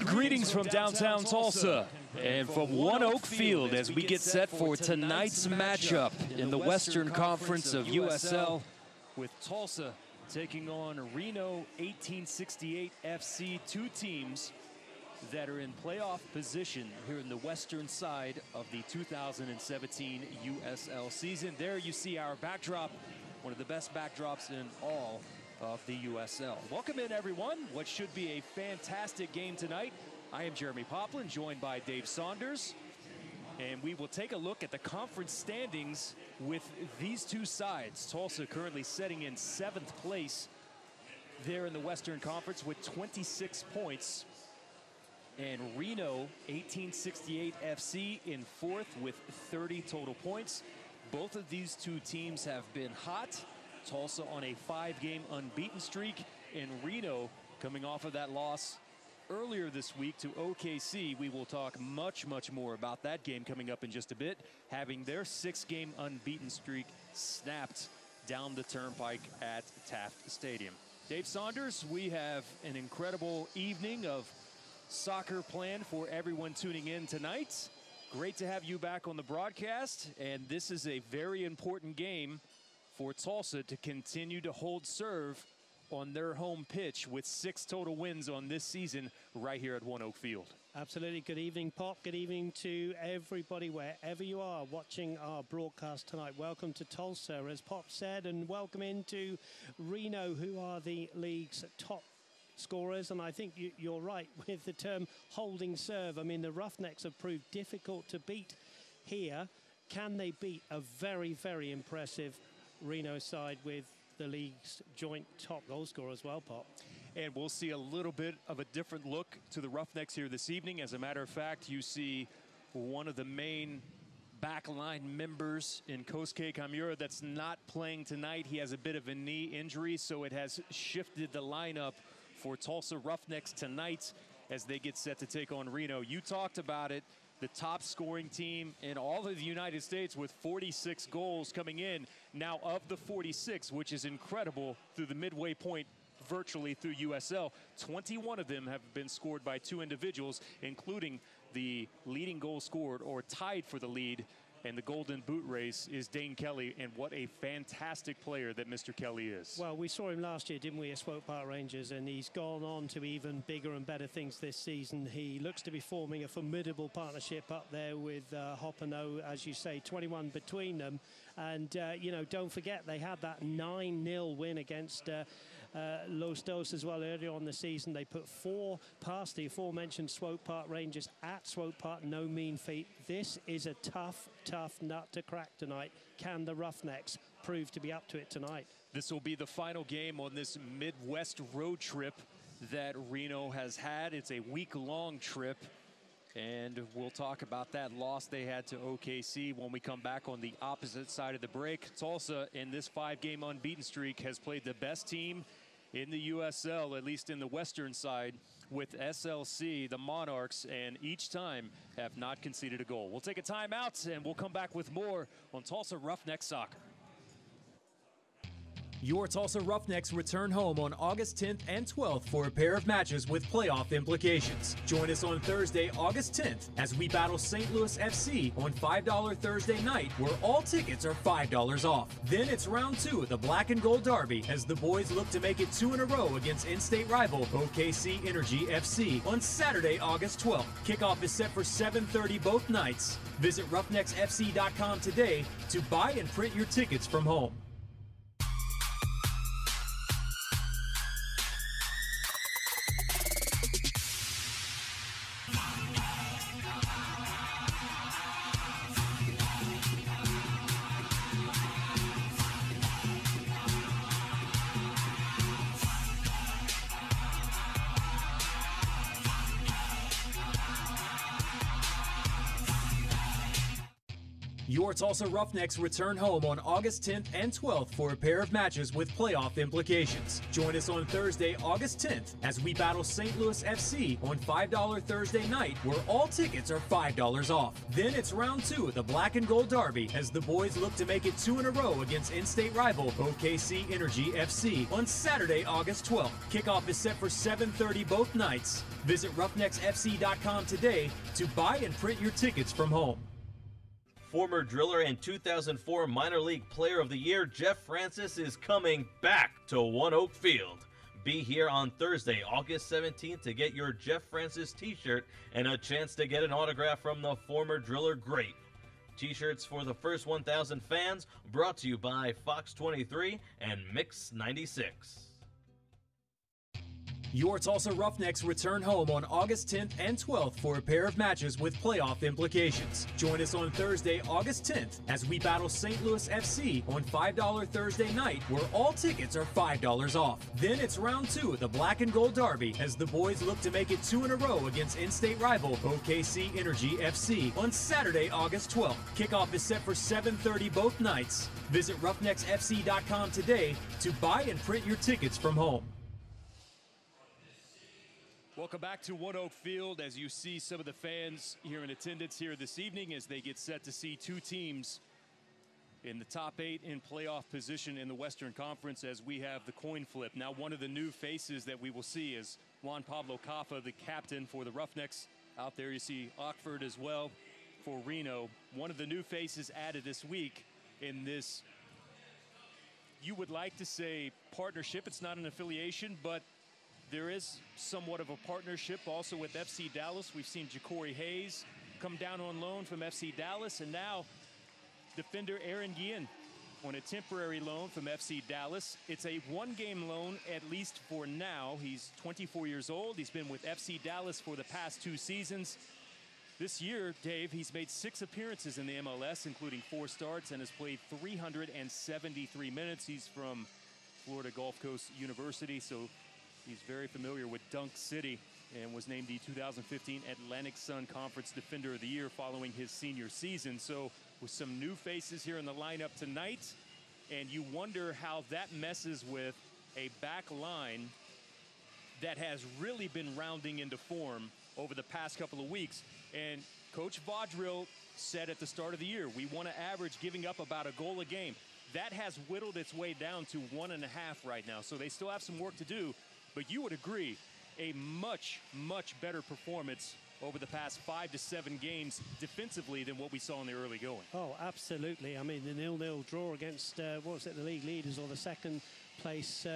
Greetings from downtown Tulsa and from ONEOK Field as we get set for tonight's matchup in the Western Conference of USL, with Tulsa taking on Reno 1868 FC, two teams that are in playoff position here in the western side of the 2017 USL season. There you see our backdrop, one of the best backdrops in all of the USL. Welcome in, everyone. What should be a fantastic game tonight. I am Jeremy Poplin, joined by Dave Saunders, and we will take a look at the conference standings with these two sides. Tulsa currently sitting in 7th place there in the Western Conference with 26 points, and Reno 1868 FC in 4th with 30 total points. Both of these two teams have been hot. Tulsa on a 5-game unbeaten streak, and Reno coming off of that loss earlier this week to OKC. We will talk much more about that game coming up in just a bit, having their 6-game unbeaten streak snapped down the turnpike at Taft Stadium. Dave Saunders, we have an incredible evening of soccer planned for everyone tuning in tonight. Great to have you back on the broadcast, and this is a very important game for Tulsa to continue to hold serve on their home pitch with 6 total wins on this season right here at ONEOK Field. Absolutely. Good evening, Pop. Good evening to everybody wherever you are watching our broadcast tonight. Welcome to Tulsa, as Pop said, and welcome into Reno, who are the league's top scorers. And I think you're right with the term holding serve. I mean, the Roughnecks have proved difficult to beat here. Can they beat a very impressive Reno side with the league's joint top goal scorer as well, Pop? And we'll see a little bit of a different look to the Roughnecks here this evening. As a matter of fact, you see one of the main backline members in Kosuke Kamura that's not playing tonight. He has a bit of a knee injury, so it has shifted the lineup for Tulsa Roughnecks tonight as they get set to take on Reno. You talked about it. The top scoring team in all of the United States with 46 goals coming in. Now of the 46, which is incredible through the midway point virtually through USL, 21 of them have been scored by 2 individuals, including the leading goal scored or tied for the lead and the Golden Boot race is Dane Kelly, and what a fantastic player that Mr. Kelly is. Well, we saw him last year, didn't we, at Swope Park Rangers, and he's gone on to even bigger and better things this season. He looks to be forming a formidable partnership up there with Hoppano, as you say, 21 between them. And, you know, don't forget, they had that 9-0 win against Los Dos as well earlier on the season. They put 4 past the aforementioned Swope Park Rangers at Swope Park. No mean feat. This is a tough nut to crack tonight. Can the Roughnecks prove to be up to it tonight? This will be the final game on this Midwest road trip that Reno has had. It's a week-long trip, and we'll talk about that loss they had to OKC when we come back on the opposite side of the break. Tulsa, in this 5-game unbeaten streak, has played the best team in the USL, at least in the western side, with SLC, the Monarchs, and each time have not conceded a goal. We'll take a timeout, and we'll come back with more on Tulsa Roughnecks soccer. Your Tulsa Roughnecks return home on August 10th and 12th for a pair of matches with playoff implications. Join us on Thursday, August 10th, as we battle St. Louis FC on $5 Thursday night, where all tickets are $5 off. Then it's round 2 of the Black and Gold Derby as the boys look to make it 2 in a row against in-state rival OKC Energy FC on Saturday, August 12th. Kickoff is set for 7:30 both nights. Visit RoughnecksFC.com today to buy and print your tickets from home. Your Tulsa Roughnecks return home on August 10th and 12th for a pair of matches with playoff implications. Join us on Thursday, August 10th as we battle St. Louis FC on $5 Thursday night, where all tickets are $5 off. Then it's round 2 of the Black and Gold Derby as the boys look to make it 2 in a row against in-state rival OKC Energy FC on Saturday, August 12th. Kickoff is set for 7:30 both nights. Visit roughnecksfc.com today to buy and print your tickets from home. Former driller and 2004 Minor League Player of the Year Jeff Francis is coming back to ONEOK Field. Be here on Thursday, August 17th to get your Jeff Francis t-shirt and a chance to get an autograph from the former driller great. T-shirts for the first 1,000 fans brought to you by Fox 23 and Mix 96. Your Tulsa Roughnecks return home on August 10th and 12th for a pair of matches with playoff implications. Join us on Thursday, August 10th as we battle St. Louis FC on $5 Thursday night, where all tickets are $5 off. Then it's round 2 of the Black and Gold Derby as the boys look to make it 2 in a row against in-state rival OKC Energy FC on Saturday, August 12th. Kickoff is set for 7:30 both nights. Visit roughnecksfc.com today to buy and print your tickets from home. Welcome back to ONEOK Field as you see some of the fans here in attendance here this evening as they get set to see two teams in the top 8 in playoff position in the Western Conference as we have the coin flip. Now one of the new faces that we will see is Juan Pablo Katha, the captain for the Roughnecks. Out there you see Ockford as well for Reno. One of the new faces added this week in this, you would like to say partnership. It's not an affiliation, but there is somewhat of a partnership also with FC Dallas. We've seen Ja'Cory Hayes come down on loan from FC Dallas, and now defender Aaron Guillen on a temporary loan from FC Dallas. It's a one-game loan, at least for now. He's 24 years old. He's been with FC Dallas for the past 2 seasons. This year, Dave, he's made 6 appearances in the MLS, including 4 starts, and has played 373 minutes. He's from Florida Gulf Coast University, so he's very familiar with Dunk City and was named the 2015 Atlantic Sun Conference Defender of the Year following his senior season. So with some new faces here in the lineup tonight, and you wonder how that messes with a back line that has really been rounding into form over the past couple of weeks. And Coach Vaudril said at the start of the year, we want to average giving up about a goal a game. That has whittled its way down to 1.5 right now. So they still have some work to do. But you would agree, a much, much better performance over the past 5 to 7 games defensively than what we saw in the early going. Oh, absolutely. I mean, the 0-0 draw against, what was it, the league leaders or the second place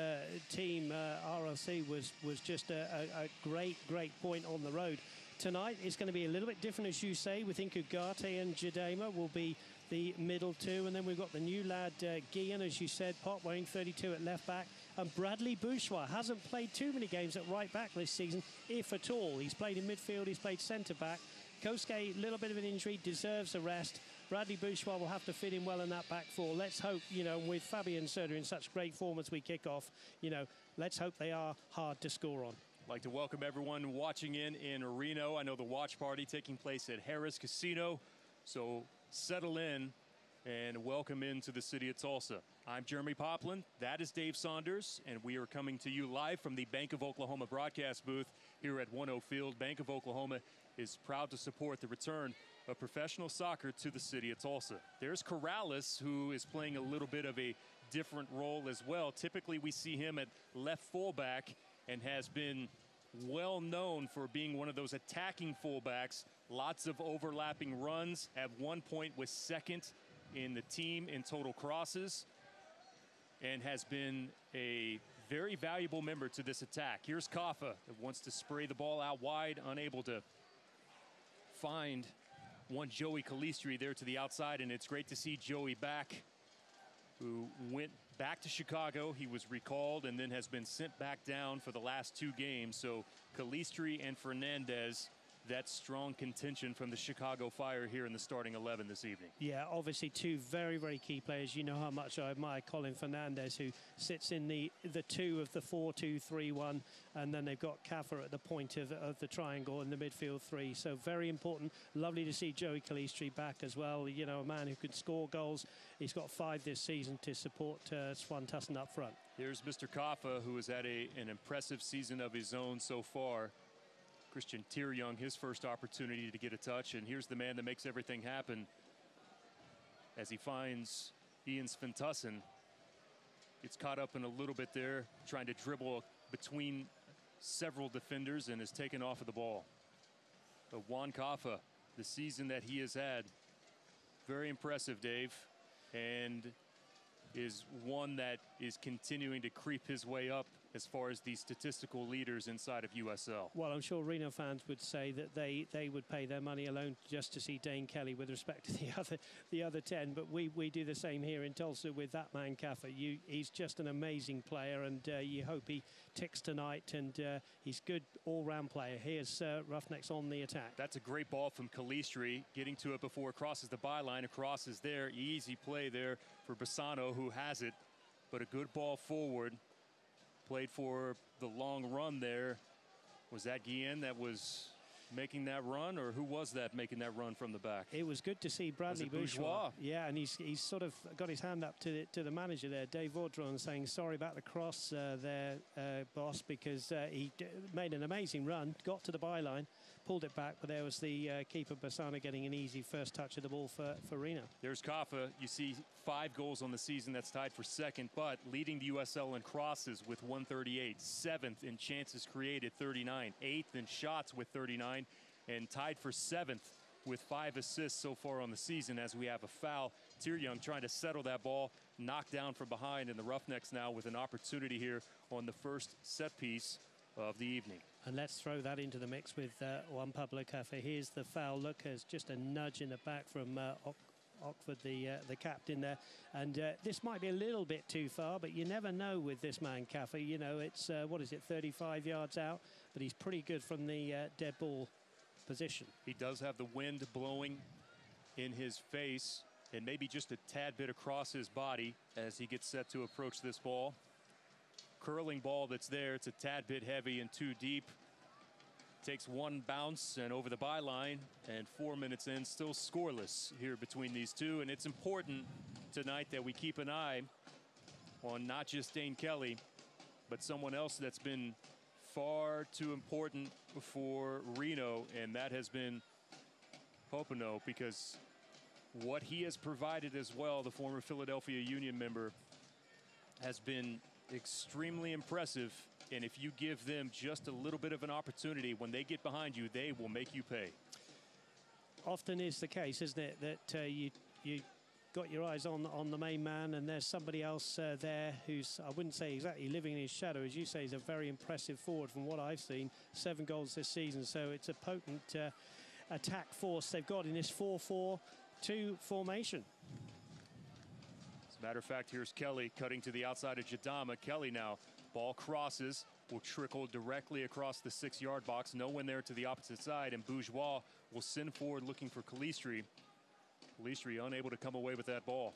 team, RLC, was just a great point on the road. Tonight it's going to be a little bit different, as you say. We think Ugarte and Jadema will be the middle two, and then we've got the new lad Guillen, as you said, pot weighing 32 at left back, and Bradley Bourgeois hasn't played too many games at right back this season, if at all. He's played in midfield, he's played centre back. Kosuke, a little bit of an injury, deserves a rest. Bradley Bourgeois will have to fit in well in that back four. Let's hope, you know, with Fabian Soder in such great form as we kick off, you know, let's hope they are hard to score on. I'd like to welcome everyone watching in Reno. I know the watch party taking place at Harris Casino, so settle in and welcome into the city of Tulsa. I'm Jeremy Poplin, that is Dave Saunders, and we are coming to you live from the Bank of Oklahoma broadcast booth here at ONEOK Field. Bank of Oklahoma is proud to support the return of professional soccer to the city of Tulsa. There's Corrales, who is playing a little bit of a different role as well. Typically we see him at left fullback and has been well known for being one of those attacking fullbacks. Lots of overlapping runs. At one point was second in the team in total crosses and has been a very valuable member to this attack. Here's Katha that wants to spray the ball out wide, unable to find one Joey Calistri there to the outside, and it's great to see Joey back, who went back to Chicago. He was recalled and then has been sent back down for the last 2 games. So Calistri and Fernandez that strong contention from the Chicago Fire here in the starting 11 this evening. Yeah, obviously two very, very key players. You know how much I admire Colin Fernandez, who sits in the two of the 4-2-3-1, and then they've got Katha at the point of the triangle in the midfield three. So very important. Lovely to see Joey Calistri back as well. You know, a man who can score goals. He's got 5 this season to support Swan Tussin up front. Here's Mr. Katha, who has had an impressive season of his own so far. Christian Tierjung, his first opportunity to get a touch, and here's the man that makes everything happen as he finds Ian Sventusson. Gets caught up in a little bit there, trying to dribble between several defenders and is taken off of the ball. But Juan Katha, the season that he has had, very impressive, Dave, and is one that is continuing to creep his way up as far as the statistical leaders inside of USL. Well, I'm sure Reno fans would say that they would pay their money alone just to see Dane Kelly with respect to the other 10, but we do the same here in Tulsa with that man Katha. He's just an amazing player, and you hope he ticks tonight, and he's good all-round player. Here's Roughnecks on the attack. That's a great ball from Calistri, getting to it before it crosses the byline. It crosses there. Easy play there for Bassano, who has it, but a good ball forward. Played for the long run there. Was that Guillen that was making that run, or who was that making that run from the back? It was good to see Bradley Bourgeois. Yeah, and he's sort of got his hand up to the manager there, Dave Vaudron, saying sorry about the cross there, boss, because he made an amazing run, got to the byline, pulled it back, but there was the keeper Bassano getting an easy first touch of the ball for Reno. There's Katha. You see 5 goals on the season. That's tied for second, but leading the USL in crosses with 138, 7th in chances created, 39, 8th in shots with 39, and tied for 7th with 5 assists so far on the season as we have a foul. Tierjung trying to settle that ball, knocked down from behind, and the Roughnecks now with an opportunity here on the first set piece of the evening. And let's throw that into the mix with Juan Pablo Katha. Here's the foul. Look, there's just a nudge in the back from Oxford, the captain there. And this might be a little bit too far, but you never know with this man Katha. You know, it's, 35 yards out, but he's pretty good from the dead ball position. He does have the wind blowing in his face and maybe just a tad bit across his body as he gets set to approach this ball. Curling ball that's there. It's a tad bit heavy and too deep. Takes one bounce and over the byline, and 4 minutes in, still scoreless here between these two. And it's important tonight that we keep an eye on not just Dane Kelly, but someone else that's been far too important for Reno, and that has been Popino, because what he has provided as well, the former Philadelphia Union member, has been extremely impressive. And if you give them just a little bit of an opportunity, when they get behind you, they will make you pay. Often is the case, isn't it, that you got your eyes on the main man, and there's somebody else there who's, I wouldn't say exactly living in his shadow. As you say, he's a very impressive forward from what I've seen. 7 goals this season, so it's a potent attack force they've got in this 4-4-2 formation. As a matter of fact, here's Kelly cutting to the outside of Jadama. Kelly now, ball crosses, will trickle directly across the 6-yard box. No one there to the opposite side, and Bourgeois will send forward looking for Calistri. Calistri unable to come away with that ball.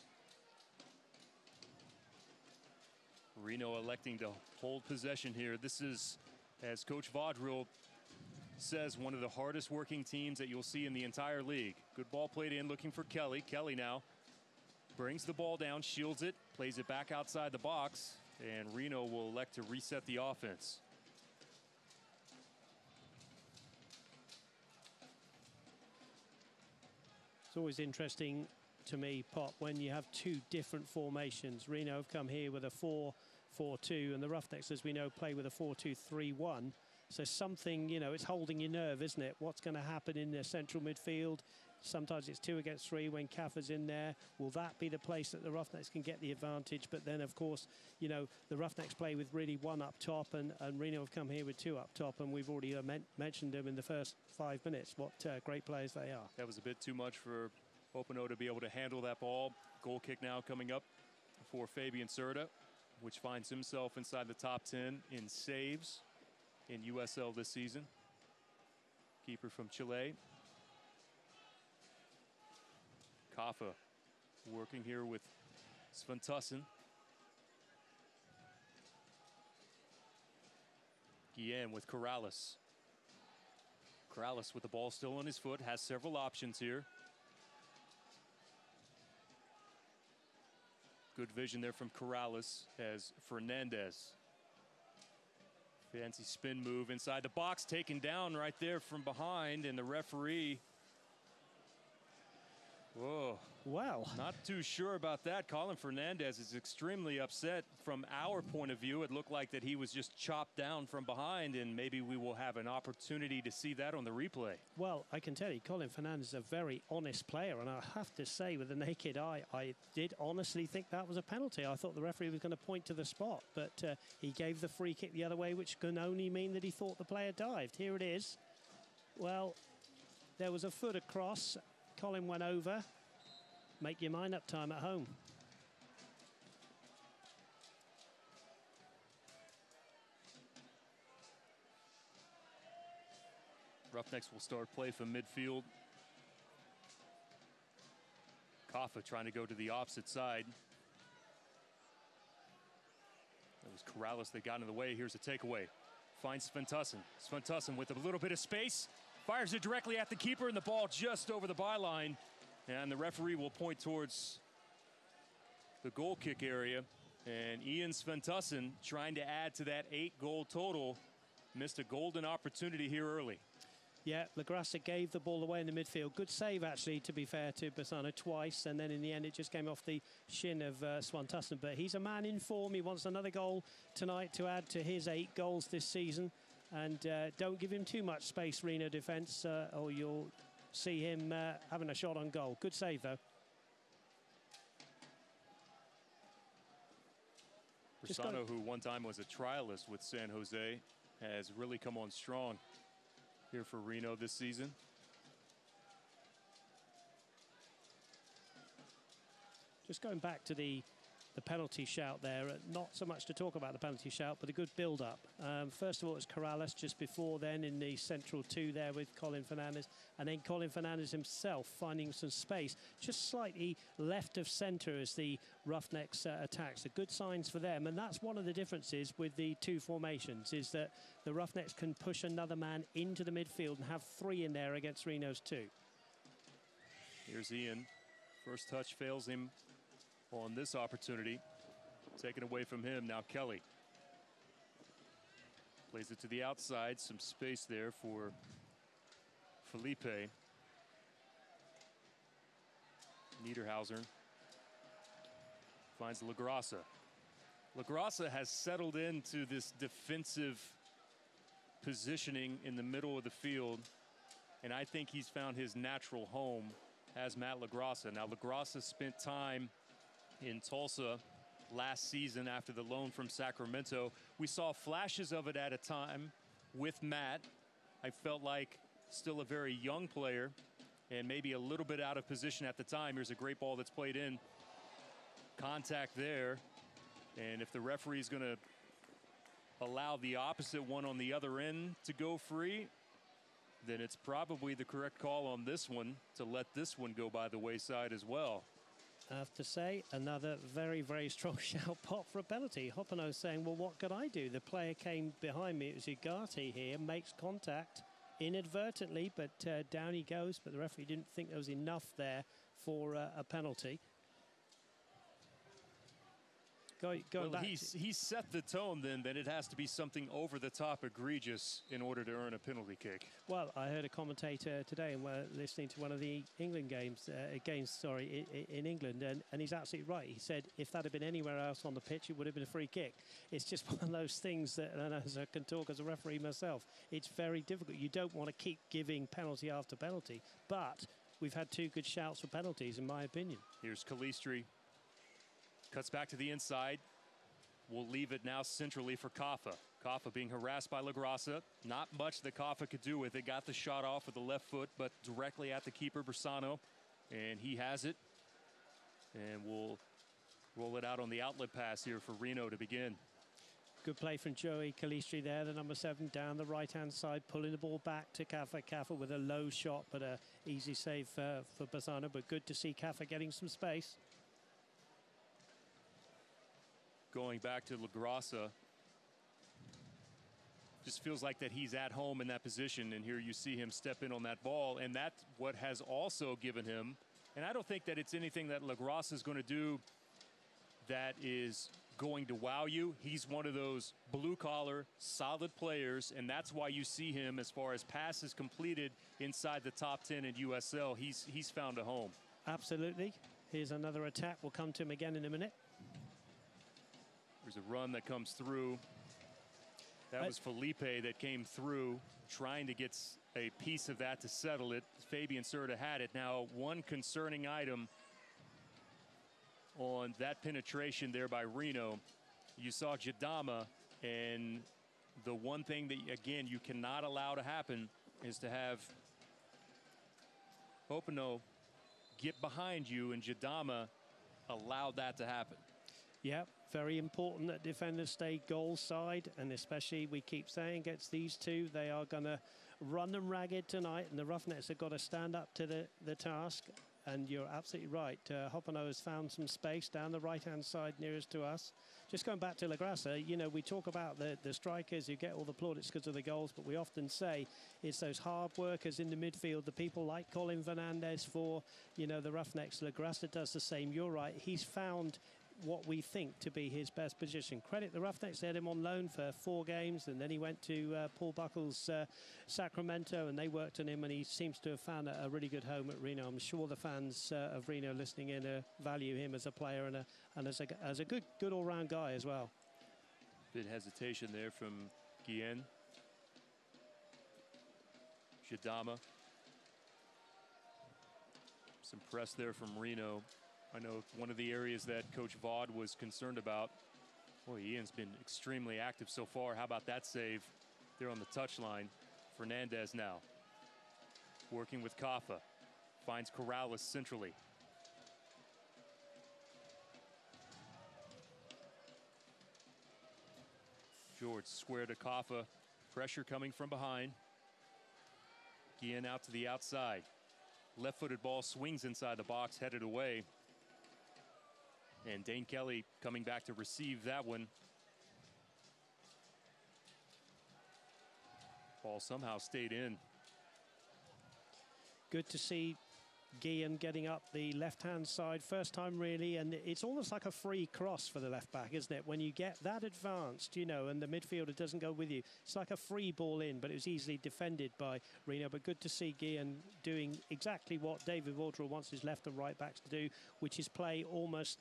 Reno electing to hold possession here. This is, as Coach Vaudril says, one of the hardest working teams that you'll see in the entire league. Good ball played in, looking for Kelly. Kelly now brings the ball down, shields it, plays it back outside the box, and Reno will elect to reset the offense. It's always interesting to me, Pop, when you have 2 different formations. Reno have come here with a 4-4-2, and the Roughnecks, as we know, play with a 4-2-3-1. So something, you know, it's holding your nerve, isn't it? What's going to happen in the central midfield? Sometimes it's 2 against 3 when Katha's in there. Will that be the place that the Roughnecks can get the advantage? But then, of course, you know, the Roughnecks play with really 1 up top, and Reno have come here with 2 up top, and we've already mentioned them in the first 5 minutes, what great players they are. That was a bit too much for Popino to be able to handle that ball. Goal kick now coming up for Fabian Serta, which finds himself inside the top 10 in saves in USL this season. keeper from Chile. Katha working here with Sventusson. Guillen with Corrales. Corrales with the ball still on his foot, has several options here. Good vision there from Corrales as Fernandez. Fancy spin move inside the box, taken down right there from behind, and the referee. Whoa. Wow. Not too sure about that. Colin Fernandez is extremely upset. From our point of view, it looked like that he was just chopped down from behind, and maybe we will have an opportunity to see that on the replay. Well, I can tell you, Colin Fernandez is a very honest player, and I have to say, with the naked eye, I did honestly think that was a penalty. I thought the referee was going to point to the spot, but he gave the free kick the other way, which can only mean that he thought the player dived. Here it is. Well, there was a foot across. Colin went over. Make your mind up time at home. Roughnecks will start play from midfield. Katha trying to go to the opposite side. It was Corrales that got in the way. Here's a takeaway. Finds Sventusson. Sventusson with a little bit of space. Fires it directly at the keeper, and the ball just over the byline. And the referee will point towards the goal kick area. And Ian Sventusson, trying to add to that 8-goal total, missed a golden opportunity here early. Yeah, LaGrassa gave the ball away in the midfield. Good save, actually, to be fair to Bassano, twice. And then in the end, it just came off the shin of Sventusson. But he's a man in form. He wants another goal tonight to add to his 8 goals this season. And don't give him too much space, Reno defence, or you'll see him having a shot on goal. Good save, though. Bassano, who one time was a trialist with San Jose, has really come on strong here for Reno this season. Just going back to the penalty shout there, not so much to talk about the penalty shout, but a good build-up. First of all, it was Corrales just before then in the central 2 there with Colin Fernandez, and then Colin Fernandez himself finding some space just slightly left of centre as the Roughnecks attacks. The good signs for them, and that's one of the differences with the 2 formations, is that the Roughnecks can push another man into the midfield and have 3 in there against Reno's 2. Here's Ian. First touch fails him on this opportunity. Taken away from him. Now Kelly plays it to the outside. Some space there for Felipe. Niederhauser finds LaGrassa. LaGrassa has settled into this defensive positioning in the middle of the field, and I think he's found his natural home as Matt LaGrassa. Now LaGrassa spent time in Tulsa last season after the loan from Sacramento. We saw flashes of it at a time with Matt. I felt like still a very young player and maybe a little bit out of position at the time. Here's a great ball that's played in. Contact there. And if the referee is going to allow the opposite one on the other end to go free, then it's probably the correct call on this one to let this one go by the wayside as well. I have to say, another very, very strong shout pot for a penalty. Hoppano saying, well, what could I do? The player came behind me. It was Ugarte here, makes contact inadvertently, but down he goes. But the referee didn't think there was enough there for a penalty. Going back, he set the tone then that it has to be something over the top egregious in order to earn a penalty kick. Well, I heard a commentator today and we're listening to one of the England games, in England, and he's absolutely right. He said if that had been anywhere else on the pitch, it would have been a free kick. It's just one of those things that, and as I can talk as a referee myself, it's very difficult. You don't want to keep giving penalty after penalty, but we've had 2 good shouts for penalties, in my opinion. Here's Calistri. Cuts back to the inside. We'll leave it now centrally for Katha. Katha being harassed by LaGrassa. Not much that Katha could do with it. Got the shot off with the left foot, but directly at the keeper, Bassano. And he has it. And we'll roll it out on the outlet pass here for Reno to begin. Good play from Joey Calistri there, the number 7, down the right-hand side, pulling the ball back to Katha. Katha with a low shot, but a easy save for Bassano. But good to see Katha getting some space. Going back to LaGrassa, just feels like that he's at home in that position, and here you see him step in on that ball, and that's what has also given him, and I don't think that it's anything that LaGrassa is going to do that is going to wow you. He's one of those blue-collar, solid players, and that's why you see him, as far as passes completed inside the top 10 in USL, he's found a home. Absolutely. Here's another attack. We'll come to him again in a minute. There's a run that comes through. That was Felipe that came through, trying to get a piece of that to settle it. Fabian Serta had it. Now, one concerning item on that penetration there by Reno. You saw Jadama, and the one thing that, again, you cannot allow to happen is to have Openo get behind you, and Jadama allowed that to happen. Yeah, very important that defenders stay goal side, and especially, we keep saying, against these two, they are going to run them ragged tonight, and the Roughnecks have got to stand up to the task. And you're absolutely right. Openo has found some space down the right-hand side nearest to us. Just going back to LaGrassa, you know, we talk about the strikers who get all the plaudits because of the goals, but we often say it's those hard workers in the midfield, the people like Colin Fernandez for, you know, the Roughnecks. LaGrassa does the same. You're right. He's found what we think to be his best position. Credit the Roughnecks, they had him on loan for 4 games, and then he went to Paul Buckle's Sacramento, and they worked on him, and he seems to have found a really good home at Reno. I'm sure the fans of Reno listening in value him as a player and as a good all-round guy as well. Bit hesitation there from Guillen. Jadama. Some press there from Reno. I know one of the areas that Coach Vaught was concerned about. Boy, Ian's been extremely active so far. How about that save there on the touchline? Fernandez now working with Katha. Finds Corrales centrally. George square to Katha. Pressure coming from behind. Guillen out to the outside. Left-footed ball swings inside the box, headed away. And Dane Kelly coming back to receive that one. Ball somehow stayed in. Good to see Guillen getting up the left-hand side. First time, really, and it's almost like a free cross for the left-back, isn't it? When you get that advanced, you know, and the midfielder doesn't go with you. It's like a free ball in, but it was easily defended by Reno. But good to see Guillen doing exactly what David Vaudreuil wants his left and right backs to do, which is play almost...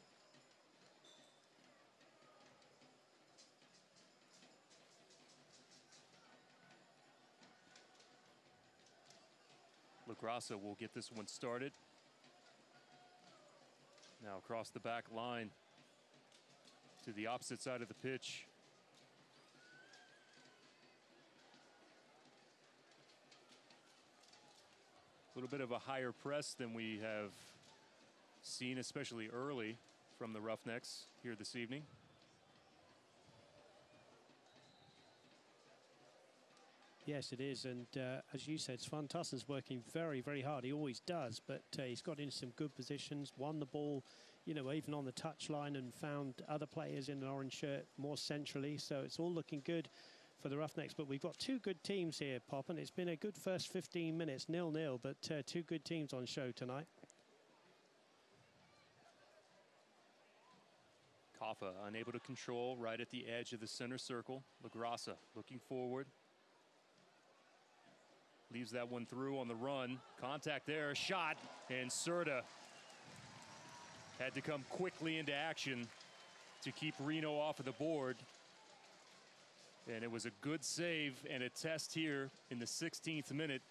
LaGrassa will get this one started. Now across the back line to the opposite side of the pitch. A little bit of a higher press than we have seen, especially early, from the Roughnecks here this evening. Yes, it is, and as you said, Svan Tussen's working very, very hard. He always does, but he's got into some good positions, won the ball, you know, even on the touchline, and found other players in an orange shirt more centrally. So it's all looking good for the Roughnecks. But we've got 2 good teams here, Pop, and it's been a good first 15 minutes, 0-0, but 2 good teams on show tonight. Katha unable to control right at the edge of the center circle. LaGrassa looking forward. Leaves that one through on the run. Contact there, a shot, and Serta had to come quickly into action to keep Reno off of the board. And it was a good save and a test here in the 16th minute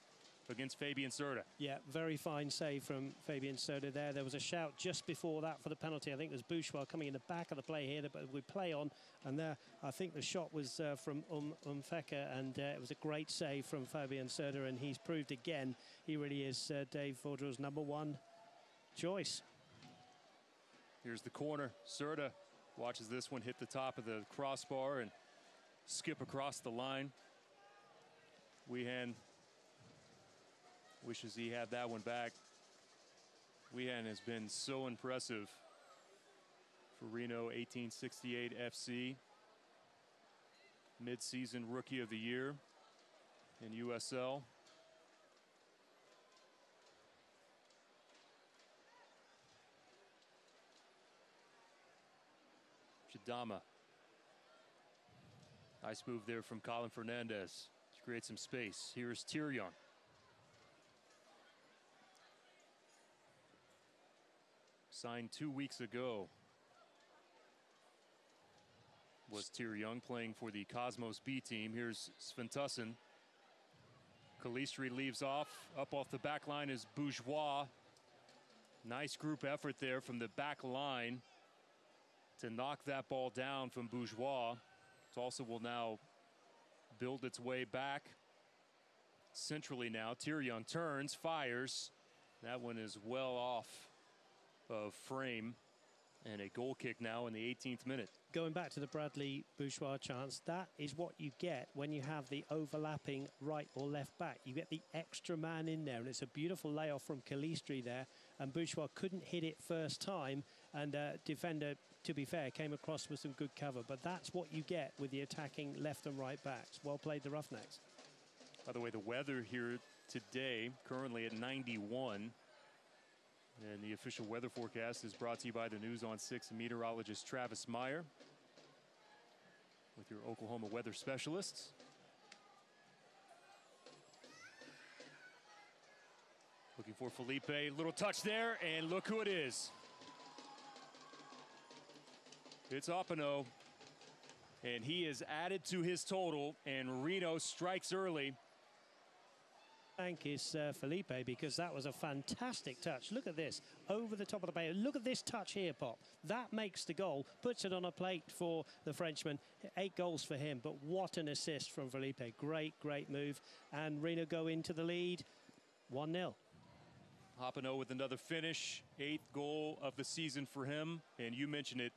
against Fabian Serta. Yeah, very fine save from Fabian Serta there. There was a shout just before that for the penalty. I think there's Bouchois coming in the back of the play here that we play on. And there, I think the shot was from Umfeka, and it was a great save from Fabian Serta, and he's proved again he really is Dave Vaudreuil's #1 choice. Here's the corner. Serta watches this one hit the top of the crossbar, and skip across the line. Weehan wishes he had that one back. Weehan has been so impressive for Reno 1868 FC. Mid-season Rookie of the Year in USL. Chidama. Nice move there from Colin Fernandez to create some space. Here's Tyrion. Signed 2 weeks ago. Was Tyrion playing for the Cosmos B team. Here's Sventusson. Calistri leaves off. Up off the back line is Bourgeois. Nice group effort there from the back line to knock that ball down from Bourgeois. Tulsa will now build its way back centrally now. Tyrion turns, fires. That one is well off of frame. And a goal kick now in the 18th minute. Going back to the Bradley Bourgeois chance, that is what you get when you have the overlapping right or left back. You get the extra man in there, and it's a beautiful layoff from Calistri there. And Bourgeois couldn't hit it first time, and defender, to be fair, came across with some good cover. But that's what you get with the attacking left and right backs. Well played, the Roughnecks. By the way, the weather here today, currently at 91. And the official weather forecast is brought to you by the News on 6 meteorologist Travis Meyer with your Oklahoma weather specialists. Looking for Felipe, little touch there, and look who it is. It's Opino, and he is added to his total, and Reno strikes early. Thank is Felipe, because that was a fantastic touch. Look at this, over the top of the bay. Look at this touch here, Pop. That makes the goal, puts it on a plate for the Frenchman. 8 goals for him, but what an assist from Felipe. Great, great move. And Reno go into the lead, 1-0. Opino with another finish, 8th goal of the season for him. And you mentioned it,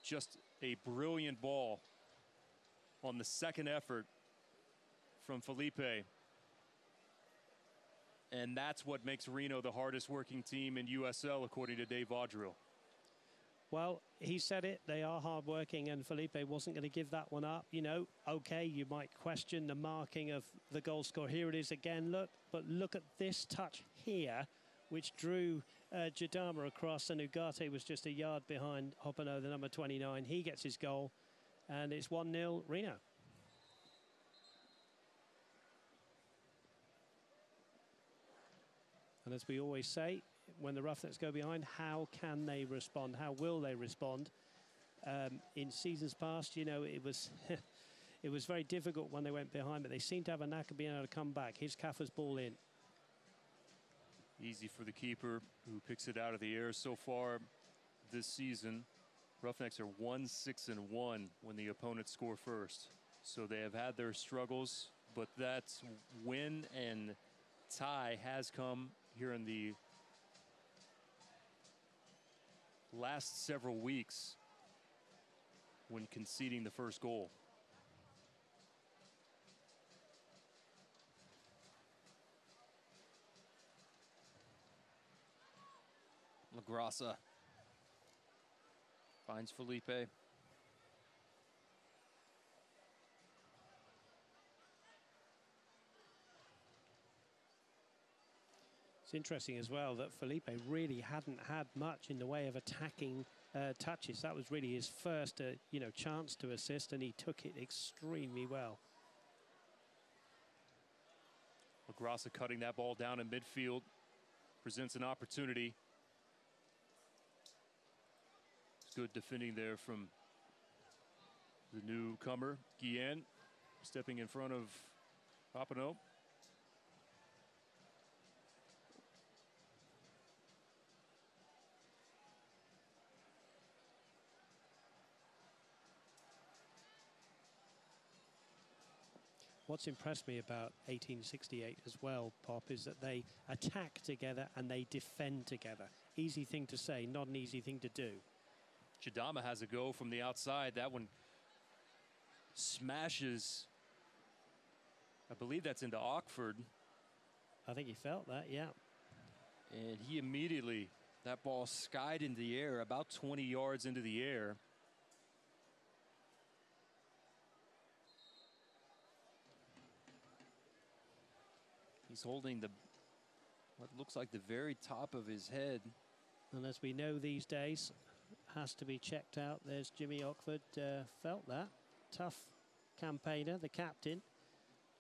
just a brilliant ball on the second effort from Felipe. And that's what makes Reno the hardest working team in USL, according to Dave Vaudreuil. Well, he said it, they are hard working, and Felipe wasn't going to give that one up. You know, okay, you might question the marking of the goal score. Here it is again, look, but look at this touch here, which drew Chidama across, and Ugarte was just a yard behind Opino, the number 29. He gets his goal, and it's 1-0 Reno. And as we always say, when the Roughnecks go behind, how can they respond? How will they respond? In seasons past, you know, it was it was very difficult when they went behind, but they seem to have a knack of being able to come back. Here's Katha's ball in. Easy for the keeper, who picks it out of the air. So far this season, Roughnecks are 1-6-1 when the opponents score first. So they have had their struggles, but that win and tie has come here in the last several weeks when conceding the first goal. LaGrassa finds Felipe. It's interesting as well that Felipe really hadn't had much in the way of attacking touches. That was really his first, chance to assist, and he took it extremely well. LaGrassa cutting that ball down in midfield, presents an opportunity. Good defending there from the newcomer, Guillen, stepping in front of Opino. What's impressed me about 1868 as well, Pop, is that they attack together and they defend together. Easy thing to say, not an easy thing to do. Chidama has a go from the outside. That one smashes, I believe that's into Ockford. I think he felt that, yeah. And he immediately, that ball skied into the air, about 20 yards into the air. He's holding what looks like the very top of his head. And as we know these days, has to be checked out. There's Jimmy Ockford, felt that. Tough campaigner, the captain.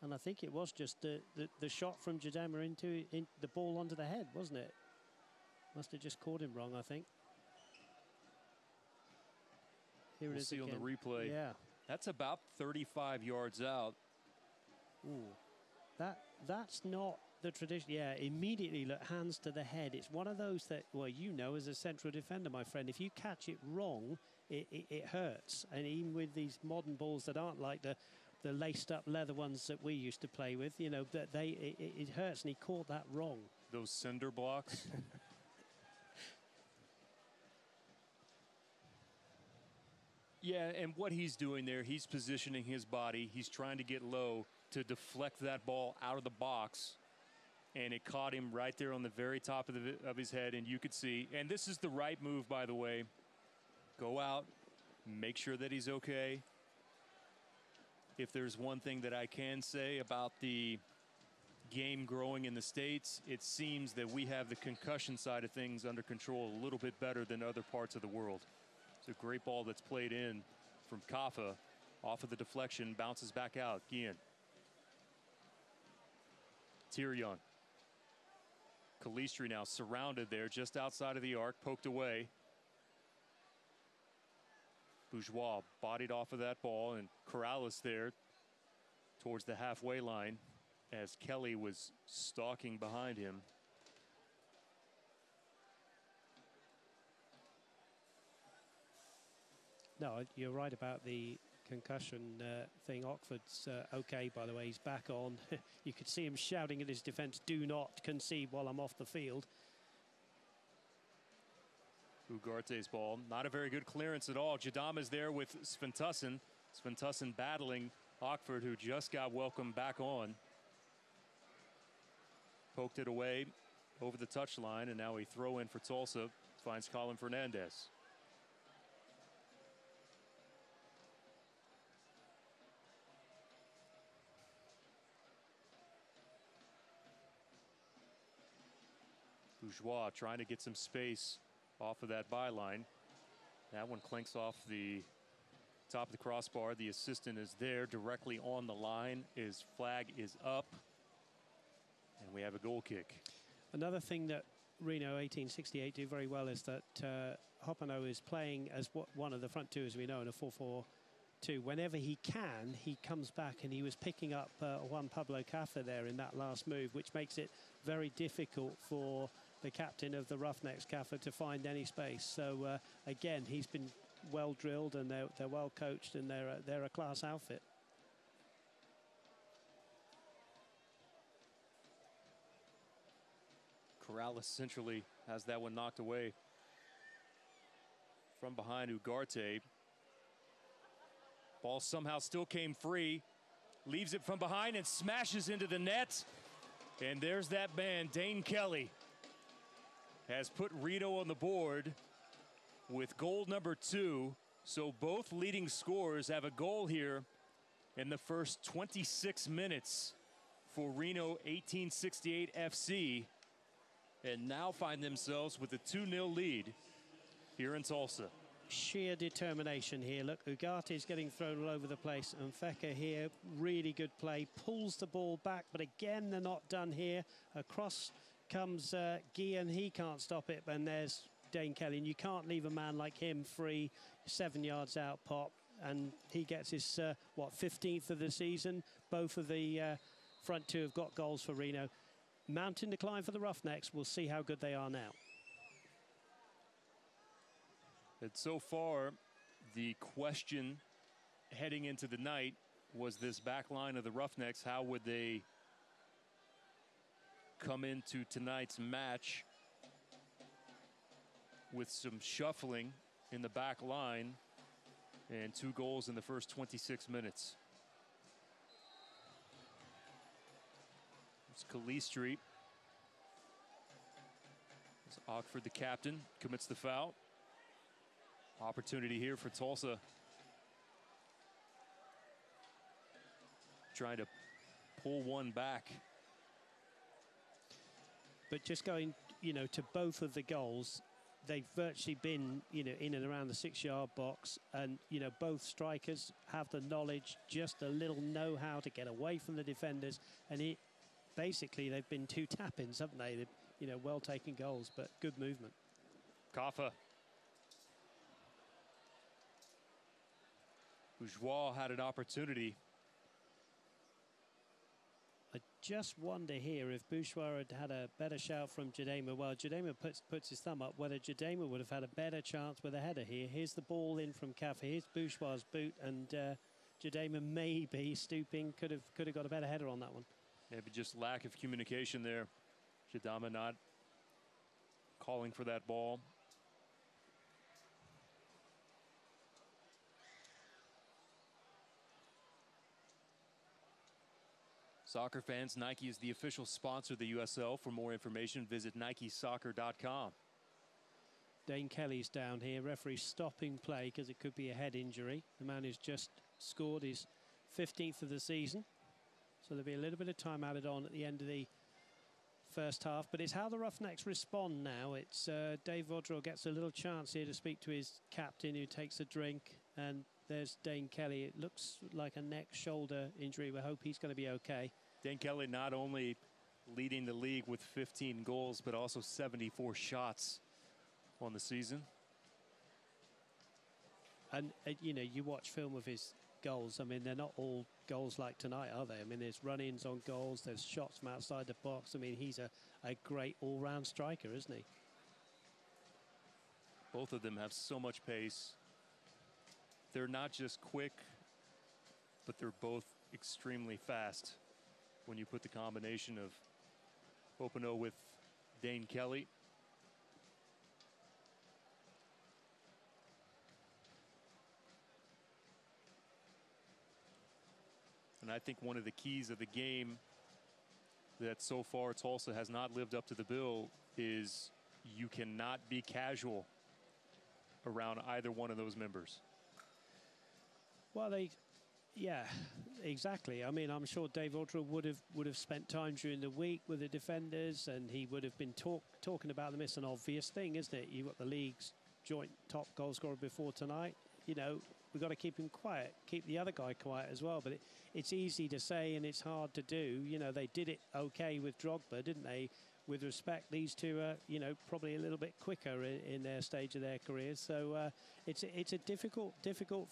And I think it was just the shot from Jadama into the ball onto the head, wasn't it? Must have just caught him wrong, I think. Here it is see again. On the replay. Yeah. That's about 35 yards out. Ooh. That's not the tradition. Yeah, immediately look, hands to the head. It's one of those that, well, you know, as a central defender, my friend, if you catch it wrong, it hurts. And even with these modern balls that aren't like the laced up leather ones that we used to play with, you know, that it hurts, and he caught that wrong. Those cinder blocks. Yeah, and what he's doing there, he's positioning his body. He's trying to get low to deflect that ball out of the box. And it caught him right there on the very top of his head, and you could see. And this is the right move, by the way. Go out, make sure that he's okay. If there's one thing that I can say about the game growing in the States, it seems that we have the concussion side of things under control a little bit better than other parts of the world. It's a great ball that's played in from Katha. Off of the deflection, bounces back out. Guillen. Tyrion. Calistri now surrounded there just outside of the arc, poked away. Bourgeois bodied off of that ball, and Corrales there towards the halfway line as Kelly was stalking behind him. No, you're right about the concussion thing. Ockford's okay, by the way. He's back on. You could see him shouting at his defence, do not concede while I'm off the field. Ugarte's ball. Not a very good clearance at all. Jadama's there with Sventusson. Sventusson battling Ockford, who just got welcomed back on. Poked it away over the touchline, and now a throw in for Tulsa. Finds Colin Fernandez. Bourgeois trying to get some space off of that byline. That one clinks off the top of the crossbar. The assistant is there directly on the line. His flag is up. And we have a goal kick. Another thing that Reno 1868 do very well is that Hopano is playing as one of the front two, as we know, in a 4-4-2. Whenever he can, he comes back, and he was picking up Juan Pablo Katha there in that last move, which makes it very difficult for the captain of the Roughnecks, Katha, to find any space. So again, he's been well drilled, and they're well coached, and they're a class outfit. Corrales centrally has that one knocked away from behind Ugarte. Ball somehow still came free. Leaves it from behind and smashes into the net. And there's that man, Dane Kelly, has put Reno on the board with goal number 2. So both leading scorers have a goal here in the first 26 minutes for Reno 1868 FC, and now find themselves with a 2-0 lead here in Tulsa. Sheer determination here. Look, Ugarte is getting thrown all over the place, and Feka here, really good play, pulls the ball back, but again, they're not done here. Across comes Guillen, he can't stop it, and there's Dane Kelly, and you can't leave a man like him free, 7 yards out pop, and he gets his, 15th of the season. Both of the front two have got goals for Reno. Mountain decline for the Roughnecks. We'll see how good they are now. And so far, the question heading into the night was this back line of the Roughnecks. How would they come into tonight's match with some shuffling in the back line? and 2 goals in the first 26 minutes. It's Calistri. It's Ockford, the captain, commits the foul. Opportunity here for Tulsa. Trying to pull one back. But just going, to both of the goals, they've virtually been, in and around the 6-yard box. And, both strikers have the knowledge, just a little know-how to get away from the defenders. And basically, they've been 2 tap-ins, haven't they? Well-taken goals, but good movement. Katha. Bourgeois had an opportunity. I just wonder here if Bourgeois had a better shout from Jadema. Well, Jadema puts his thumb up, whether Jadema would have had a better chance with a header here. Here's the ball in from Katha. Here's Bourgeois' boot, and Jadema maybe stooping, could have got a better header on that one. Maybe just lack of communication there. Jadama not calling for that ball. Soccer fans, Nike is the official sponsor of the USL. For more information, visit nikesoccer.com. Dane Kelly's down here. Referee stopping play because it could be a head injury. The man who's just scored his 15th of the season. So there'll be a little bit of time added on at the end of the first half. But it's how the Roughnecks respond now. It's Dave Vaudreuil gets a little chance here to speak to his captain, who takes a drink. And there's Dane Kelly. It looks like a neck-shoulder injury. We hope he's going to be okay. Dane Kelly not only leading the league with 15 goals, but also 74 shots on the season. And, you watch film of his goals. I mean, they're not all goals like tonight, are they? I mean, there's run-ins on goals. There's shots from outside the box. I mean, he's a great all-round striker, isn't he? Both of them have so much pace. They're not just quick, but they're both extremely fast. When you put the combination of Openo with Dane Kelly. And I think one of the keys of the game that so far Tulsa has not lived up to the bill is you cannot be casual around either one of those members. Well, yeah, exactly. I mean, I'm sure Dave Vaudreuil would have spent time during the week with the defenders, and he would have been talking about them. It's an obvious thing, isn't it? You've got the league's joint top goal scorer before tonight. We've got to keep him quiet, keep the other guy quiet as well. But it's easy to say and it's hard to do. They did it okay with Drogba, didn't they? With respect, these two are, probably a little bit quicker in their stage of their careers. So it's a difficult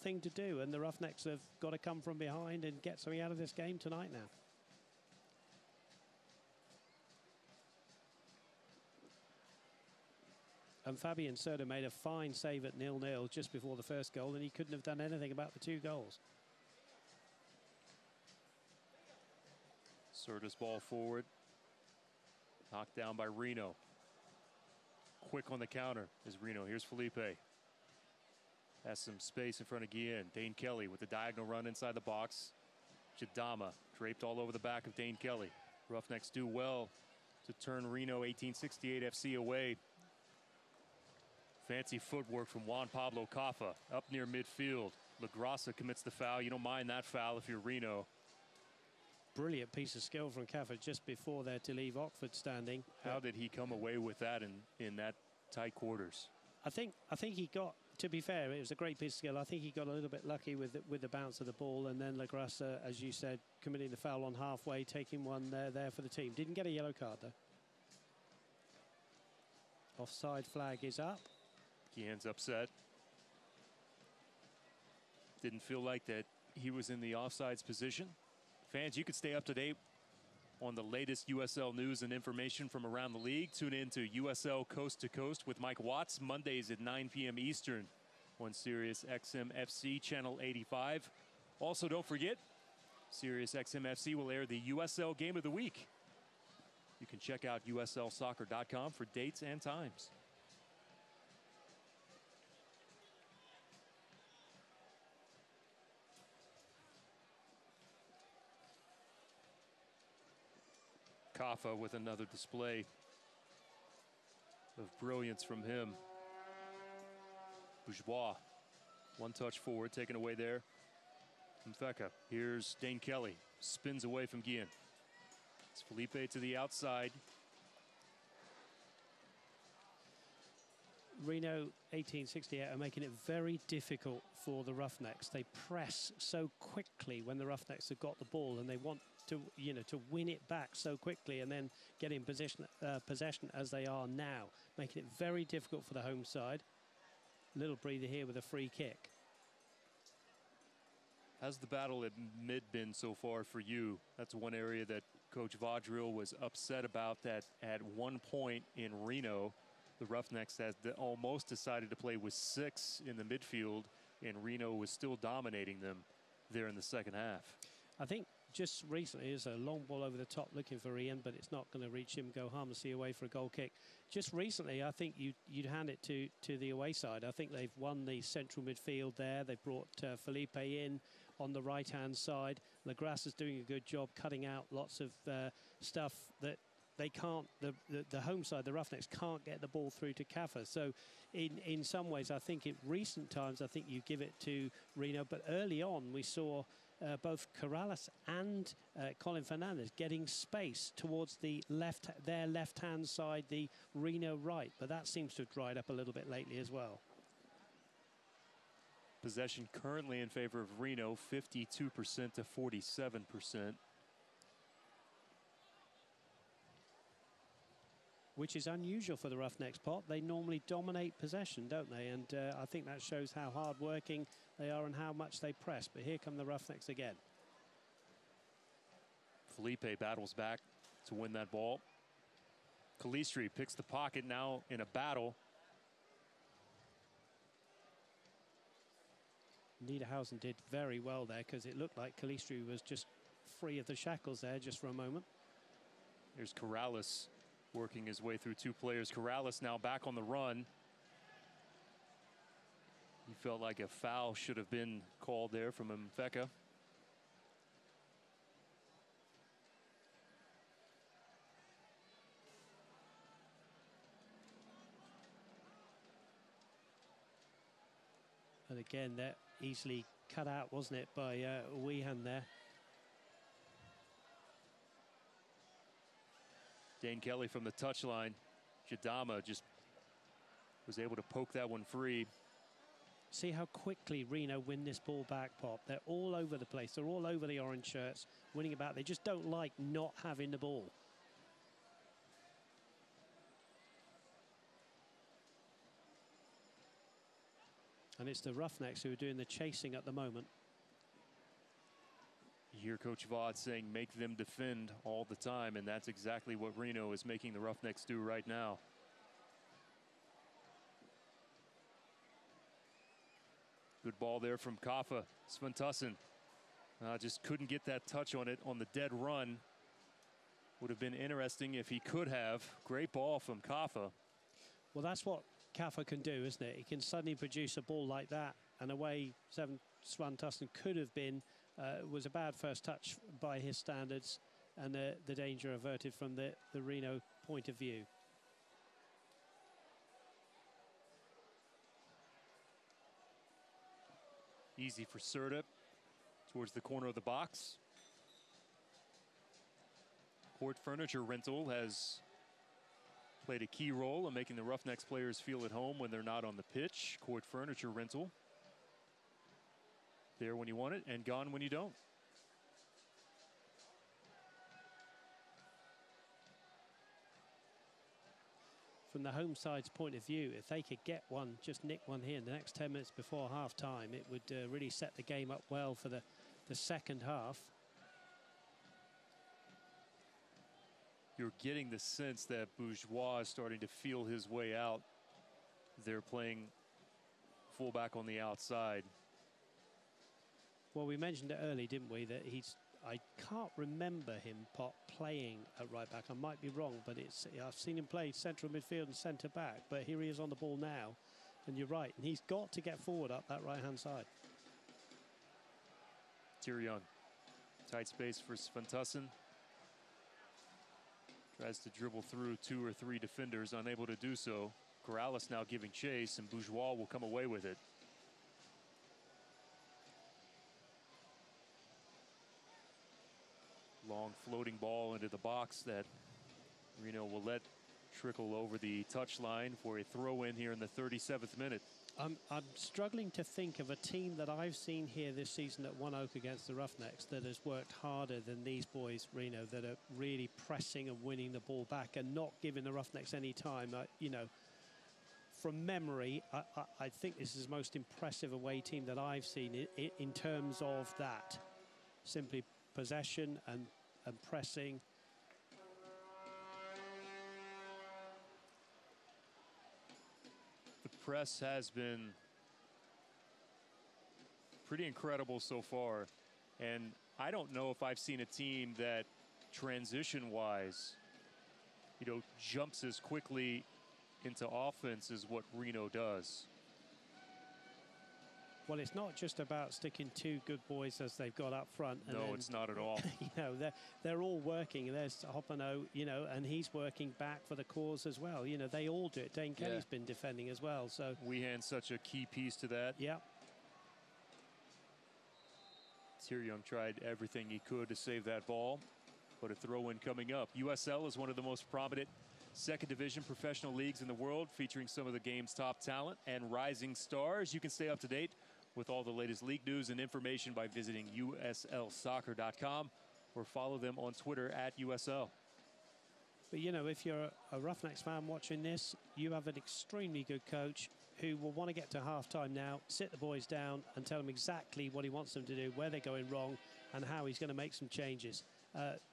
thing to do. And the Roughnecks have got to come from behind and get something out of this game tonight now. And Fabian Soda made a fine save at 0-0 just before the first goal, and he couldn't have done anything about the 2 goals. Soda's ball forward. Knocked down by Reno. Quick on the counter is Reno. Here's Felipe. Has some space in front of Guillen. Dane Kelly with the diagonal run inside the box. Jadama draped all over the back of Dane Kelly. Roughnecks do well to turn Reno 1868 FC away. Fancy footwork from Juan Pablo Katha up near midfield. LaGrassa commits the foul. You don't mind that foul if you're Reno. Brilliant piece of skill from Katha just before there to leave Ockford standing. How did he come away with that in that tight quarters? I think he got, to be fair, it was a great piece of skill. I think he got a little bit lucky with the bounce of the ball, and then LaGrassa, as you said, committing the foul on halfway, taking one there for the team. Didn't get a yellow card though. Offside flag is up. Guillen's upset. Didn't feel like that he was in the offsides position. Fans, you can stay up to date on the latest USL news and information from around the league. Tune in to USL Coast to Coast with Mike Watts, Mondays at 9 p.m. Eastern on Sirius XM FC Channel 85. Also, don't forget, Sirius XM FC will air the USL Game of the Week. You can check out USLsoccer.com for dates and times. Katha with another display of brilliance from him. Bourgeois, one touch forward, taken away there from Feka. Here's Dane Kelly, spins away from Guillen. It's Felipe to the outside. Reno 1868 are making it very difficult for the Roughnecks. They press so quickly when the Roughnecks have got the ball, and they want to, to win it back so quickly and then get in possession as they are now, making it very difficult for the home side. Little breather here with a free kick. How's the battle at mid been so far for you? That's one area that Coach Vaudreuil was upset about, that at one point in Reno, the Roughnecks had almost decided to play with 6 in the midfield, and Reno was still dominating them there in the second half. I think just recently, there's a long ball over the top looking for Ian, but it's not going to reach him, go harmlessly away for a goal kick. Just recently, I think you'd hand it to the away side. I think they've won the central midfield there. They've brought Felipe in on the right-hand side. Legras is doing a good job cutting out lots of stuff that they can't, the home side, the Roughnecks, can't get the ball through to Katha. So in some ways, I think in recent times, I think you give it to Reno. But early on, we saw both Corrales and Colin Fernandez getting space towards their left-hand side, the Reno right. But that seems to have dried up a little bit lately as well. Possession currently in favor of Reno, 52% to 47%. Which is unusual for the Roughnecks, Pot. They normally dominate possession, don't they? And I think that shows how hard-working they are and how much they press. But here come the Roughnecks again. Felipe battles back to win that ball. Calistri picks the pocket now in a battle. Niederhausen did very well there, because it looked like Calistri was just free of the shackles there just for a moment. Here's Corrales working his way through 2 players. Corrales now back on the run. He felt like a foul should have been called there from Mfeka. And again, that easily cut out, wasn't it, by Weehan there. Dane Kelly from the touchline. Jadama just was able to poke that one free. See how quickly Reno win this ball back, Pop. They're all over the place. They're all over the orange shirts, winning about. They just don't like not having the ball. And it's the Roughnecks who are doing the chasing at the moment. You hear Coach Vaud saying make them defend all the time, and that's exactly what Reno is making the Roughnecks do right now. Good ball there from Katha. Sventusson just couldn't get that touch on it on the dead run. Would have been interesting if he could have. Great ball from Katha. Well, that's what Katha can do, isn't it? He can suddenly produce a ball like that, and away Sventusson could have been. Was a bad first touch by his standards, and the danger averted from the Reno point of view. Easy for Serta towards the corner of the box. Court Furniture Rental has played a key role in making the Roughnecks players feel at home when they're not on the pitch. Court Furniture Rental. There when you want it and gone when you don't. From the home side's point of view, if they could get one, just nick one here in the next 10 minutes before half-time, it would really set the game up well for the second half. You're getting the sense that Bourgeois is starting to feel his way out. They're playing fullback on the outside. Well, we mentioned it early, didn't we, that I can't remember him, Pop, playing at right back. I might be wrong, but I've seen him play central midfield and centre back, but here he is on the ball now, and you're right, and he's got to get forward up that right-hand side. Tyrion, tight space for Sventusson. Tries to dribble through 2 or 3 defenders, unable to do so. Corrales now giving chase, and Bourgeois will come away with it. Long floating ball into the box that Reno will let trickle over the touchline for a throw in here in the 37th minute. I'm struggling to think of a team that I've seen here this season at ONEOK against the Roughnecks that has worked harder than these boys, Reno, that are really pressing and winning the ball back and not giving the Roughnecks any time. You know, from memory, I think this is the most impressive away team that I've seen in terms of that. Simply possession and pressing. The press has been pretty incredible so far, and I don't know if I've seen a team that transition-wise, you know, jumps as quickly into offense as what Reno does. Well, it's not just about sticking 2 good boys as they've got up front. And no, then, it's not at all. You know, they're all working. There's Hoppano, you know, and he's working back for the cause as well. You know, they all do it. Dane Kelly's been defending as well. So Weehan's such a key piece to that. Yeah. Tyrion tried everything he could to save that ball, but a throw-in coming up. USL is one of the most prominent second division professional leagues in the world, featuring some of the game's top talent and rising stars. You can stay up to date with all the latest league news and information by visiting uslsoccer.com or follow them on Twitter at USL. But, you know, if you're a Roughnecks fan watching this, you have an extremely good coach who will want to get to half-time now, sit the boys down and tell them exactly what he wants them to do, where they're going wrong, and how he's going to make some changes.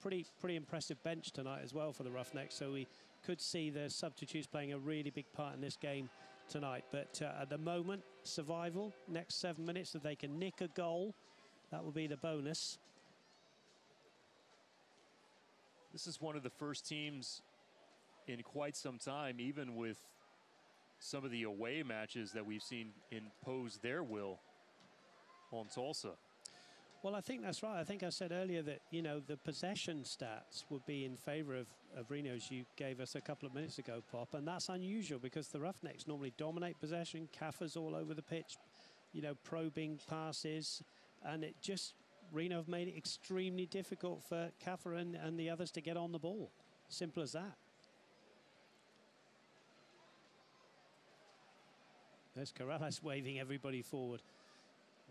Pretty impressive bench tonight as well for the Roughnecks, so we could see the substitutes playing a really big part in this game tonight. But at the moment, survival, next 7 minutes, if they can nick a goal, that will be the bonus. This is one of the first teams in quite some time, even with some of the away matches that we've seen impose their will on Tulsa. Well, I think that's right. I think I said earlier that, you know, the possession stats would be in favour of Reno, as you gave us a couple of minutes ago, Pop. And that's unusual because the Roughnecks normally dominate possession. Katha's all over the pitch, you know, probing passes. And it just, Reno have made it extremely difficult for Katha and the others to get on the ball. Simple as that. There's Corrales waving everybody forward.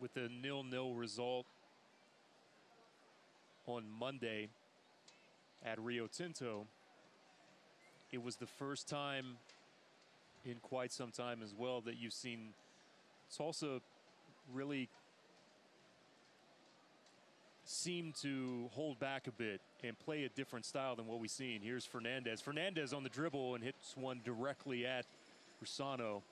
With the 0-0 result on Monday at Rio Tinto, it was the first time in quite some time as well that you've seen Tulsa really seem to hold back a bit and play a different style than what we've seen. Here's Fernandez. Fernandez on the dribble and hits one directly at Rusano.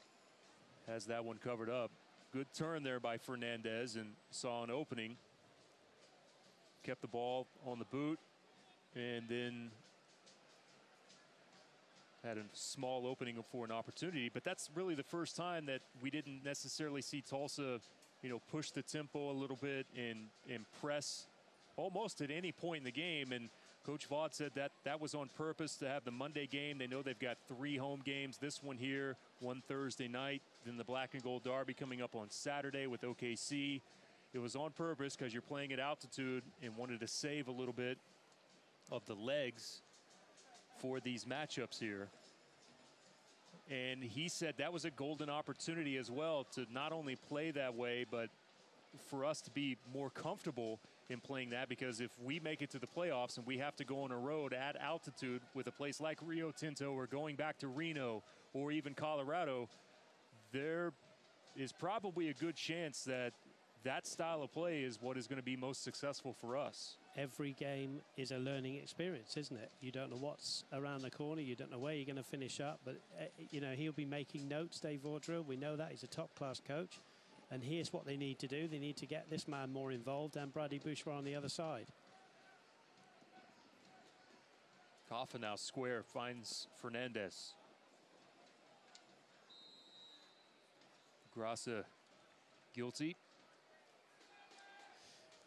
Has that one covered up. Good turn there by Fernandez and saw an opening. Kept the ball on the boot and then had a small opening for an opportunity. But that's really the first time that we didn't necessarily see Tulsa, you know, push the tempo a little bit and press almost at any point in the game. And Coach Vaught said that that was on purpose to have the Monday game. They know they've got 3 home games. This one here, one Thursday night, then the Black and Gold Derby coming up on Saturday with OKC. It was on purpose because you're playing at altitude and wanted to save a little bit of the legs for these matchups here. And he said that was a golden opportunity as well to not only play that way, but for us to be more comfortable in playing that, because if we make it to the playoffs and we have to go on a road at altitude with a place like Rio Tinto or going back to Reno or even Colorado, there is probably a good chance that that style of play is what is going to be most successful for us. Every game is a learning experience, isn't it? You don't know what's around the corner. You don't know where you're going to finish up. But, you know, he'll be making notes, Dave Vaudreuil. We know that. He's a top-class coach. And here's what they need to do. They need to get this man more involved and Brady Bourgeois on the other side. Katha now square, finds Fernandez. Grasa guilty.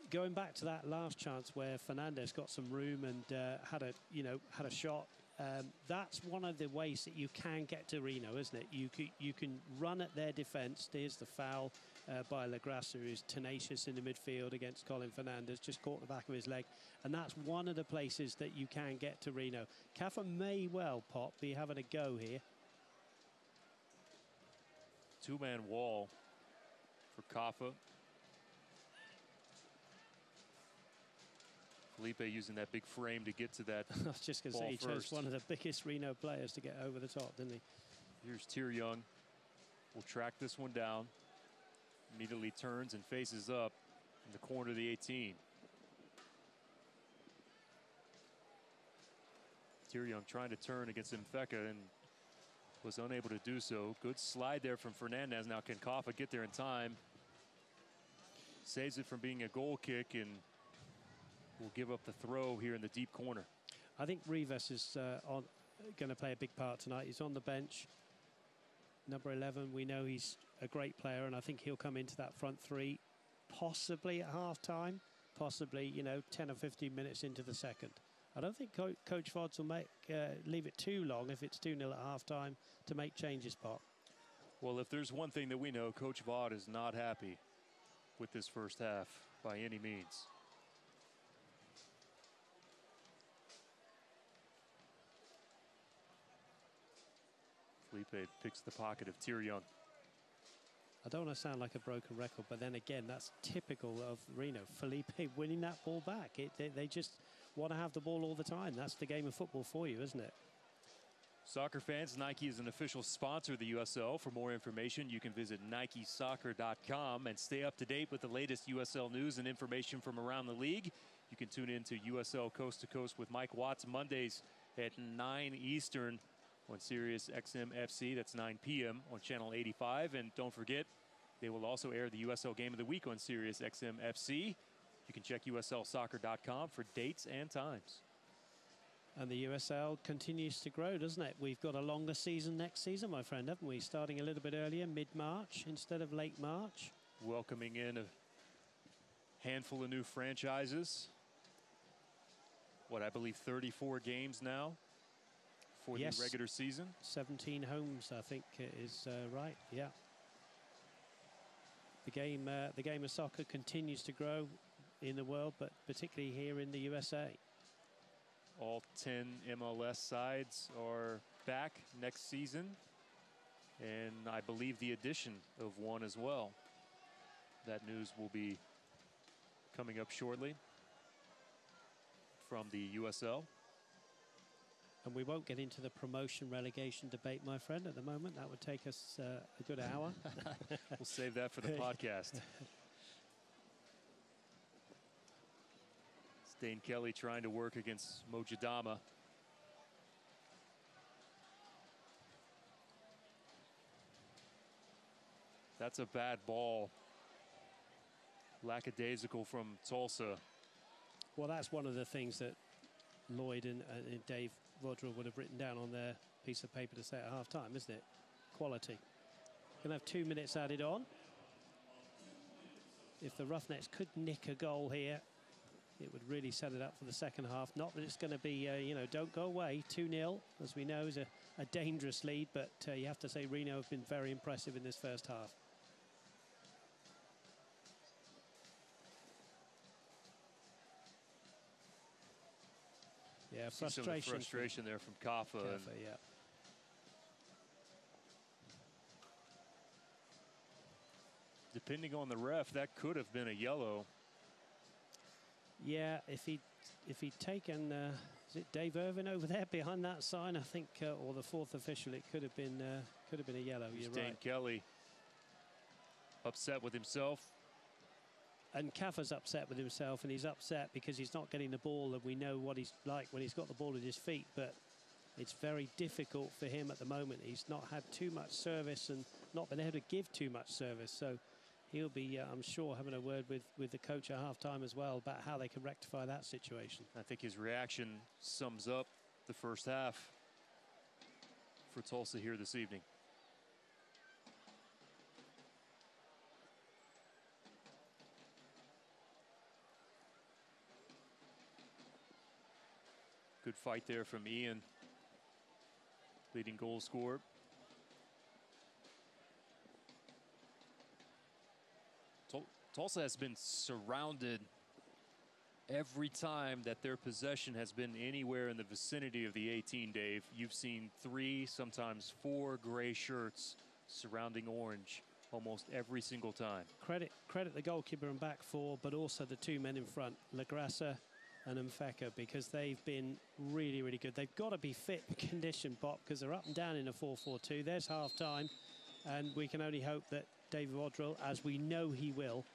Going back to that last chance where Fernandez got some room and had a shot, That's one of the ways that you can get to Reno, isn't it? You can run at their defence. There's the foul by Lagrassa, who's tenacious in the midfield against Colin Fernandez, just caught the back of his leg. And that's one of the places that you can get to Reno. Katha may well, Pop, be having a go here. Two-man wall for Katha. Felipe using that big frame to get to that. I was just going to say, he chose one of the biggest Reno players to get over the top, didn't he? Here's Tyr-Young. Will track this one down. Immediately turns and faces up in the corner of the 18. Tyr-Young trying to turn against Mfeka and was unable to do so. Good slide there from Fernandez. Now can Katha get there in time? Saves it from being a goal kick and will give up the throw here in the deep corner. I think Rivas is going to play a big part tonight. He's on the bench. Number 11, we know he's a great player, and I think he'll come into that front three, possibly at half-time, possibly, you know, 10 or 15 minutes into the second. I don't think Coach Vodds will leave it too long if it's 2-0 at half-time to make changes, Pop. Well, if there's one thing that we know, Coach Vodds is not happy with this first half by any means. Felipe picks the pocket of Tyr-Young. I don't want to sound like a broken record, but then again, that's typical of Reno. Felipe winning that ball back. They just want to have the ball all the time. That's the game of football for you, isn't it? Soccer fans, Nike is an official sponsor of the USL. For more information, you can visit NikeSoccer.com and stay up to date with the latest USL news and information from around the league. You can tune in to USL Coast to Coast with Mike Watts Mondays at 9 Eastern on Sirius XM FC. That's 9 p.m. on Channel 85. And don't forget, they will also air the USL Game of the Week on Sirius XM FC. You can check USLsoccer.com for dates and times. And the USL continues to grow, doesn't it? We've got a longer season next season, my friend, haven't we? Starting a little bit earlier, mid-March instead of late March. Welcoming in a handful of new franchises. What, I believe 34 games now for the regular season. 17 homes, I think is right, yeah. The game of soccer continues to grow in the world, but particularly here in the USA. All 10 MLS sides are back next season, and I believe the addition of one as well. That news will be coming up shortly from the USL. And we won't get into the promotion relegation debate, my friend, at the moment. That would take us a good hour. We'll save that for the podcast. Dane Kelly trying to work against Mojadama. That's a bad ball. Lackadaisical from Tulsa. Well, that's one of the things that Lloyd and Dave Rodra would have written down on their piece of paper to say at half-time, isn't it? Quality. Gonna have 2 minutes added on. If the Roughnecks could nick a goal here, it would really set it up for the second half. Not that it's going to be, you know, don't go away. 2-0, as we know, is a dangerous lead, but you have to say Reno have been very impressive in this first half. Yeah, frustration there from Katha. Yeah. Depending on the ref, that could have been a yellow. Yeah, if he'd taken, is it Dave Irvin over there behind that sign? I think, or the fourth official, it could have been a yellow. You're Dane right. Kelly upset with himself. And Katha's upset with himself, and he's upset because he's not getting the ball, and we know what he's like when he's got the ball at his feet, but it's very difficult for him at the moment. He's not had too much service and not been able to give too much service, so he'll be, I'm sure, having a word with the coach at half-time as well about how they can rectify that situation. I think his reaction sums up the first half for Tulsa here this evening. Good fight there from Ian leading goal scorer. Tulsa has been surrounded every time that their possession has been anywhere in the vicinity of the 18, Dave. You've seen 3, sometimes 4 gray shirts surrounding orange almost every single time. Credit the goalkeeper and back 4, but also the 2 men in front, Lagrassa and Mfeka, because they've been really, really good. They've got to be fit and conditioned, Bob, because they're up and down in a 4-4-2. There's half time, and we can only hope that David Wadrill, as we know he will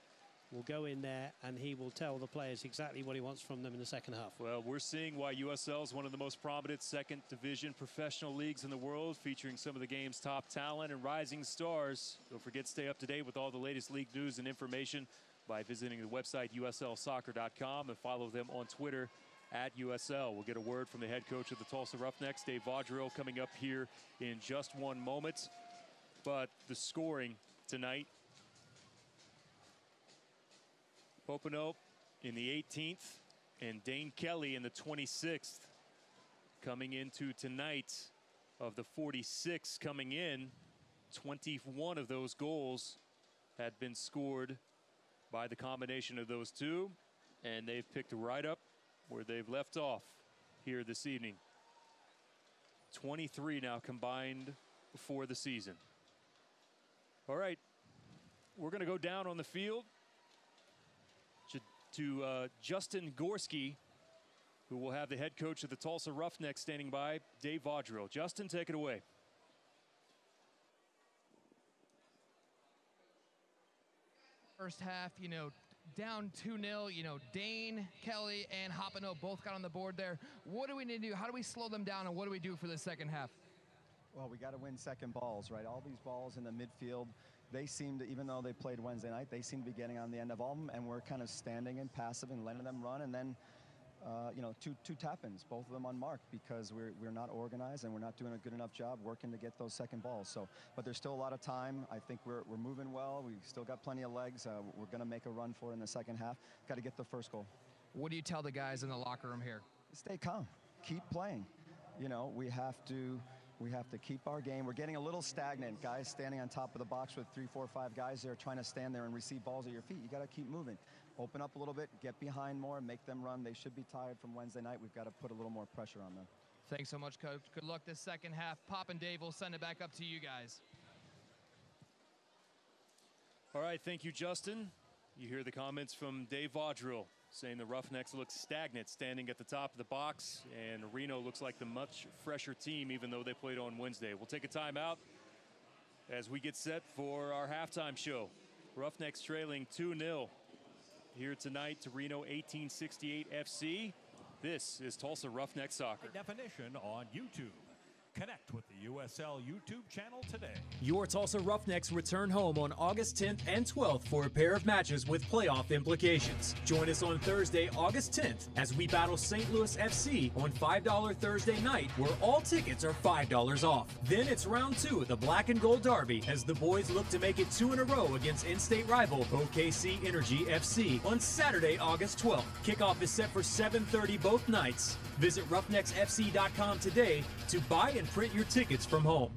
go in there and he will tell the players exactly what he wants from them in the second half. Well, we're seeing why USL is one of the most prominent second division professional leagues in the world, featuring some of the game's top talent and rising stars. Don't forget to stay up to date with all the latest league news and information by visiting the website uslsoccer.com and follow them on Twitter at USL. We'll get a word from the head coach of the Tulsa Roughnecks, Dave Wadrill, coming up here in just one moment. But the scoring tonight, Popenoe in the 18th and Dane Kelly in the 26th. Coming into tonight, of the 46 coming in, 21 of those goals had been scored by the combination of those two, and they've picked right up where they've left off here this evening. 23 now combined for the season. All right, we're going to go down on the field to Justin Gorski, who will have the head coach of the Tulsa Roughnecks standing by, Dave Wadrill. Justin, take it away. First half, you know, down 2-0, you know, Dane, Kelly, and Hopino both got on the board there. What do we need to do? How do we slow them down, and what do we do for the second half? Well, we got to win second balls, right? All these balls in the midfield, they seem to, even though they played Wednesday night, they seem to be getting on the end of all of them, and we're kind of standing and passive and letting them run, and then, you know, two tap-ins, both of them unmarked, because we're not organized and we're not doing a good enough job working to get those second balls. So, but there's still a lot of time. I think we're moving well. We've still got plenty of legs. We're going to make a run for it in the second half. Got to get the first goal. What do you tell the guys in the locker room here? Stay calm. Keep playing. You know, we have to keep our game. We're getting a little stagnant. Guys standing on top of the box with 3, 4, 5 guys there trying to stand there and receive balls at your feet. You got to keep moving. Open up a little bit, get behind more, make them run. They should be tired from Wednesday night. We've got to put a little more pressure on them. Thanks so much, Coach. Good luck this second half. Pop and Dave will send it back up to you guys. All right, thank you, Justin. You hear the comments from Dave Wadrill saying the Roughnecks look stagnant standing at the top of the box, and Reno looks like the much fresher team even though they played on Wednesday. We'll take a timeout as we get set for our halftime show. Roughnecks trailing 2-0 here tonight to Reno 1868 FC. This is Tulsa Roughnecks Soccer. Definition on YouTube. Connect with the USL YouTube channel today. Your Tulsa Roughnecks return home on August 10th and 12th for a pair of matches with playoff implications. Join us on Thursday, August 10th, as we battle St. Louis FC on $5 Thursday night, where all tickets are $5 off. Then it's round 2 of the Black and Gold Derby, as the boys look to make it 2 in a row against in-state rival OKC Energy FC on Saturday, August 12th. Kickoff is set for 7:30 both nights. Visit roughnecksfc.com today to buy and print your tickets from home.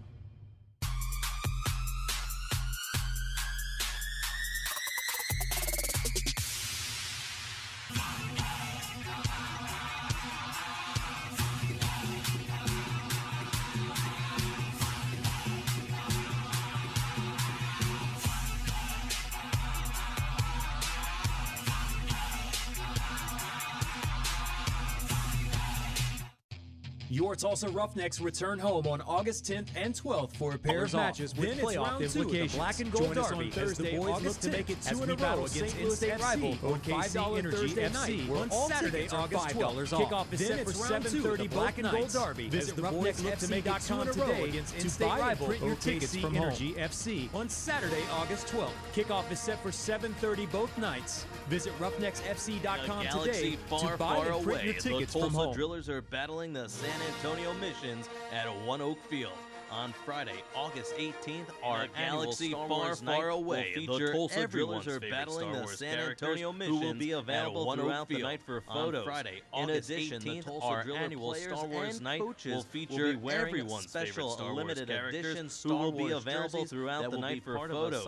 Your Tulsa Roughnecks return home on August 10th and 12th for a pair of matches with playoff implications. Black and Gold Derby, as the boys look to make it 2 in a row against in-state rival OKC Energy FC on Saturday, August 12th. Kickoff is set for 7:30 Black and Gold Derby, as the boys look to make it 2 in a row against in-state rival OKC Energy FC on Saturday, August 12th. Kickoff is set for 7:30 both nights. Visit roughnecksfc.com today to buy and print your tickets from home. The Tulsa Drillers are battling the San Antonio Missions at ONEOK Field. On Friday, August 18th, our galaxy far away, the Tulsa Drillers are battling the San Antonio Missions, who will be available throughout the night for photos. On Friday, August 18th, our annual Star Wars night will feature everyone's special limited edition Star Wars available throughout the night for photos.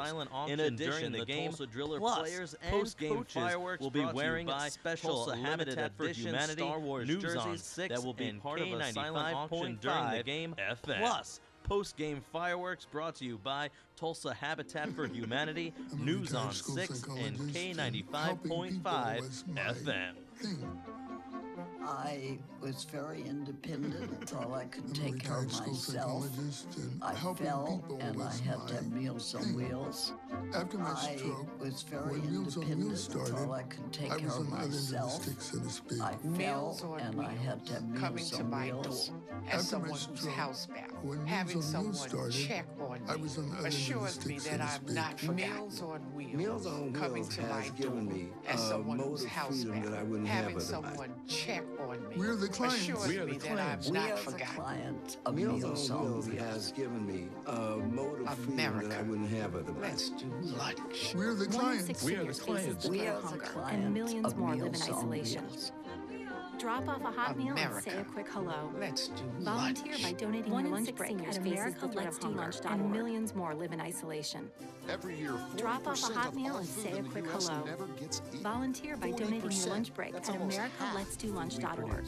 In addition, the Tulsa Driller players and post-game fireworks will be wearing special limited edition Star Wars jerseys that will be part of a silent auction during the game. Plus, post-game fireworks brought to you by Tulsa Habitat for Humanity, News on 6, and K95.5 FM. I was very independent, thought I could take care of myself. I fell and I had to have Meals on Wheels. After my stroke, was very when Meals on independent, Wheels started, thought I could take I care was of an island in the myself. sticks, so to speak. I fell and I had to have Meals on Wheels. As someone who's housebound, when having someone check on me assures me that I'm not forgotten. Meals on Wheels has given me a motive freedom that I wouldn't have otherwise. Having someone check on me We're the clients. assures me that I'm not forgotten. Meals on Wheels has given me a motive freedom that I wouldn't have otherwise. Let's do lunch. We're the clients. 1 in 6 seniors faces the threat of hunger, and millions more live in isolation. Drop off a hot meal and say a quick hello. Let's do Volunteer lunch. by donating your lunch break at America Let's Do Lunch, and millions more live in isolation. Every year, Drop off a hot meal and say a quick hello. Volunteer by donating your lunch break at AmericaLet'sDoLunch.org.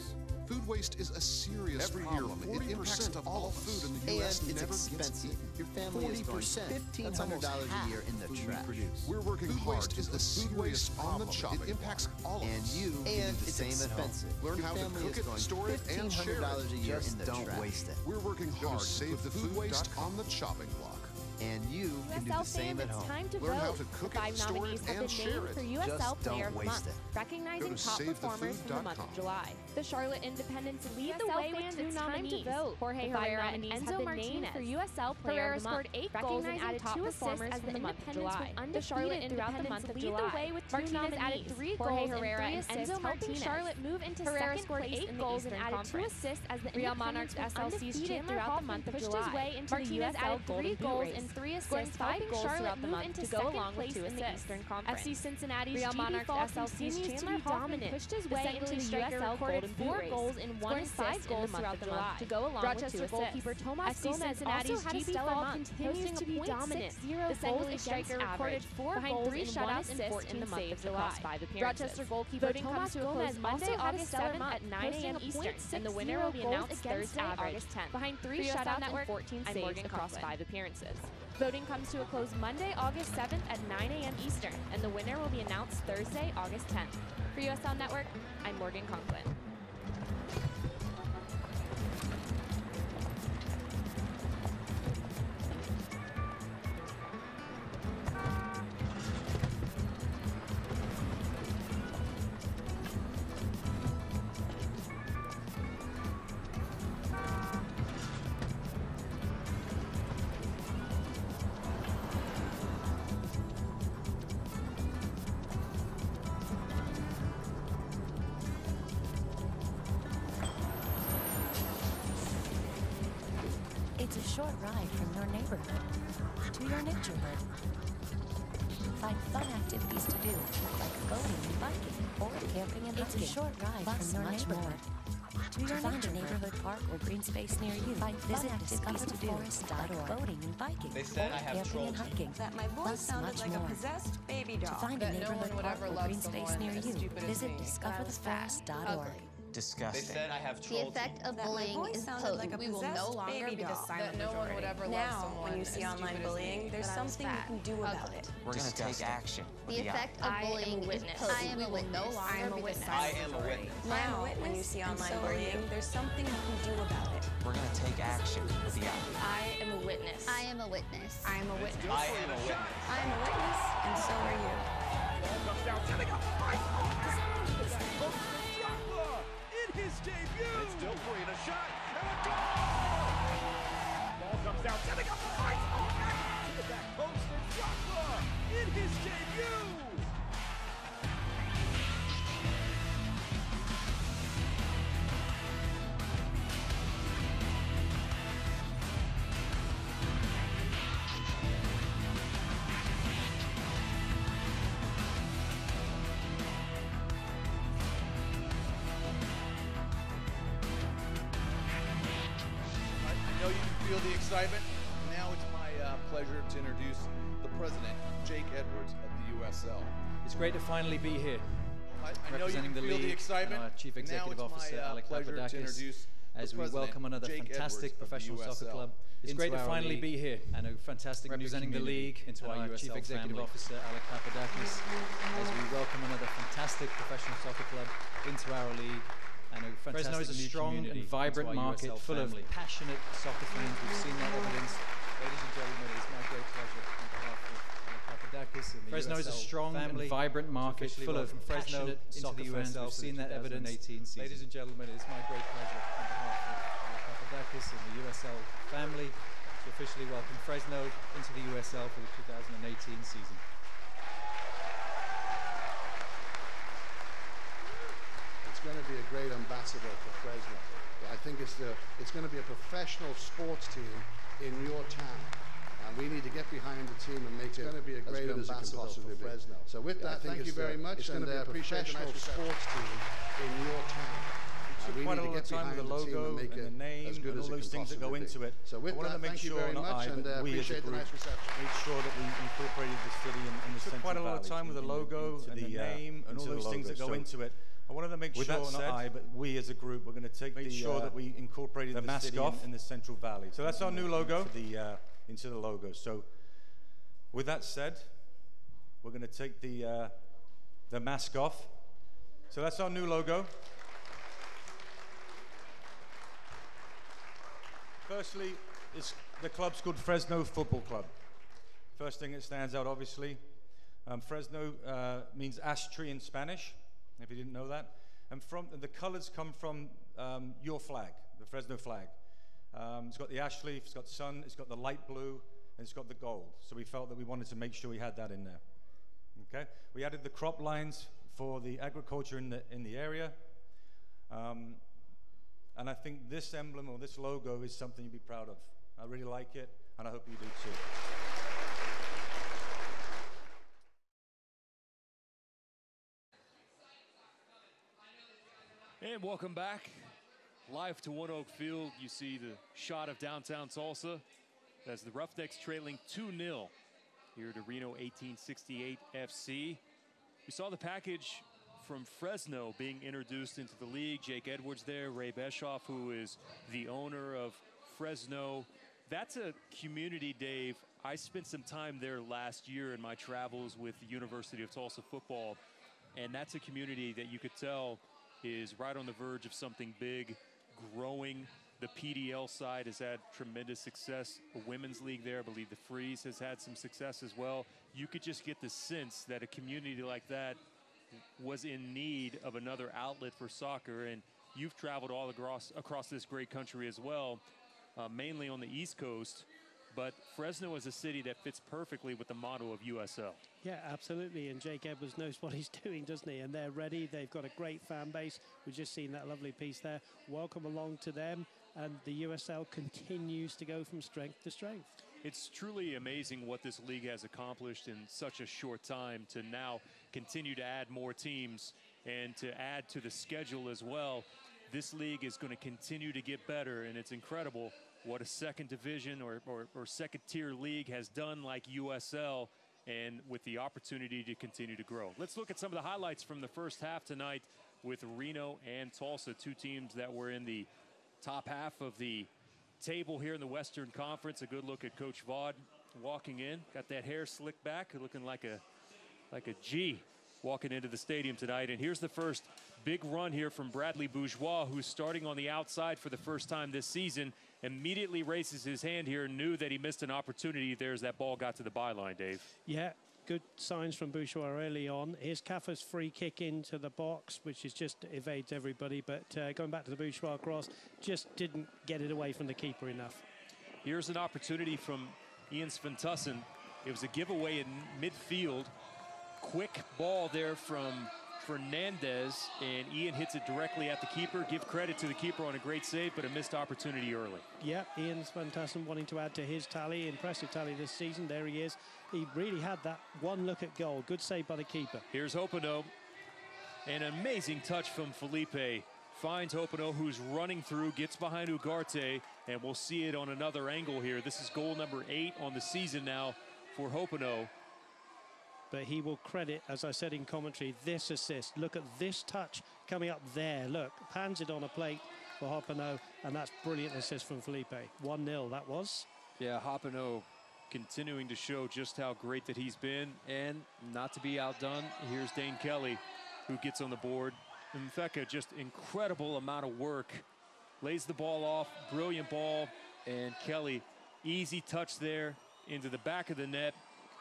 Food waste is a serious problem. Every year, 40% of all food in the U.S. never gets eaten. Your family is going $1,500 a year in the trash. We're working hard to put food waste on the chopping block. It impacts all of us. And you can do the same at home. Learn how to cook it, store it, and share it. $1,500 a year in the Don't trash. waste it. We're working hard to save the food waste on the chopping block. And you can do the same at home. Time to Learn how vote. to cook Five it, store nominees it, have and been share named it. for USL Just Player don't of the waste Month, it. recognizing Go to top performers from the month of SaveTheFood.com. July. The Charlotte Independents lead the USL way with fans, two it's time to nominees. vote. Jorge The five Herrera and nominees Enzo have been Martinez named for USL Player Herrera of the Month, scored 8 recognizing goals and added top 2 performers assists from as the the month of Independents July. were The Charlotte undefeated throughout the Independents month of lead the July. way with two Martinez nominees. added 3 Jorge goals and Herrera 3 and assists, Enzo helping Martinez. Charlotte move into Herrera second scored place 8 in the goals Eastern and added 2 Conference. assists as the Real Independents Monarchs was SLC's undefeated Chandler throughout the Hoffman month of pushed July. his way into Martinez the USL added 3 Golden Boot goals race, and 3 scoring assists, 5 helping goals Charlotte throughout the move month into to go second along with place 2 in the assists. Eastern Conference. FC Cincinnati's Real GB Monarchs Fall SLC's continues to Chandler be Hoffman dominant. pushed his The way St. into Louis the striker USL recorded Golden 4 Boot race, goals and 1 scoring 5 assist goals in the month throughout of the July month to go along Rochester with 2 assists. goalkeeper Tomas FC Gomez Cincinnati's also had a GB stellar Fall month, continues posting to be a dominant. .60 The St. goals Louis striker against recorded average, 4 behind goals 3 and 1 shutouts assist and in 14 the month of saves July. across 5 appearances. Rochester goalkeeper Voting Tomas comes to a close Gomez Monday, also had a August stellar 7th month, at 9 posting a.m. a Eastern, and the winner will be announced Thursday, August 10th. Behind 3 For USL shutouts Network, and 14 I'm saves Morgan across Conklin. 5 appearances. Voting comes to a close Monday, August 7th at 9 a.m. Eastern, and the winner will be announced Thursday, August 10th. For USL Network, I'm Morgan Conklin. It's a short ride from your neighborhood to your neighborhood. Find fun activities to do, like boating and biking, or camping and hiking. It's a short ride from your neighborhood to your find a neighborhood park or green space near you. Find visit activities to do, like boating and biking, They said or I have camping and trolls. hiking. That my voice Plus sounded much like more. a possessed baby dog. To find a That no neighborhood one would park ever or love green space someone near as you, stupid as visit me. discoverthefacts.org. Disgusting. They said I have The trolls. effect of That my bullying voice is sounded potent. like a We will no possessed longer baby be the dog. silent That no one majority. would ever love Now, someone when you as see stupid online as bullying, me. there's That I was something you fat, can do about ugly. it. We're going to take action. The effect of I am a bullying is witness. potent. I am We a will no witness. longer I am a be the witness. silent I am a majority. witness. Now, when you see and online so are bullying, you. there's something you can do about it. We're going to take action with the app. I am a witness. I am a witness. I am a witness. I am a witness. I am a witness, and so are you. In his debut. It's still free, and a shot, and a goal! Ball comes down, setting up the right to the back post, and Joshua in his debut. feel the excitement? Now it's my pleasure to introduce the president, Jake Edwards of the USL. It's great to finally be here. I know you can feel the excitement. And our Chief Executive Officer, Katha, as we welcome another fantastic professional soccer club. It's great to finally be here and a fantastic representing the league into our USL Chief Executive Officer, Katha, as we welcome another fantastic professional soccer club into our league. And a Fresno is a strong and vibrant market full of passionate soccer fans. We've seen that evidence. Ladies and gentlemen, it's my great pleasure on behalf of Katha and the Fresno is a strong and vibrant market full of passionate soccer fans. We've seen that evidence. Ladies and gentlemen, it's my great pleasure on behalf of Katha and the USL family to officially welcome Fresno into the USL for the 2018 season. It's going to be a great ambassador for Fresno. I think it's going to be a professional sports team in your town. And we need to get behind the team and make it going to be a great ambassador for Fresno. So with that, thank you very much. It's going to be a professional sports team in your town. We quite a lot of time with the logo and the name and all those things that go into it. So with that, thank you very much, and we as a group made sure that we incorporated the city in the Central Valley. Quite a lot of time with the logo and the name and all those things that go into it. I wanted to make sure, not I, but we as a group, we're going to make sure that we incorporated the city in the Central Valley. So that's our new logo into the logo. So with that said, we're going to take the mask off. So that's our new logo. Firstly, the club's called Fresno Football Club. First thing that stands out, obviously. Fresno means ash tree in Spanish, if you didn't know that. And the colors come from your flag, the Fresno flag. It's got the ash leaf, it's got sun, it's got the light blue, and it's got the gold. So we felt that we wanted to make sure we had that in there. Okay? We added the crop lines for the agriculture in the area. And I think this emblem or this logo is something you'd be proud of. I really like it, and I hope you do too. And welcome back. Live to ONEOK Field. You see the shot of downtown Tulsa as the Roughnecks trailing 2-0 here to Reno 1868 FC. We saw the package from Fresno being introduced into the league. Jake Edwards there, Ray Beshoff, who is the owner of Fresno. That's a community, Dave. I spent some time there last year in my travels with the University of Tulsa football, and that's a community that you could tell is right on the verge of something big, growing. The PDL side has had tremendous success. The women's league there, I believe the Freeze has had some success as well. You could just get the sense that a community like that was in need of another outlet for soccer, and you've traveled all across this great country as well, mainly on the East Coast, but Fresno is a city that fits perfectly with the motto of USL. Yeah, absolutely, and Jake Edwards knows what he's doing, doesn't he? And they're ready. They've got a great fan base. We've just seen that lovely piece there. Welcome along to them, and the USL continues to go from strength to strength. It's truly amazing what this league has accomplished in such a short time to now continue to add more teams and to add to the schedule as well. This league is going to continue to get better, and it's incredible what a second division or second tier league has done like USL, and with the opportunity to continue to grow. Let's look at some of the highlights from the first half tonight with Reno and Tulsa, two teams that were in the top half of the table here in the Western Conference. A good look at Coach Vaught walking in, got that hair slicked back, looking like a G walking into the stadium tonight. And here's the first big run here from Bradley Bourgeois, who's starting on the outside for the first time this season. Immediately raises his hand here, knew that he missed an opportunity there as that ball got to the byline, Dave. Yeah, good signs from Bourgeois early on. Here's Katha's free kick into the box, which is just evades everybody, but going back to the Bourgeois cross, just didn't get it away from the keeper enough. Here's an opportunity from Ian Sventusson. It was a giveaway in midfield. Quick ball there from Fernandez, and Ian hits it directly at the keeper. Give credit to the keeper on a great save, but a missed opportunity early. Yeah, Ian Sventusson wanting to add to his tally, impressive tally this season. There he is. He really had that one look at goal. Good save by the keeper. Here's Hopino. An amazing touch from Felipe. finds Hopeno, who's running through, gets behind Ugarte, and we'll see it on another angle here. This is goal number 8 on the season now for Hopeno. But he will credit, as I said in commentary, this assist. Look at this touch coming up there. Look, hands it on a plate for Hopeno, and that's brilliant assist from Felipe. 1-0, that was. Yeah, Hopeno continuing to show just how great that he's been, and not to be outdone, here's Dane Kelly, who gets on the board. Mfeka, just incredible amount of work. Lays the ball off, brilliant ball, and Kelly, easy touch there into the back of the net.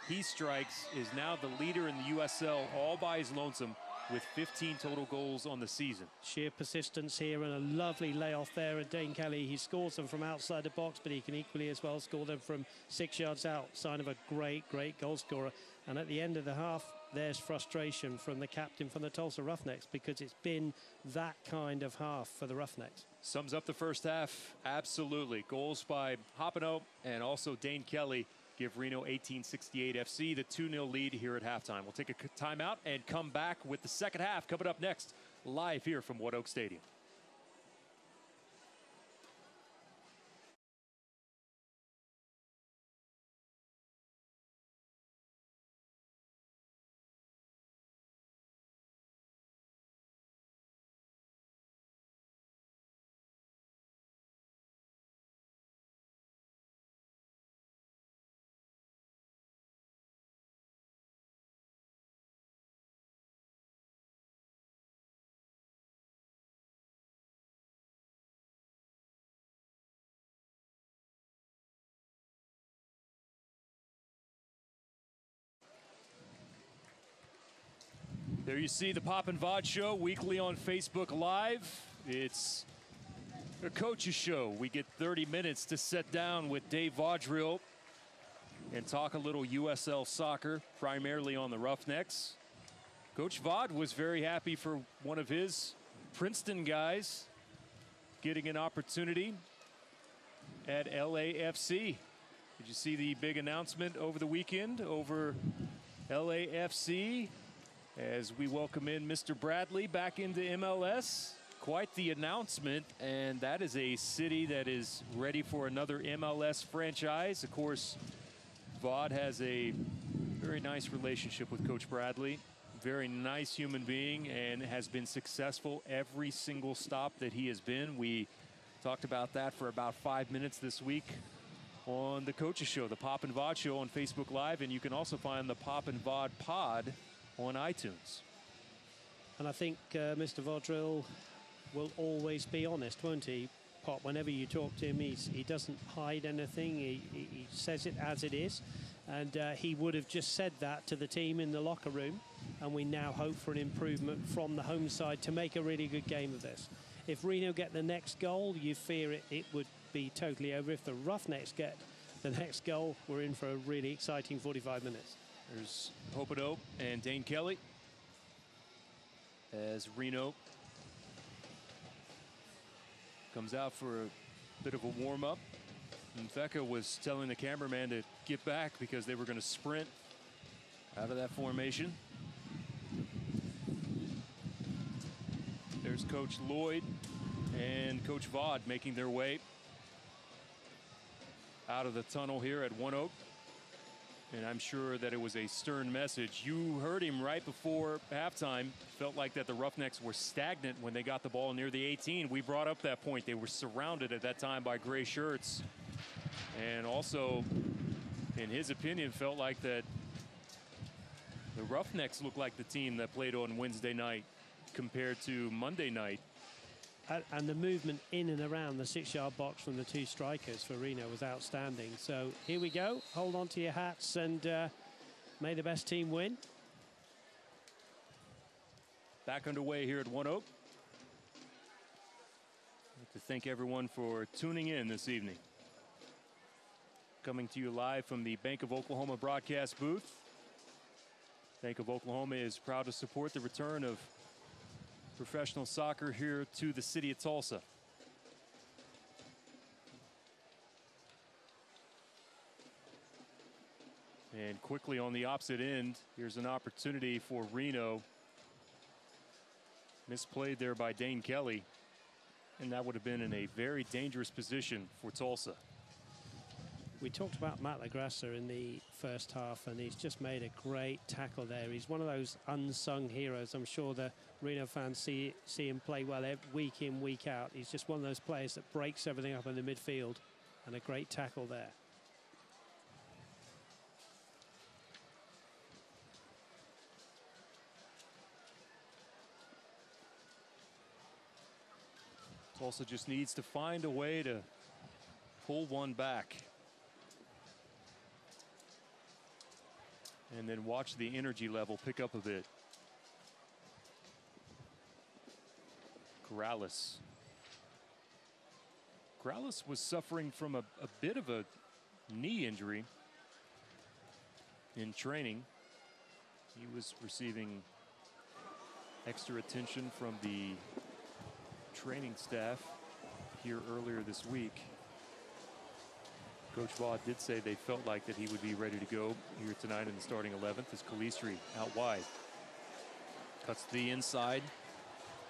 He strikes, is now the leader in the USL all by his lonesome with 15 total goals on the season. Sheer persistence here and a lovely layoff there at Dane Kelly. He scores them from outside the box, but he can equally as well score them from 6 yards out. Sign of a great, great goal scorer. And at the end of the half, there's frustration from the captain from the Tulsa Roughnecks, because it's been that kind of half for the Roughnecks. Sums up the first half, absolutely. Goals by Hopeno and also Dane Kelly give Reno 1868 FC the 2-0 lead here at halftime. We'll take a timeout and come back with the second half coming up next, live here from ONEOK Stadium. There you see the Pop and Vod show weekly on Facebook Live. It's a coach's show. We get 30 minutes to sit down with Dave Vaudreuil and talk a little USL soccer, primarily on the Roughnecks. Coach Vod was very happy for one of his Princeton guys getting an opportunity at LAFC. Did you see the big announcement over the weekend over LAFC? As we welcome in Mr. Bradley back into MLS. Quite the announcement, and that is a city that is ready for another MLS franchise. Of course, Vod has a very nice relationship with Coach Bradley. Very nice human being, and has been successful every single stop that he has been. We talked about that for about 5 minutes this week on the Coaches Show, the Pop and Vod Show on Facebook Live, and you can also find the Pop and Vod Pod on iTunes. And I think Mr. Vaudreuil will always be honest, won't he, Pop? Whenever you talk to him, he doesn't hide anything. He says it as it is. And he would have just said that to the team in the locker room. And we now hope for an improvement from the home side to make a really good game of this. If Reno get the next goal, you fear it would be totally over. If the Roughnecks get the next goal, we're in for a really exciting 45 minutes. There's Hopeno and Dane Kelly as Reno comes out for a bit of a warm-up. Mfeka was telling the cameraman to get back because they were going to sprint out of that formation. There's Coach Lloyd and Coach Vod making their way out of the tunnel here at ONEOK. And I'm sure that it was a stern message. You heard him right before halftime. Felt like that the Roughnecks were stagnant when they got the ball near the 18. We brought up that point. They were surrounded at that time by gray shirts. And also, in his opinion, felt like that the Roughnecks looked like the team that played on Wednesday night compared to Monday night. And the movement in and around the 6-yard box from the two strikers for Reno was outstanding. So here we go. Hold on to your hats and may the best team win. Back underway here at ONEOK. I'd like to thank everyone for tuning in this evening. Coming to you live from the Bank of Oklahoma broadcast booth. Bank of Oklahoma is proud to support the return of professional soccer here to the city of Tulsa. And quickly on the opposite end, here's an opportunity for Reno. Misplayed there by Dane Kelly. and that would have been in a very dangerous position for Tulsa. We talked about Matt LaGrassa in the first half, and he's just made a great tackle there. He's one of those unsung heroes. I'm sure the Reno fans see him play well week in, week out. He's just one of those players that breaks everything up in the midfield, and a great tackle there. Tulsa just needs to find a way to pull one back. And then watch the energy level pick up a bit. Corrales. Corrales was suffering from a bit of a knee injury in training. He was receiving extra attention from the training staff here earlier this week. Coach Vaugh did say they felt like that he would be ready to go here tonight in the starting 11th as Calistri out wide. Cuts to the inside.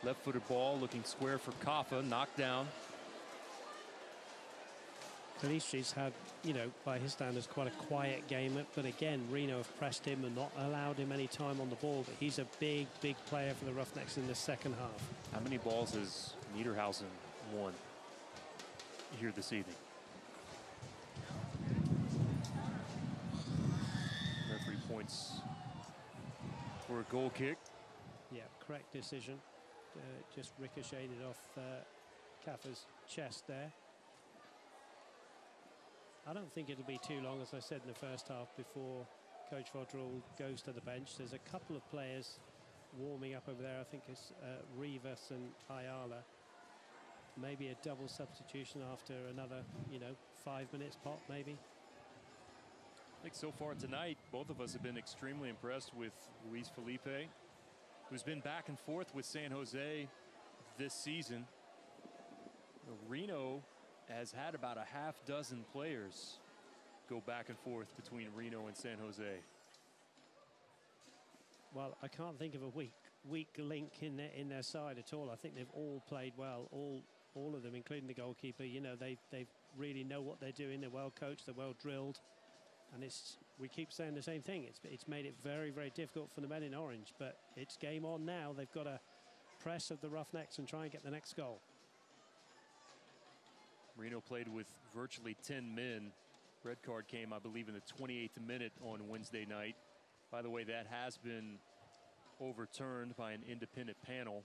Left-footed ball looking square for Katha, knocked down. Calistri's had, you know, by his standards, quite a quiet game. But again, Reno have pressed him and not allowed him any time on the ball. But he's a big, big player for the Roughnecks in the second half. How many balls has Niederhausen won here this evening? Referee points for a goal kick. Yeah, correct decision. Just ricocheted off Katha's chest there. I don't think it'll be too long, as I said in the first half, before Coach Vaudreuil goes to the bench. There's a couple of players warming up over there. I think it's Rivas and Ayala. Maybe a double substitution after another, 5 minutes pop, maybe. I think so far tonight, both of us have been extremely impressed with Luis Felipe, who's been back and forth with San Jose this season. Reno has had about a half dozen players go back and forth between Reno and San Jose. Well, I can't think of a weak link in their side at all. I think they've all played well, all of them, including the goalkeeper. You know, they really know what they're doing. They're well coached, they're well drilled, and we keep saying the same thing. It's made it very, very difficult for the men in orange, but it's game on now. They've got to press of the Roughnecks and try and get the next goal. Reno played with virtually 10 men. Red card came, I believe, in the 28th minute on Wednesday night. By the way, that has been overturned by an independent panel.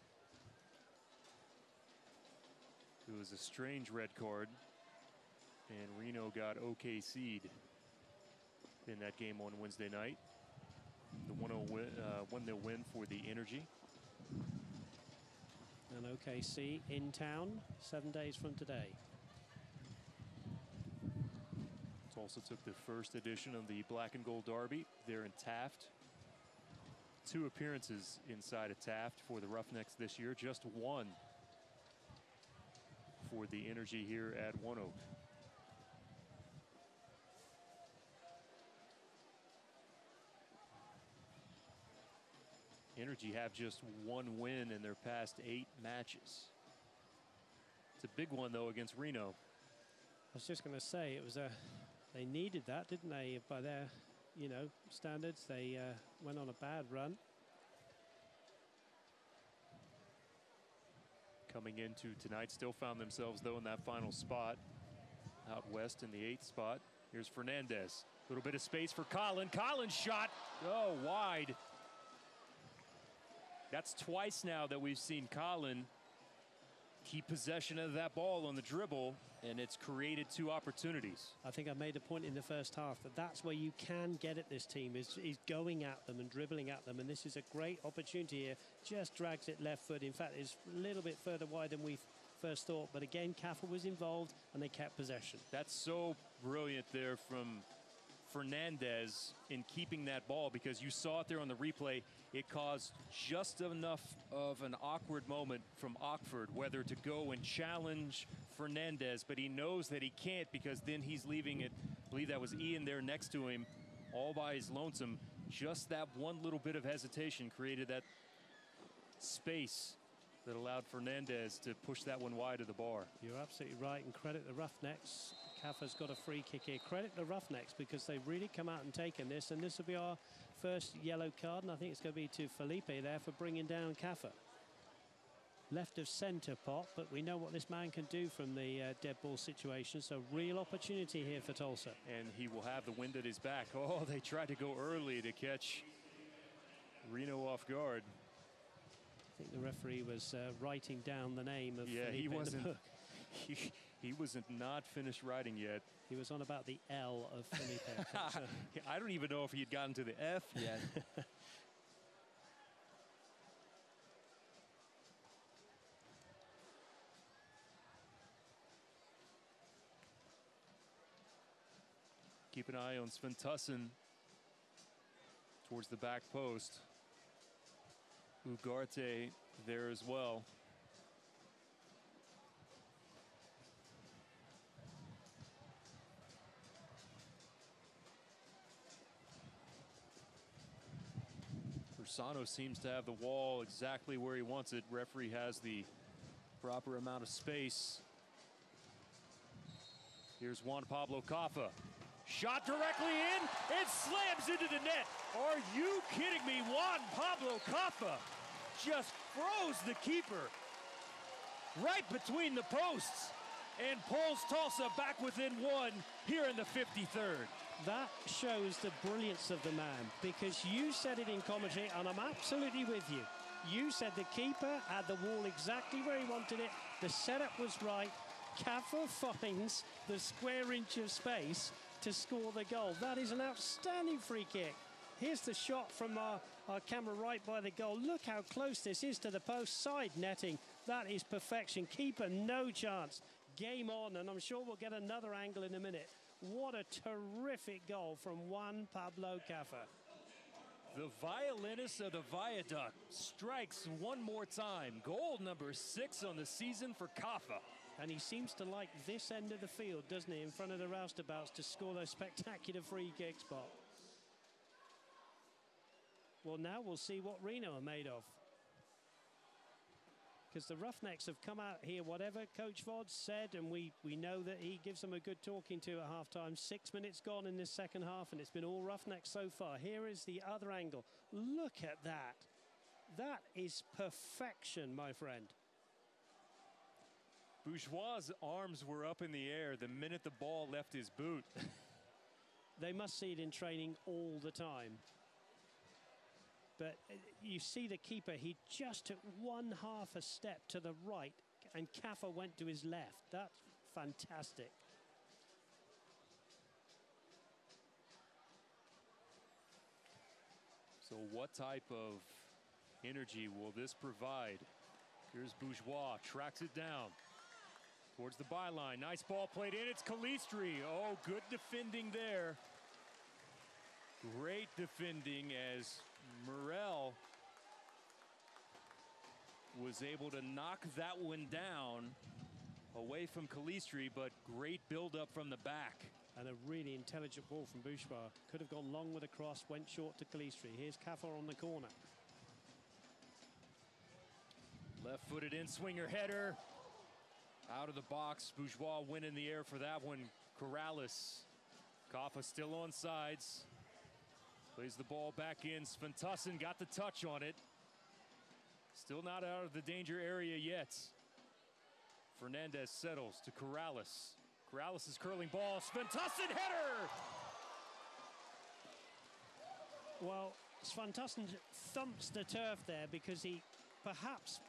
It was a strange red card, and Reno got OKC'd in that game on Wednesday night. The 1-0 win for the Energy. And OKC in town 7 days from today. Tulsa took the first edition of the Black and Gold Derby there in Taft. 2 appearances inside of Taft for the Roughnecks this year, just 1 for the Energy here at ONEOK. Energy have just 1 win in their past 8 matches. It's a big one, though, against Reno. I was just going to say, it was they needed that, didn't they? By their, standards, they went on a bad run. Coming into tonight, still found themselves, though, in that final spot out west in the 8th spot. Here's Fernandez. A little bit of space for Colin. Colin's shot. Oh, wide. That's twice now that we've seen Colin keep possession of that ball on the dribble, and it's created 2 opportunities. I think I made a point in the first half that that's where you can get at this team, is going at them and dribbling at them, and this is a great opportunity here. Just drags it left foot. In fact, it's a little bit further wide than we first thought, but again, Katha was involved and they kept possession. That's so brilliant there from Fernandez in keeping that ball, because you saw it there on the replay. It caused just enough of an awkward moment from Ockford, whether to go and challenge Fernandez, but he knows that he can't, because then he's leaving it. I believe that was Ian there next to him, all by his lonesome. Just that one little bit of hesitation created that space that allowed Fernandez to push that one wide of the bar. You're absolutely right, and credit the Roughnecks. Katha's got a free kick here. Credit the Roughnecks because they've really come out and taken this, and this will be our first yellow card, and I think it's going to be to Felipe there for bringing down Katha. Left of centre, Pop, but we know what this man can do from the dead ball situation, so real opportunity here for Tulsa. And he will have the wind at his back. Oh, they tried to go early to catch Reno off guard. I think the referee was writing down the name of Felipe he wasn't. in the book. He was not finished writing yet. He was on about the L of Felipe. I don't even know if he had gotten to the F yet. Keep an eye on Sventusson towards the back post. Ugarte there as well. Ursano seems to have the wall exactly where he wants it. Referee has the proper amount of space. Here's Juan Pablo Katha. Shot directly in, it slams into the net. Are you kidding me? Juan Pablo Katha just froze the keeper right between the posts and pulls Tulsa back within one here in the 53rd. That shows the brilliance of the man, because you said it in commentary, and I'm absolutely with you. You said the keeper had the wall exactly where he wanted it. The setup was right. Katha finds the square inch of space to score the goal. That is an outstanding free kick. Here's the shot from our camera right by the goal. Look how close this is to the post. Side netting. That is perfection. Keeper, no chance. Game on, and I'm sure we'll get another angle in a minute. What a terrific goal from Juan Pablo Katha. The violinist of the viaduct strikes one more time. Goal number 6 on the season for Katha. And he seems to like this end of the field, doesn't he, in front of the roustabouts to score those spectacular free kicks, Bob. Well, now we'll see what Reno are made of. Because the Roughnecks have come out here, whatever Coach Vod said, and we know that he gives them a good talking to at half-time. 6 minutes gone in this second half, and it's been all Roughnecks so far. Here is the other angle. Look at that. That is perfection, my friend. Bourgeois' arms were up in the air the minute the ball left his boot. They must see it in training all the time. But you see the keeper, he just took 1/2 a step to the right, and Katha went to his left. That's fantastic. So what type of energy will this provide? Here's Bourgeois, tracks it down towards the byline. Nice ball played in. It's Calistri. Oh, good defending there. Great defending as Morel was able to knock that one down away from Calistri, but great build-up from the back. And a really intelligent ball from Bourgeois. Could have gone long with a cross, went short to Calistri. Here's Katha on the corner. Left-footed in-swinger header. Out of the box. Bourgeois went in the air for that one. Corrales. Katha still on sides. Plays the ball back in. Sventusson got the touch on it. Still not out of the danger area yet. Fernandez settles to Corrales. Corrales' curling ball. Sventusson header! Well, Sventusson thumps the turf there because he perhaps,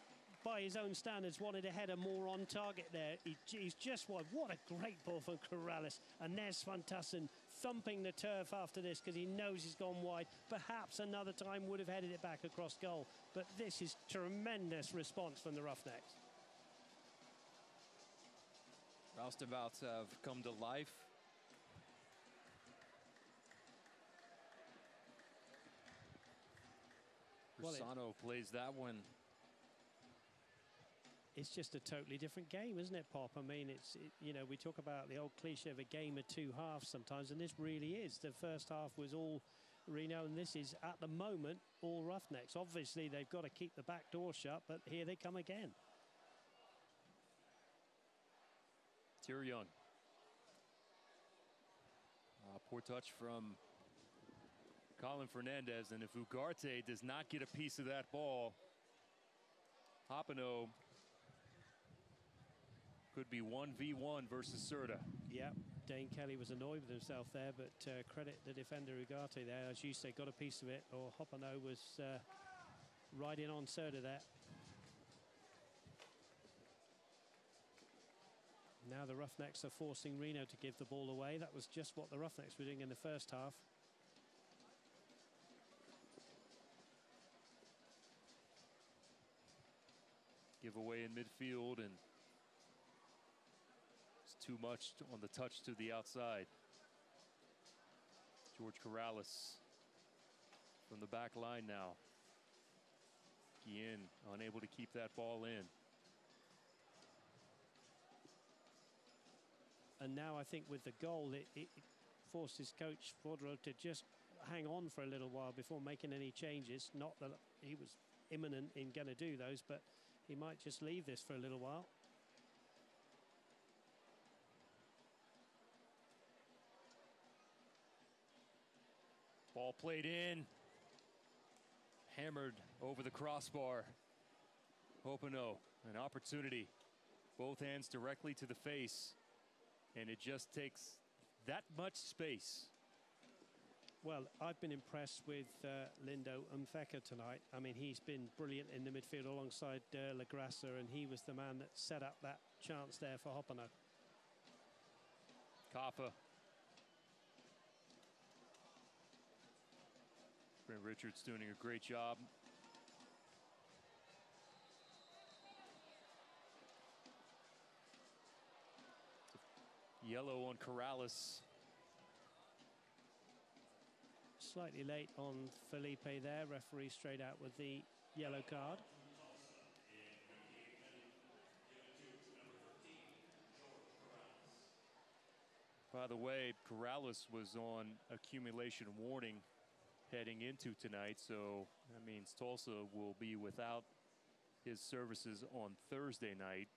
by his own standards, wanted a header more on target there. He's just wide. What a great ball from Corrales. And there's Sventusson thumping the turf after this because he knows he's gone wide. Perhaps another time would have headed it back across goal. But this is tremendous response from the Roughnecks. Roustabouts have come to life. Ursano plays that one. It's just a totally different game, isn't it, Pop? I mean, you know, we talk about the old cliche of a game of two halves sometimes, and this really is. The first half was all Reno, and this is at the moment all Roughnecks. Obviously they've got to keep the back door shut, but here they come again. Young. Poor touch from Colin Fernandez, and if Ugarte does not get a piece of that ball, Hopino could be 1v1 versus Serta. Yeah, Dane Kelly was annoyed with himself there, but credit the defender Ugarte there. As you say, got a piece of it, or Hopino was riding on Serta there. Now the Roughnecks are forcing Reno to give the ball away. That was just what the Roughnecks were doing in the first half. Give away in midfield, and it's too much on the touch to the outside. George Corrales from the back line now. Guillen unable to keep that ball in. And now I think with the goal, it forced his coach, Fordro, to just hang on for a little while before making any changes. Not that he was imminent in going to do those, but he might just leave this for a little while. Ball played in. Hammered over the crossbar. Hopino, an opportunity. Both hands directly to the face. And it just takes that much space. Well, I've been impressed with Lindo Umfeka tonight. I mean, he's been brilliant in the midfield alongside Lagrassa, and he was the man that set up that chance there for Hopino. Katha. Brent Richards doing a great job. Yellow on Corrales. Slightly late on Felipe there. Referee straight out with the yellow card. By the way, Corrales was on accumulation warning heading into tonight, so that means Tulsa will be without his services on Thursday night.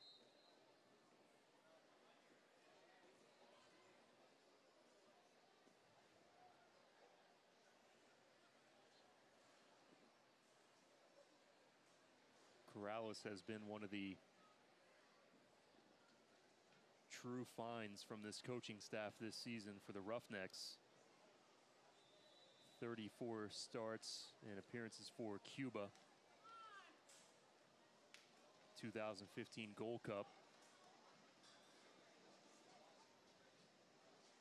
Corrales has been one of the true finds from this coaching staff this season for the Roughnecks. 34 starts and appearances for Cuba. 2015 Gold Cup.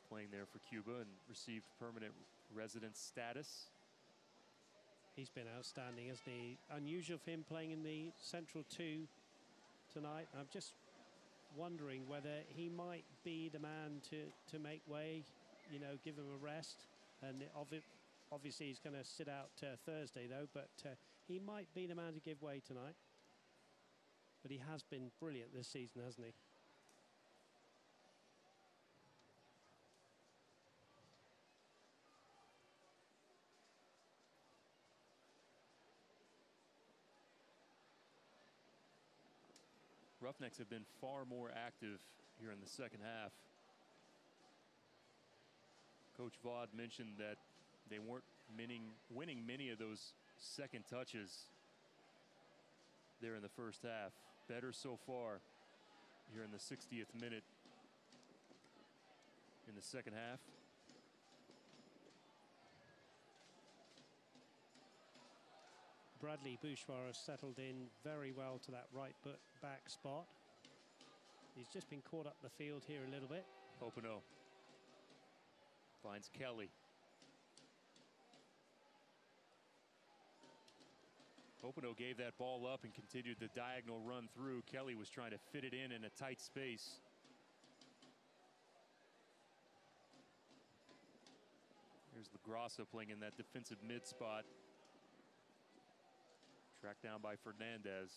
Playing there for Cuba and received permanent residence status. He's been outstanding, hasn't he? Unusual for him playing in the Central 2 tonight. I'm just wondering whether he might be the man to make way, you know, give him a rest. And obviously he's going to sit out Thursday, though, but he might be the man to give way tonight. But he has been brilliant this season, hasn't he? Roughnecks have been far more active here in the second half. Coach Vaught mentioned that they weren't winning many of those second touches there in the first half. Better so far here in the 60th minute in the second half. Bradley Bourgeois has settled in very well to that right back spot. He's just been caught up the field here a little bit. Hopino finds Kelly. Hopino gave that ball up and continued the diagonal run through. Kelly was trying to fit it in a tight space. Here's Lagrassa playing in that defensive mid spot. Tracked down by Fernandez.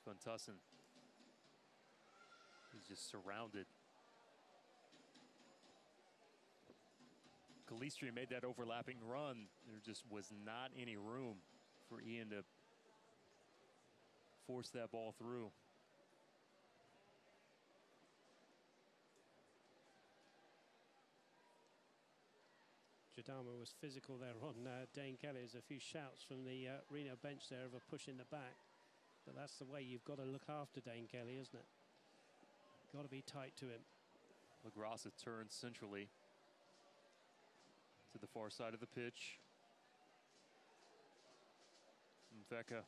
Sventusson. He's just surrounded. Calistri made that overlapping run. There just was not any room for Ian to force that ball through. Jadama was physical there on Dane Kelly. There's a few shouts from the Reno bench there of a push in the back. But that's the way you've got to look after Dane Kelly, isn't it? Got to be tight to him. LaGrassa turns centrally to the far side of the pitch. Mveka.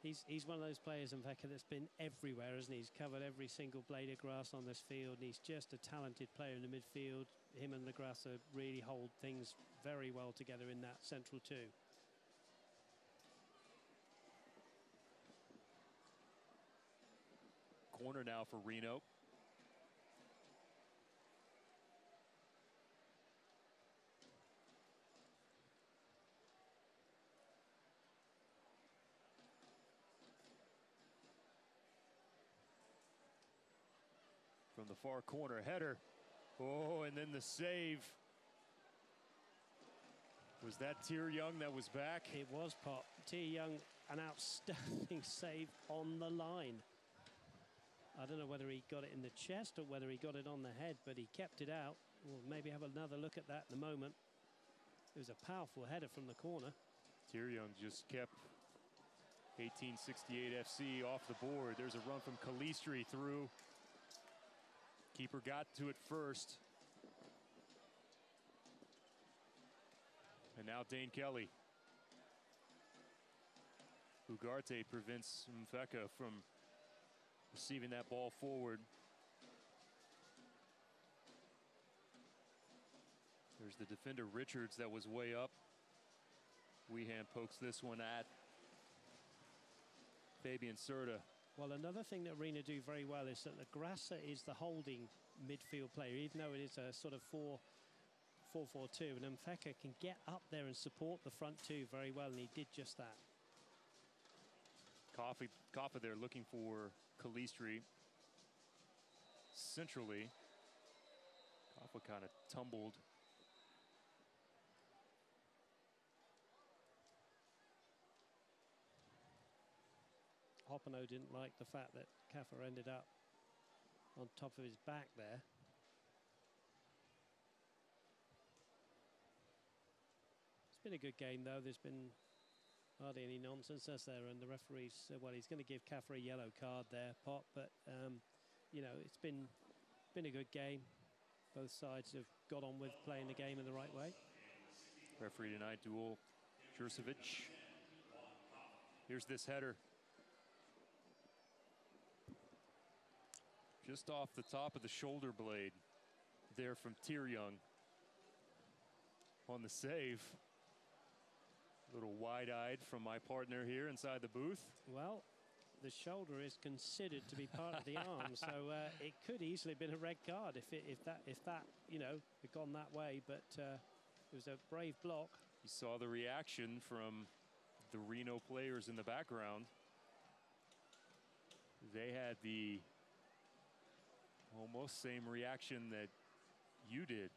He's one of those players, Mveka, that's been everywhere, isn't he? He's covered every single blade of grass on this field, and he's just a talented player in the midfield. Him and LaGrassa really hold things very well together in that central two. Corner now for Reno. From the far corner, header. Oh, and then the save. Was that Tier Young that was back? It was, Pop. Tier Young, an outstanding save on the line. I don't know whether he got it in the chest or whether he got it on the head, but he kept it out. We'll maybe have another look at that in a moment. It was a powerful header from the corner. Tier Young just kept 1868 FC off the board. There's a run from Calistri through. Keeper got to it first. And now Dane Kelly. Ugarte prevents Mveka from receiving that ball forward. There's the defender Richards that was way up. Weehan pokes this one at Fabian Serta. Well, another thing that Reno do very well is that LaGrassa is the holding midfield player, even though it is a sort of 4-4-2, and Mveka can get up there and support the front two very well, and he did just that. Katha there looking for Calistri centrally. Katha kind of tumbled. Hoppano didn't like the fact that Katha ended up on top of his back there. It's been a good game, though. There's been hardly any nonsense, as there, and the referee's well, he's going to give Katha a yellow card there, Pop. But you know, it's been a good game. Both sides have got on with playing the game in the right way. Referee tonight, Dual Jurcevic. Here's this header. Just off the top of the shoulder blade there from Tier Young on the save. A little wide-eyed from my partner here inside the booth. Well, the shoulder is considered to be part of the arm, so it could easily have been a red card if that you know had gone that way. But it was a brave block. You saw the reaction from the Reno players in the background. They had the almost same reaction that you did.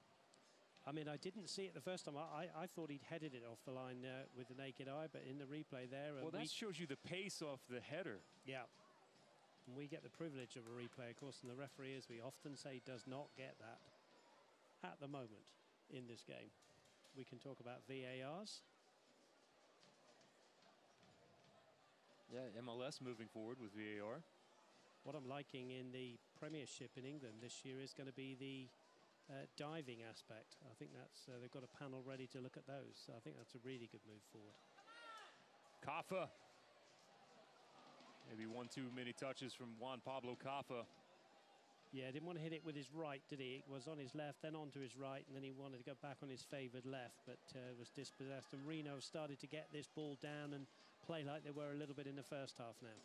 I mean, I didn't see it the first time. I thought he'd headed it off the line with the naked eye, but in the replay there... well, that shows you the pace off the header. Yeah. And we get the privilege of a replay, of course, and the referee, as we often say, does not get that at the moment in this game. We can talk about VARs. Yeah, MLS moving forward with VAR. What I'm liking in the Premiership in England this year is going to be the diving aspect. I think that's they've got a panel ready to look at those. So I think that's a really good move forward. Katha. Maybe one too many touches from Juan Pablo Katha. Yeah, didn't want to hit it with his right, did he? It was on his left, then onto his right, and then he wanted to go back on his favoured left, but was dispossessed. And Reno started to get this ball down and play like they were a little bit in the first half now.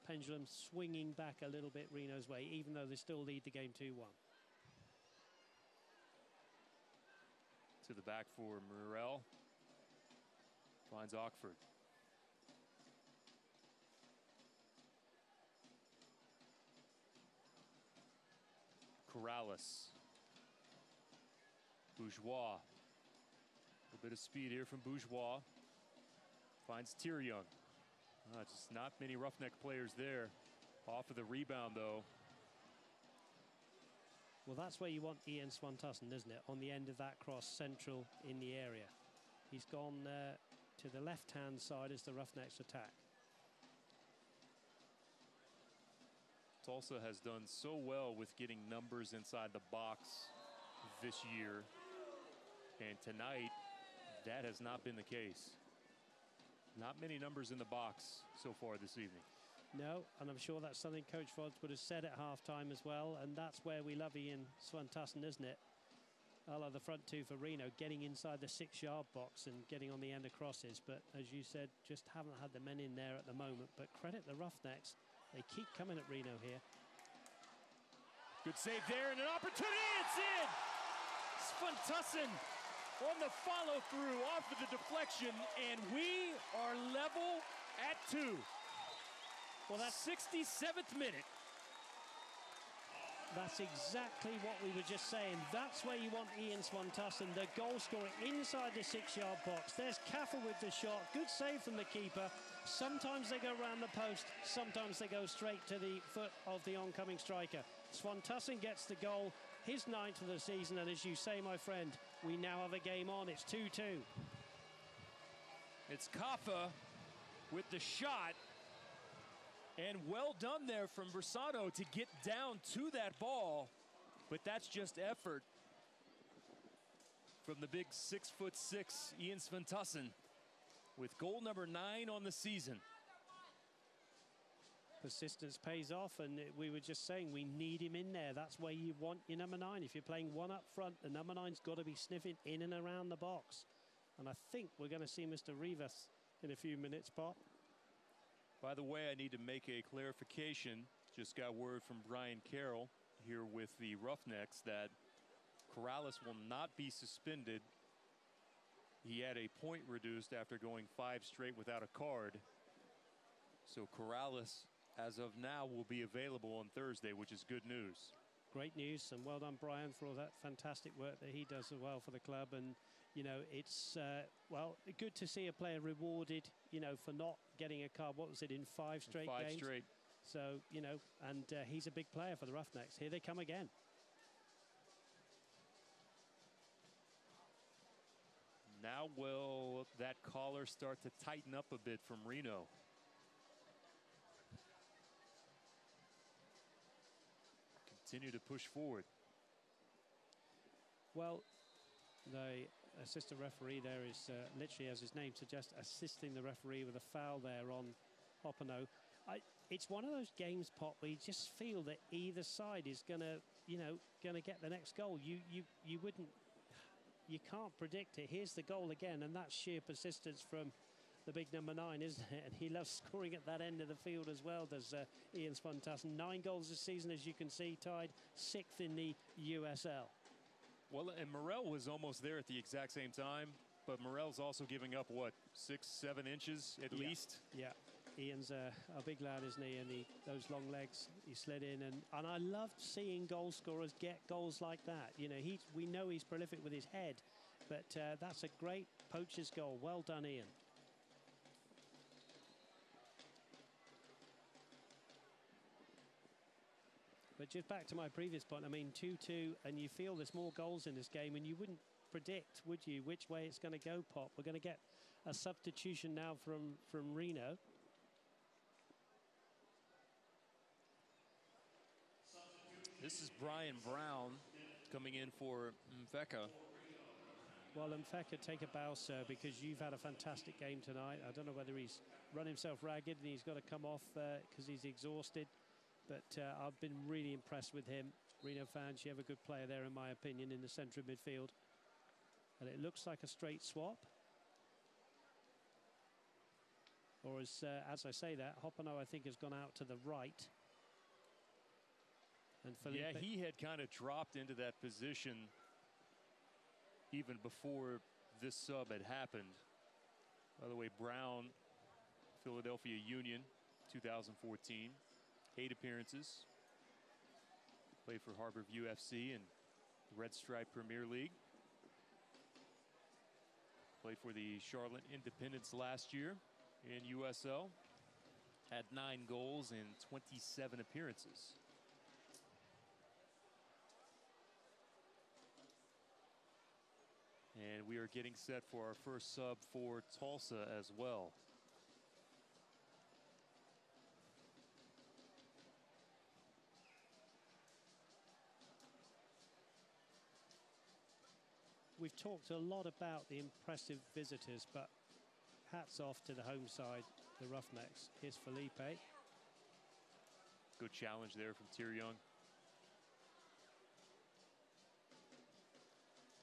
Pendulum swinging back a little bit Reno's way, even though they still lead the game 2-1. To the back for Murrell. Finds Ockford. Corrales. Bourgeois. A little bit of speed here from Bourgeois. Finds Tyrion. Just not many Roughneck players there. Off of the rebound, though. Well, that's where you want Ian Swantussen, isn't it? On the end of that cross, central in the area. He's gone to the left-hand side as the Roughnecks attack. Tulsa has done so well with getting numbers inside the box this year. And tonight, that has not been the case. Not many numbers in the box so far this evening. No, and I'm sure that's something Coach Vodds would have said at halftime as well, and that's where we love Ian Swantussen, isn't it? I love the front two for Reno, getting inside the 6-yard box and getting on the end of crosses, but as you said, just haven't had the men in there at the moment. But credit the Roughnecks, they keep coming at Reno here. Good save there, and an opportunity, it's in! Swantussen on the follow-through off of the deflection, and we are level at 2. Well, that's 67th minute. That's exactly what we were just saying. That's where you want Ian Swantussen, the goal scorer, inside the 6-yard box. There's Katha with the shot. Good save from the keeper. Sometimes they go around the post. Sometimes they go straight to the foot of the oncoming striker. Swantussen gets the goal, his 9th of the season. And as you say, my friend, we now have a game on. It's 2-2. It's Katha with the shot. And well done there from Versano to get down to that ball. But that's just effort from the big 6'6" Ian Swantussen with goal number 9 on the season. Persistence pays off, and we were just saying we need him in there. That's where you want your number 9. If you're playing one up front, the number 9's got to be sniffing in and around the box. And I think we're going to see Mr. Rivas in a few minutes, Pop. By the way, I need to make a clarification. Just got word from Brian Carroll here with the Roughnecks that Corrales will not be suspended. He had a point reduced after going 5 straight without a card. So Corrales, as of now, will be available on Thursday, which is good news. Great news, and well done, Brian, for all that fantastic work that he does as well for the club. And, you know, it's, well, good to see a player rewarded, you know, for not getting a card. What was it, in 5 straight games? 5 straight. So, you know, and he's a big player for the Roughnecks. Here they come again. Now will that collar start to tighten up a bit from Reno? Continue to push forward. Well, the assistant referee there is literally, as his name suggests, assisting the referee with a foul there on Hopano. It's one of those games, Pop, where you just feel that either side is gonna, you know, gonna get the next goal. You can't predict it. Here's the goal again, and that's sheer persistence from the big number 9, isn't it? And he loves scoring at that end of the field as well, does Ian Swantussen. 9 goals this season, as you can see, tied 6th in the USL. Well, and Morel was almost there at the exact same time, but Morel's also giving up, what, 6-7 inches at least? Yeah, Ian's a big lad, isn't he? And those long legs, he slid in. And I love seeing goal scorers get goals like that. You know, we know he's prolific with his head, but that's a great poacher's goal. Well done, Ian. But just back to my previous point, I mean, 2-2, and you feel there's more goals in this game, and you wouldn't predict, would you, which way it's going to go, Pop? We're going to get a substitution now from Reno. This is Brian Brown coming in for Mfeka. Well, Mfeka, take a bow, sir, because you've had a fantastic game tonight. I don't know whether he's run himself ragged and he's got to come off because he's exhausted. But I've been really impressed with him. Reno fans, you have a good player there, in my opinion, in the centre of midfield. And it looks like a straight swap. Or as I say that, Hopano, I think, has gone out to the right. And Felipe, yeah, he had kind of dropped into that position even before this sub had happened. By the way, Brown, Philadelphia Union, 2014. 8 appearances. Played for Harborview FC and Red Stripe Premier League. Played for the Charlotte Independents last year in USL. Had 9 goals in 27 appearances. And we are getting set for our first sub for Tulsa as well. We've talked a lot about the impressive visitors, but hats off to the home side, the Roughnecks. Here's Felipe. Good challenge there from Tyr Young.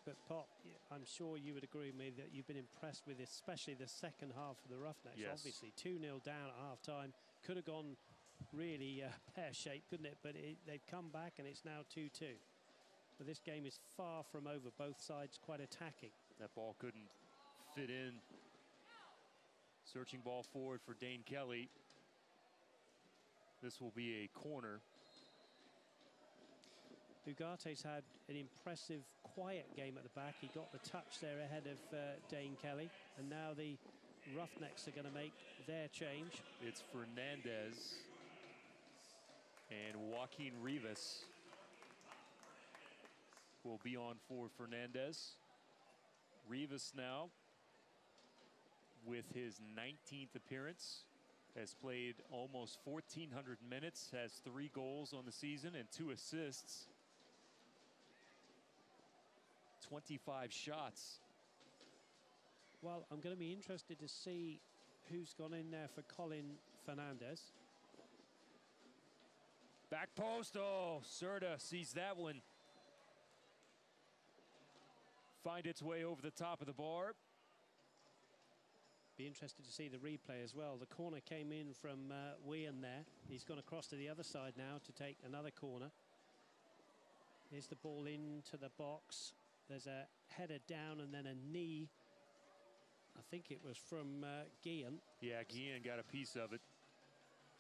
But Pop, I'm sure you would agree with me that you've been impressed with especially the second half of the Roughnecks. Yes. Obviously 2-0 down at half-time. Could have gone really pear-shaped, couldn't it? But they've come back and it's now 2-2. But this game is far from over. Both sides quite attacking. That ball couldn't fit in. Searching ball forward for Dane Kelly. This will be a corner. Ugate's had an impressive, quiet game at the back. He got the touch there ahead of Dane Kelly. And now the Roughnecks are going to make their change. It's Fernandez and Joaquin Rivas will be on for Fernandez. Rivas now with his 19th appearance, has played almost 1,400 minutes, has 3 goals on the season and 2 assists. 25 shots. Well, I'm going to be interested to see who's gone in there for Colin Fernandez. Back post, oh, Serta sees that one. Find its way over the top of the bar. Be interested to see the replay as well. The corner came in from Guillen there. He's gone across to the other side now to take another corner. Here's the ball into the box. There's a header down and then a knee. I think it was from Guillen. Yeah, Guillen got a piece of it.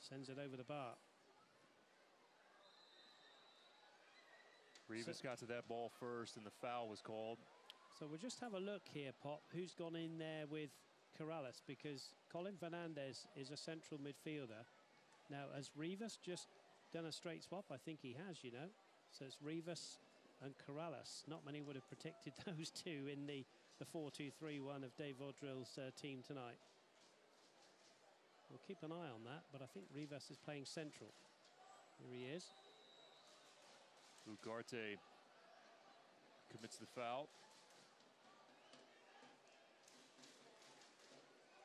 Sends it over the bar. Rivas got to that ball first and the foul was called. So we'll just have a look here, Pop, who's gone in there with Corrales, because Colin Fernandez is a central midfielder. Now, has Rivas just done a straight swap? I think he has, you know. So it's Rivas and Corrales. Not many would have predicted those two in the 4-2-3-1 of Dave Vaudrill's team tonight. We'll keep an eye on that, but I think Rivas is playing central. Here he is. Ugarte commits the foul.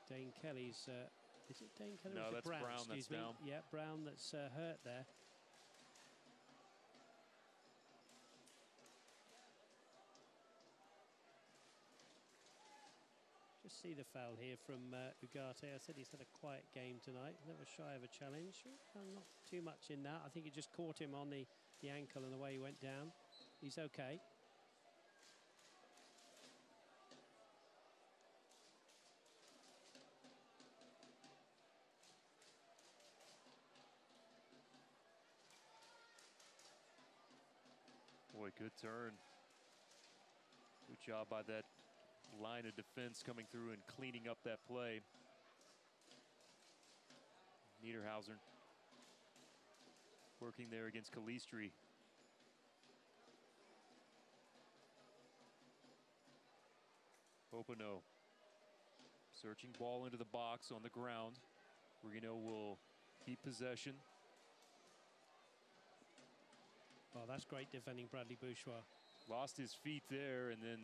Dane Kelly's, is it Dane Kelly? No, that's Brown that's down. Yeah, Brown that's hurt there. Just see the foul here from Ugarte. I said he's had a quiet game tonight. Never shy of a challenge. Well, not too much in that. I think it just caught him on the ankle and the way he went down. He's okay. Boy, good turn. Good job by that line of defense coming through and cleaning up that play. Niederhauser working there against Calistri. Opano searching ball into the box on the ground. Reno will keep possession. Oh, that's great defending, Bradley Bourgeois. Lost his feet there and then...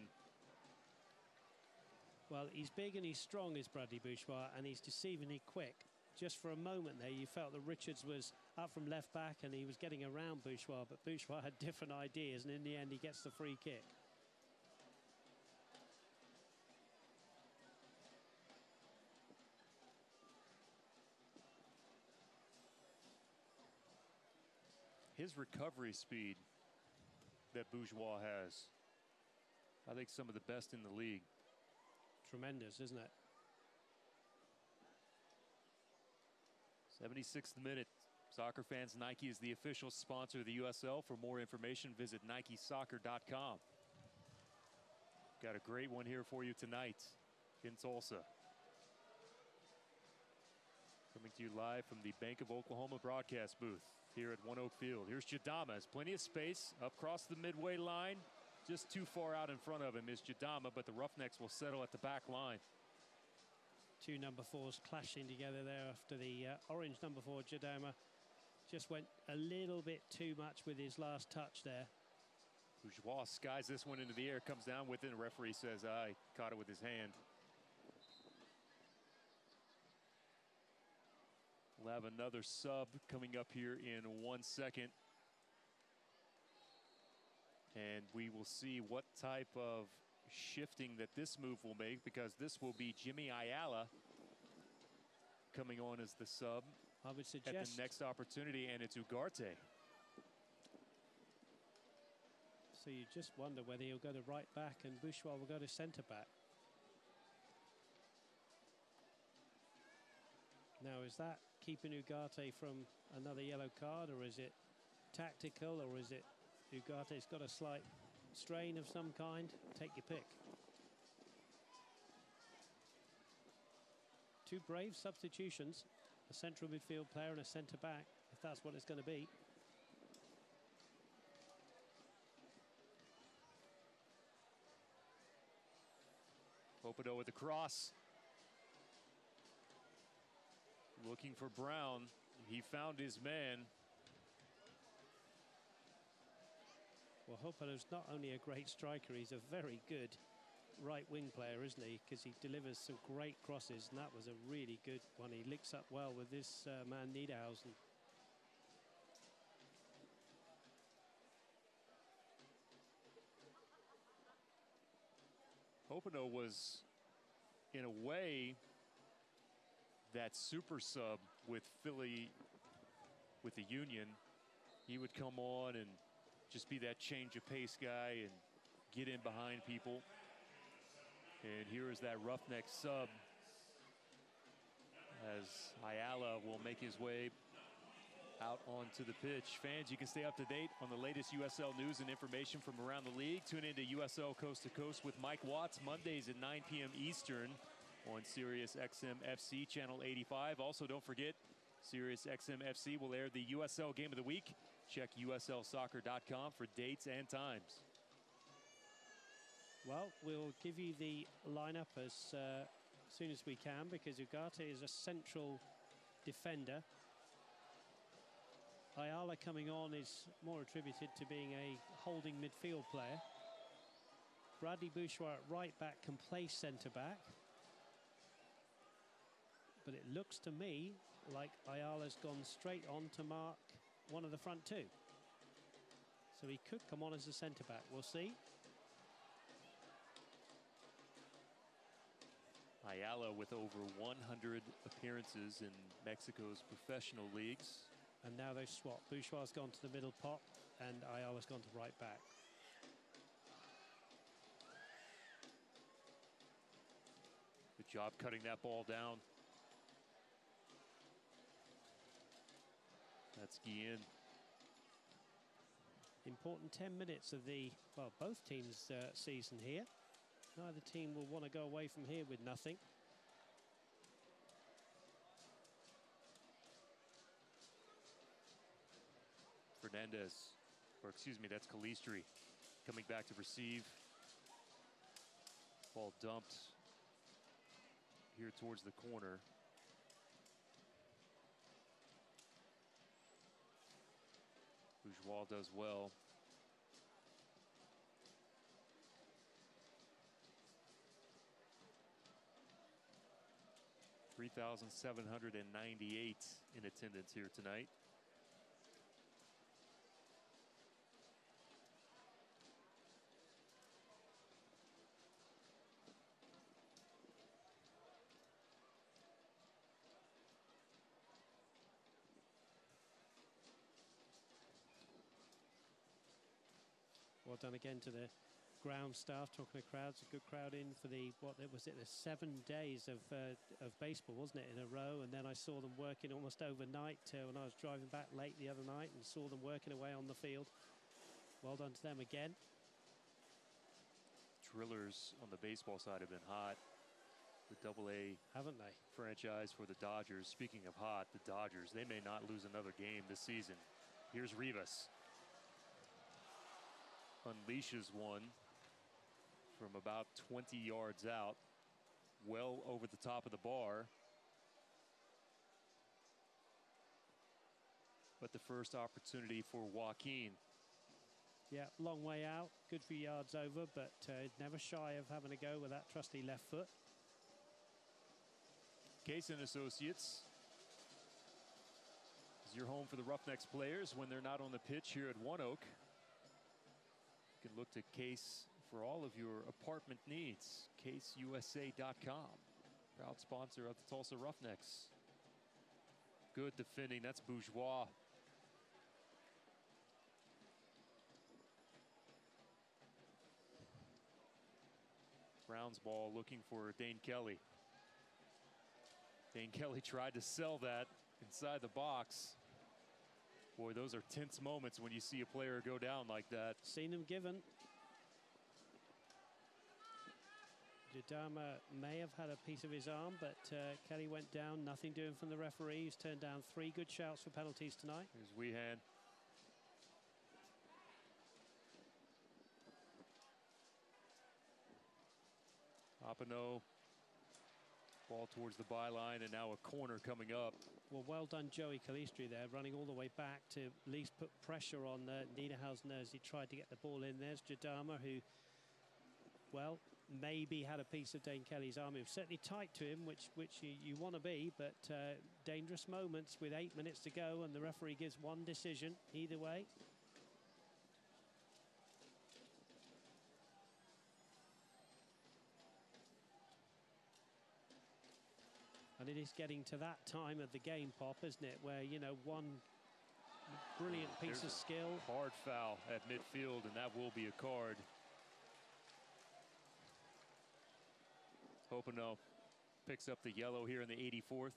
Well, he's big and he's strong, is Bradley Bourgeois, and he's deceivingly quick. Just for a moment there, you felt that Richards was up from left back and he was getting around Bourgeois, but Bourgeois had different ideas, and in the end, he gets the free kick. His recovery speed that Bourgeois has, I think some of the best in the league. Tremendous, isn't it? 76th minute, Soccer fans, Nike is the official sponsor of the USL. For more information, visit NikeSoccer.com. Got a great one here for you tonight in Tulsa. Coming to you live from the Bank of Oklahoma broadcast booth here at ONEOK Field. Here's Jadama, has plenty of space up across the midway line. Just too far out in front of him is Jadama, but the Roughnecks will settle at the back line. Two number 4s clashing together there after the orange number 4, Jadama, just went a little bit too much with his last touch there. Bourgeois skies this one into the air, comes down with it, and the referee says, I caught it with his hand. We'll have another sub coming up here in 1 second. And we will see what type of shifting that this move will make, because this will be Jimmy Ayala coming on as the sub. I would suggest at the next opportunity, and it's Ugarte. So you just wonder whether he'll go to right back and Bourgeois will go to centre back. Now, is that keeping Ugarte from another yellow card, or is it tactical, or is it Ugarte's got a slight strain of some kind? Take your pick. Two brave substitutions, a central midfield player and a centre back, if that's what it's going to be. Popedo with the cross. Looking for Brown. He found his man. Well, Hopedo's not only a great striker, he's a very good right wing player, isn't he? Because he delivers some great crosses, and that was a really good one. He links up well with this man, Niederhausen. Popedo was, in a way, that super sub with Philly, with the Union. He would come on and just be that change of pace guy and get in behind people. And here is that Roughneck sub as Ayala will make his way out onto the pitch. Fans, you can stay up to date on the latest USL news and information from around the league. Tune into USL Coast to Coast with Mike Watts Mondays at 9 p.m. Eastern on Sirius XM FC Channel 85. Also, don't forget, Sirius XM FC will air the USL Game of the Week. Check USLsoccer.com for dates and times. Well, we'll give you the lineup as soon as we can, because Ugarte is a central defender. Ayala coming on is more attributed to being a holding midfield player. Bradley Bourgeois at right back can play centre back. But it looks to me like Ayala's gone straight on to mark one of the front two. So he could come on as a centre back. We'll see. Ayala with over 100 appearances in Mexico's professional leagues. And now they've swapped. Bourgeois gone to the middle pot and Ayala's gone to right back. Good job cutting that ball down. That's Guillen. Important 10 minutes of the, well, both teams' season here. Neither team will want to go away from here with nothing. Fernandez, or excuse me, that's Calistri coming back to receive. Ball dumped here towards the corner. Bourgeois does well. $3,798 in attendance here tonight. Well done again to the ground staff, talking to crowds, a good crowd in for the, the 7 days of baseball, wasn't it, in a row? And then I saw them working almost overnight when I was driving back late the other night and saw them working away on the field. Well done to them again. Drillers on the baseball side have been hot. The AA, haven't they, franchise for the Dodgers. Speaking of hot, the Dodgers, they may not lose another game this season. Here's Rivas. Unleashes one from about 20 yards out, well over the top of the bar. But the first opportunity for Joaquin. Yeah, long way out, good few yards over, but never shy of having a go with that trusty left foot. Case and Associates is your home for the Roughnecks players when they're not on the pitch here at ONEOK. You can look to Case for all of your apartment needs. CaseUSA.com, proud sponsor of the Tulsa Roughnecks. Good defending, that's Bourgeois. Brown's ball looking for Dane Kelly. Dane Kelly tried to sell that inside the box. Boy, those are tense moments when you see a player go down like that. Seen him given. Jadama may have had a piece of his arm, but Kelly went down. Nothing doing from the referee. He's turned down 3 good shouts for penalties tonight. Here's Weehan. Opino. Ball towards the byline, and now a corner coming up. Well, well done, Joey Calistri there, running all the way back to at least put pressure on Niederhausen as he tried to get the ball in. There's Jadama, who, well, maybe had a piece of Dane Kelly's arm. It was certainly tight to him, which you want to be, but dangerous moments with 8 minutes to go, and the referee gives one decision either way. And it is getting to that time of the game, Pop, isn't it? Where, you know, one brilliant piece of skill. Hard foul at midfield, and that will be a card. Opino picks up the yellow here in the 84th.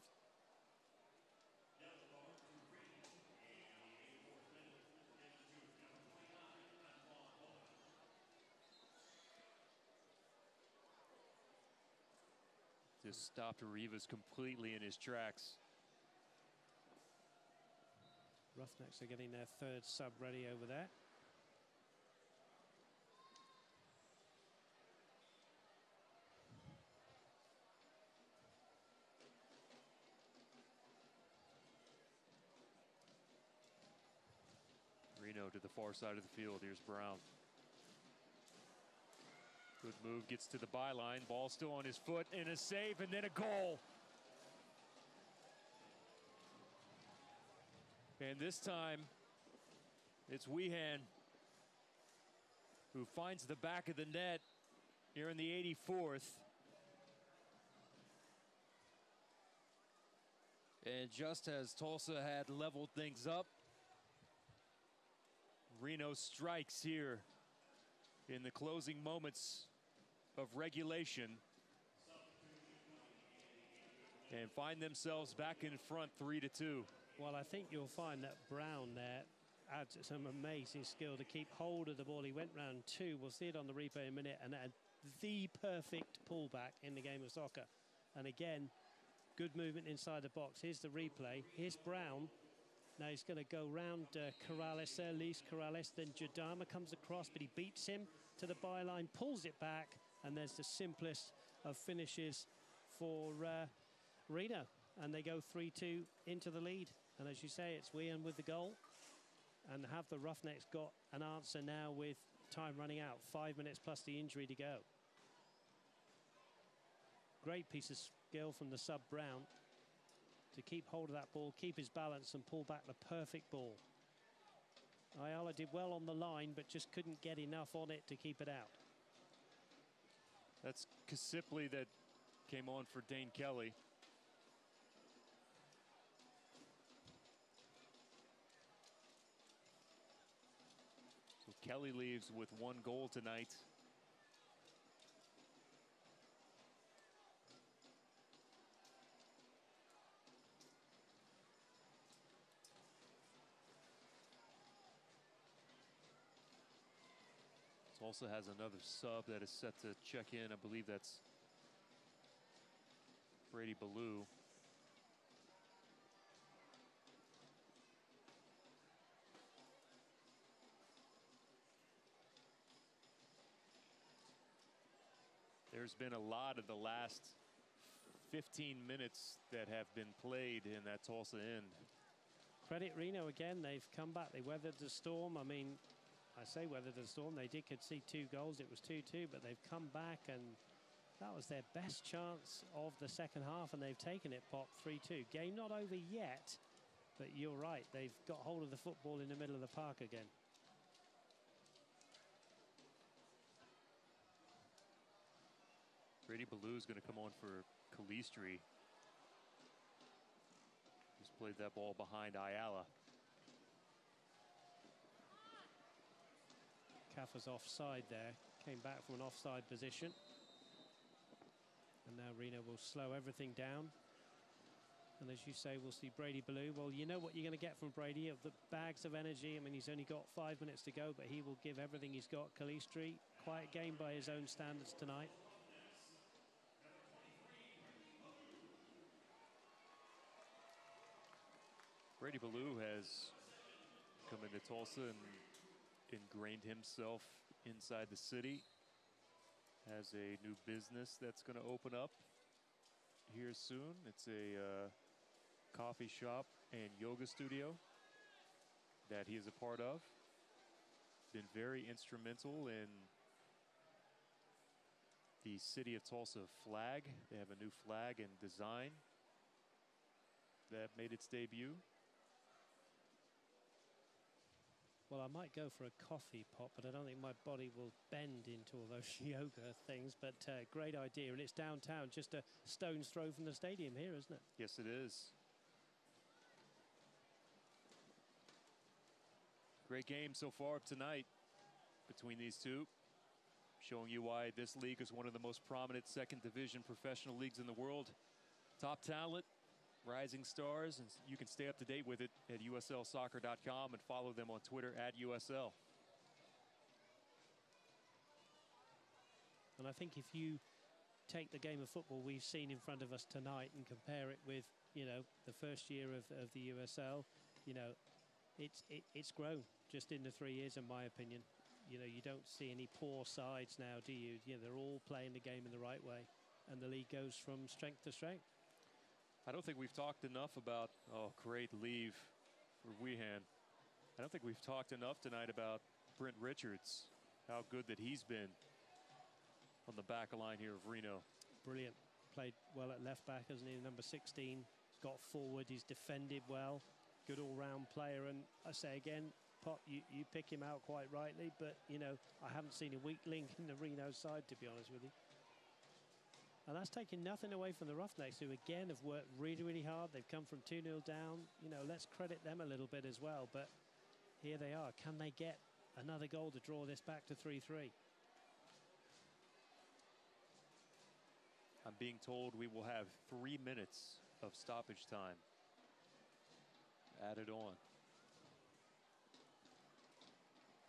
Just stopped Rivas completely in his tracks. Roughnecks are getting their 3rd sub ready over there. Reno to the far side of the field. Here's Brown. Good move, gets to the byline. Ball still on his foot, and a save, and then a goal. And this time, it's Weehan who finds the back of the net here in the 84th. And just as Tulsa had leveled things up, Reno strikes here in the closing moments of regulation and find themselves back in front 3-2. Well, I think you'll find that Brown there adds some amazing skill to keep hold of the ball. He went round 2. We'll see it on the replay in a minute, and had the perfect pullback in the game of soccer. And again, good movement inside the box. Here's the replay. Here's Brown. Now he's going to go round Corrales there, Luis Corrales. Then Jadama comes across, but he beats him to the byline, pulls it back, and there's the simplest of finishes for Reno. And they go 3-2 into the lead. And as you say, it's Weehan with the goal. And have the Roughnecks got an answer now with time running out? 5 minutes plus the injury to go. Great piece of skill from the sub Brown to keep hold of that ball, keep his balance, and pull back the perfect ball. Ayala did well on the line, but just couldn't get enough on it to keep it out. That's Kasipli that came on for Dane Kelly. So Kelly leaves with 1 goal tonight Tulsa has another sub that is set to check in. I believe that's Brady Ballou. There's been a lot of the last 15 minutes that have been played in that Tulsa end. Credit Reno again. They've come back. They weathered the storm. I mean, I say weathered the storm. They did concede 2 goals. It was 2-2, but they've come back, and that was their best chance of the second half, and they've taken it, Pop, 3-2. Game not over yet, but you're right. They've got hold of the football in the middle of the park again. Brady Ballou is going to come on for Calistri. Just played that ball behind Ayala. Katha's offside there. Came back from an offside position. And now Reno will slow everything down. And as you say, we'll see Brady Ballou. Well, you know what you're going to get from Brady, of the bags of energy. I mean, he's only got 5 minutes to go, but he will give everything he's got. Calistri, quiet game by his own standards tonight. Brady Ballou has come into Tulsa and ingrained himself inside the city. Has a new business that's going to open up here soon. It's a coffee shop and yoga studio that he is a part of. Been very instrumental in the City of Tulsa flag. They have a new flag and design that made its debut. Well, I might go for a coffee, Pop, but I don't think my body will bend into all those yoga things. But great idea, and it's downtown, just a stone's throw from the stadium here, isn't it? Yes, it is. Great game so far tonight between these two, showing you why this league is one of the most prominent second division professional leagues in the world. Top talent, rising stars, and you can stay up to date with it at uslsoccer.com and follow them on Twitter at USL. And I think if you take the game of football we've seen in front of us tonight and compare it with, you know, the first year of the USL, you know, it's grown just in the 3 years, in my opinion. You know, you don't see any poor sides now, do you? You know, they're all playing the game in the right way, and the league goes from strength to strength. I don't think we've talked enough about, oh, great leave for Weehan. I don't think we've talked enough tonight about Brent Richards, how good that he's been on the back line here of Reno. Brilliant. Played well at left back, hasn't he? Number 16. He's got forward. He's defended well. Good all-round player. And I say again, Pop, you pick him out quite rightly, but, you know, I haven't seen a weak link in the Reno side, to be honest with you. And that's taking nothing away from the Roughnecks, who again have worked really, really hard. They've come from 2-0 down. You know, let's credit them a little bit as well. But here they are. Can they get another goal to draw this back to 3-3? I'm being told we will have 3 minutes of stoppage time added on.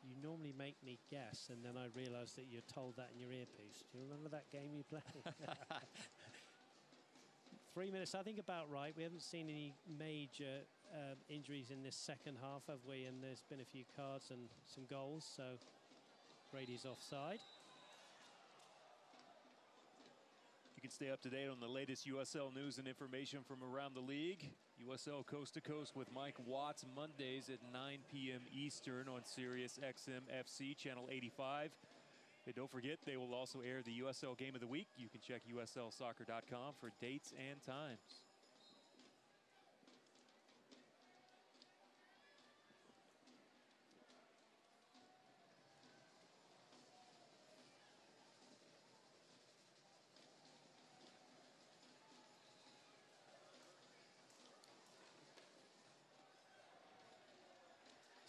You normally make me guess, and then I realize that you're told that in your earpiece. Do you remember that game you played? 3 minutes, I think about right. We haven't seen any major injuries in this second half, have we? And there's been a few cards and some goals, so Brady's offside. You can stay up to date on the latest USL news and information from around the league. USL Coast to Coast with Mike Watts, Mondays at 9 p.m. Eastern on Sirius XM FC, Channel 85. And don't forget, they will also air the USL Game of the Week. You can check uslsoccer.com for dates and times.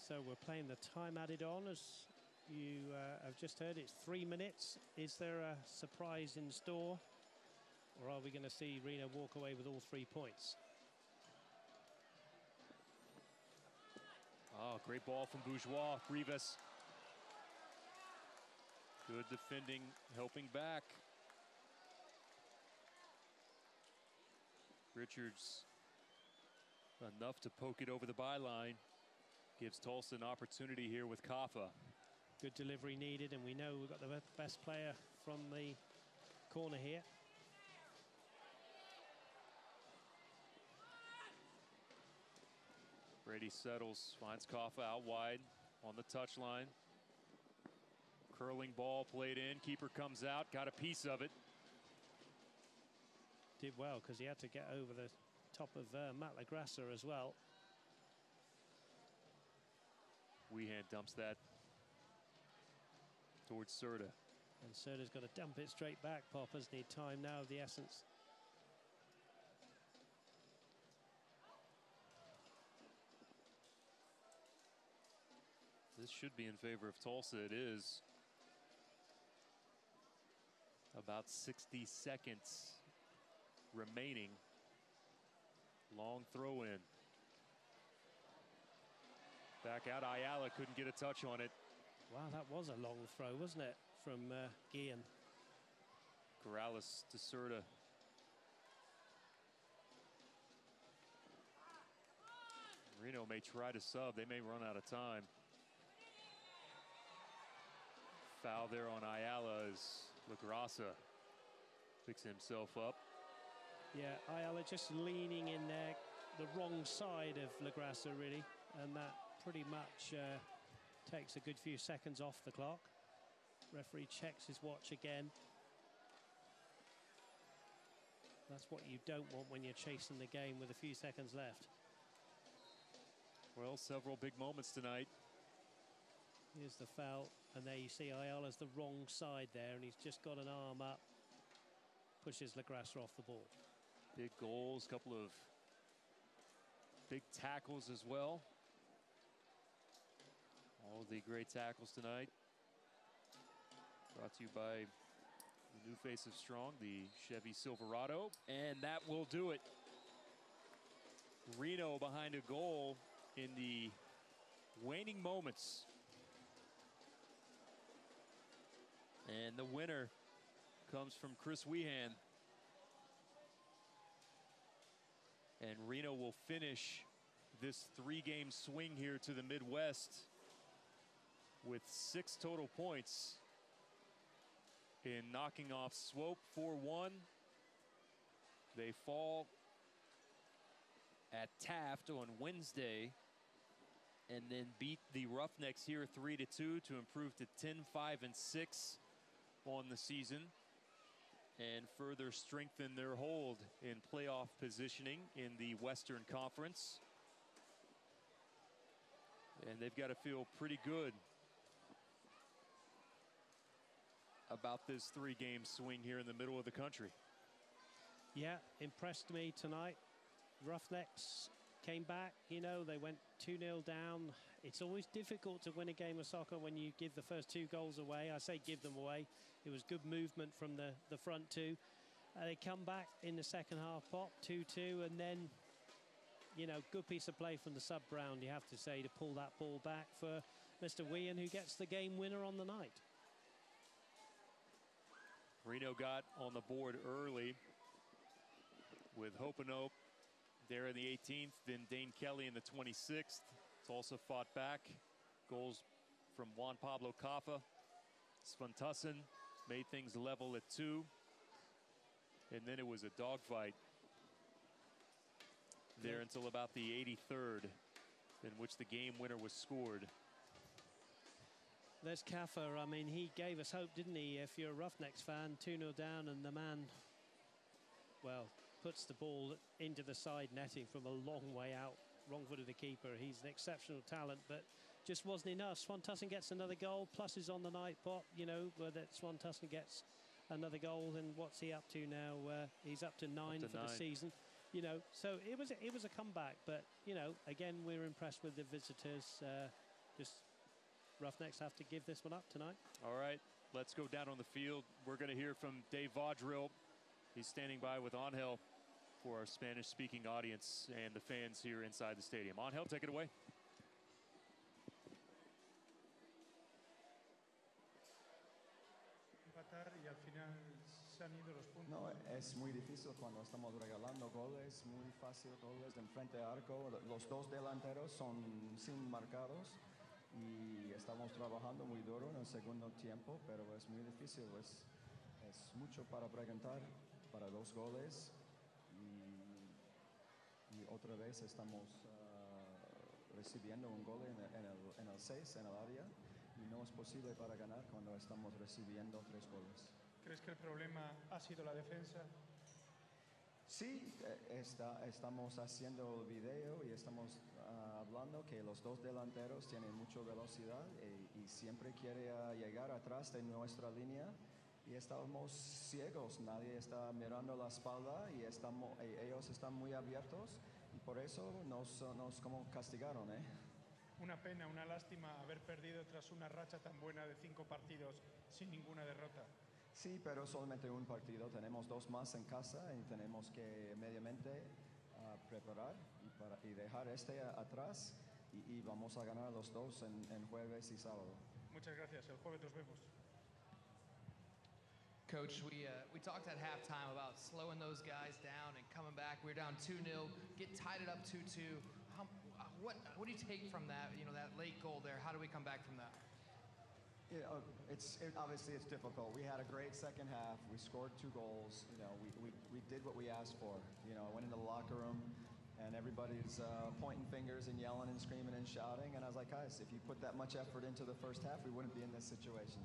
So we're playing the time added on, as you have just heard. It's 3 minutes. Is there a surprise in store, or are we going to see Reno walk away with all 3 points? Oh, great ball from Bourgeois. Rivas. Good defending, helping back. Richards enough to poke it over the byline. Gives Tulsa an opportunity here with Katha. Good delivery needed, and we know we've got the best player from the corner here. Brady settles, finds Katha out wide on the touchline. Curling ball played in, keeper comes out, got a piece of it. Did well because he had to get over the top of Matt LaGrassa as well. Weehan dumps that towards Serta. And Serta's got to dump it straight back. Poppers need time now of the essence. This should be in favor of Tulsa. It is. About 60 seconds remaining. Long throw in. Back out, Ayala couldn't get a touch on it. Wow, that was a long throw, wasn't it, from Guillen? Corrales to Serta. Reno may try to sub. They may run out of time. Foul there on Ayala as LaGrassa picks himself up. Yeah, Ayala just leaning in there, the wrong side of LaGrassa, really, and that pretty much takes a good few seconds off the clock. Referee checks his watch again. That's what you don't want when you're chasing the game with a few seconds left. Well, several big moments tonight. Here's the foul, and there you see Ayala's the wrong side there, and he's just got an arm up. Pushes LaGrassa off the ball. Big goals, couple of big tackles as well. All the great tackles tonight. Brought to you by the new face of Strong, the Chevy Silverado. And that will do it. Reno behind a goal in the waning moments. And the winner comes from Chris Weehan. And Reno will finish this three-game swing here to the Midwest with 6 total points in knocking off Swope 4-1. They fall at Taft on Wednesday and then beat the Roughnecks here 3-2 to improve to 10-5-6 on the season and further strengthen their hold in playoff positioning in the Western Conference. And they've got to feel pretty good about this 3-game swing here in the middle of the country. Yeah, impressed me tonight. Roughnecks came back, you know, they went 2-0 down. It's always difficult to win a game of soccer when you give the first 2 goals away. I say give them away. It was good movement from the front 2. They come back in the second half, Pop, 2-2, and then, you know, good piece of play from the sub Brown, you have to say, to pull that ball back for Mr. Weehan, who gets the game winner on the night. Reno got on the board early with ONEOK there in the 18th, then Dane Kelly in the 26th. Tulsa fought back. Goals from Juan Pablo Katha. Svantusson made things level at 2. And then it was a dogfight there until about the 83rd, in which the game winner was scored. There's Katha. I mean, he gave us hope, didn't he? If you're a Roughnecks fan, 2-0 down, and the man, well, puts the ball into the side netting from a long way out. Wrong foot of the keeper. He's an exceptional talent, but just wasn't enough. Svantusson gets another goal. Pluses on the night, Pop. You know, where that Svantusson gets another goal, and what's he up to now? He's up to 9 for the season. You know, so it was a comeback, but you know, again, we're impressed with the visitors. Just Roughnecks have to give this one up tonight. All right, let's go down on the field. We're going to hear from Dave Vaudril. He's standing by with Angel for our Spanish-speaking audience and the fans here inside the stadium. Angel, take it away. empatar y al final se han ido los puntos. No, es muy difícil cuando estamos regalando goles, muy fácil goles de enfrente de arco. Los dos delanteros son sin marcados y estamos trabajando muy duro en el segundo tiempo, pero es muy difícil. Es mucho para preguntar, para 2 goles y otra vez estamos recibiendo un gol en el 6, en el área, y no es posible para ganar cuando estamos recibiendo 3 goles. ¿Crees que el problema ha sido la defensa? Sí, estamos haciendo el video y estamos hablando que los dos delanteros tienen mucha velocidad y siempre quiere llegar atrás de nuestra línea y estamos ciegos, nadie está mirando la espalda y ellos están muy abiertos y por eso nos como castigaron. Una pena, una lástima haber perdido tras una racha tan buena de 5 partidos sin ninguna derrota. Sí, pero solamente un partido. Tenemos 2 más en casa y tenemos que mediamente preparar y dejar atrás y vamos a ganar los 2 en jueves y sábado. Muchas gracias. El jueves nos vemos. Coach, we talked at halftime about slowing those guys down and coming back. We were down 2-0, get tied it up 2-2. What do you take from that? You know, that late goal there. How do we come back from that? Obviously it's difficult. We had a great second half. We scored 2 goals. You know, we did what we asked for. You know, I went into the locker room and everybody's pointing fingers and yelling and screaming and shouting. And I was like, guys, if you put that much effort into the first half, we wouldn't be in this situation.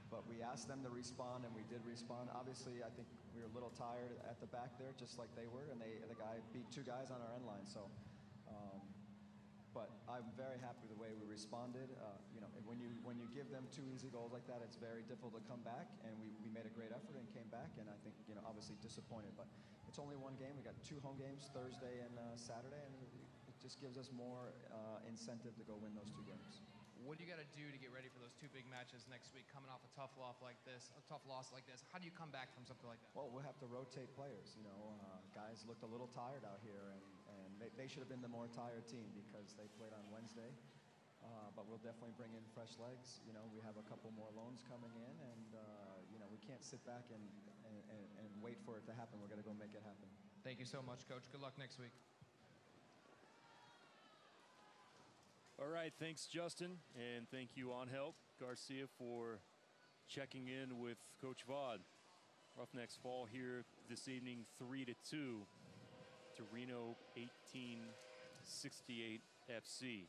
But we asked them to respond and we did respond. Obviously, I think we were a little tired at the back there, just like they were. And the guy beat 2 guys on our end line. But I'm very happy with the way we responded. You know, when you give them 2 easy goals like that, it's very difficult to come back. And we made a great effort and came back. And I think, you know, obviously disappointed. But it's only 1 game. We got 2 home games, Thursday and Saturday. And it just gives us more incentive to go win those 2 games. What do you got to do to get ready for those 2 big matches next week, coming off a tough loss like this? How do you come back from something like that? Well, we'll have to rotate players. You know, guys looked a little tired out here, and they should have been the more tired team because they played on Wednesday. But we'll definitely bring in fresh legs. You know, we have a couple more loans coming in, and you know, we can't sit back and wait for it to happen. We're going to go make it happen. Thank you so much, Coach. Good luck next week. All right, thanks, Justin, and thank you, Angel Garcia, for checking in with Coach Vaughn. Roughnecks fall here this evening 3-2 to Reno 1868 FC.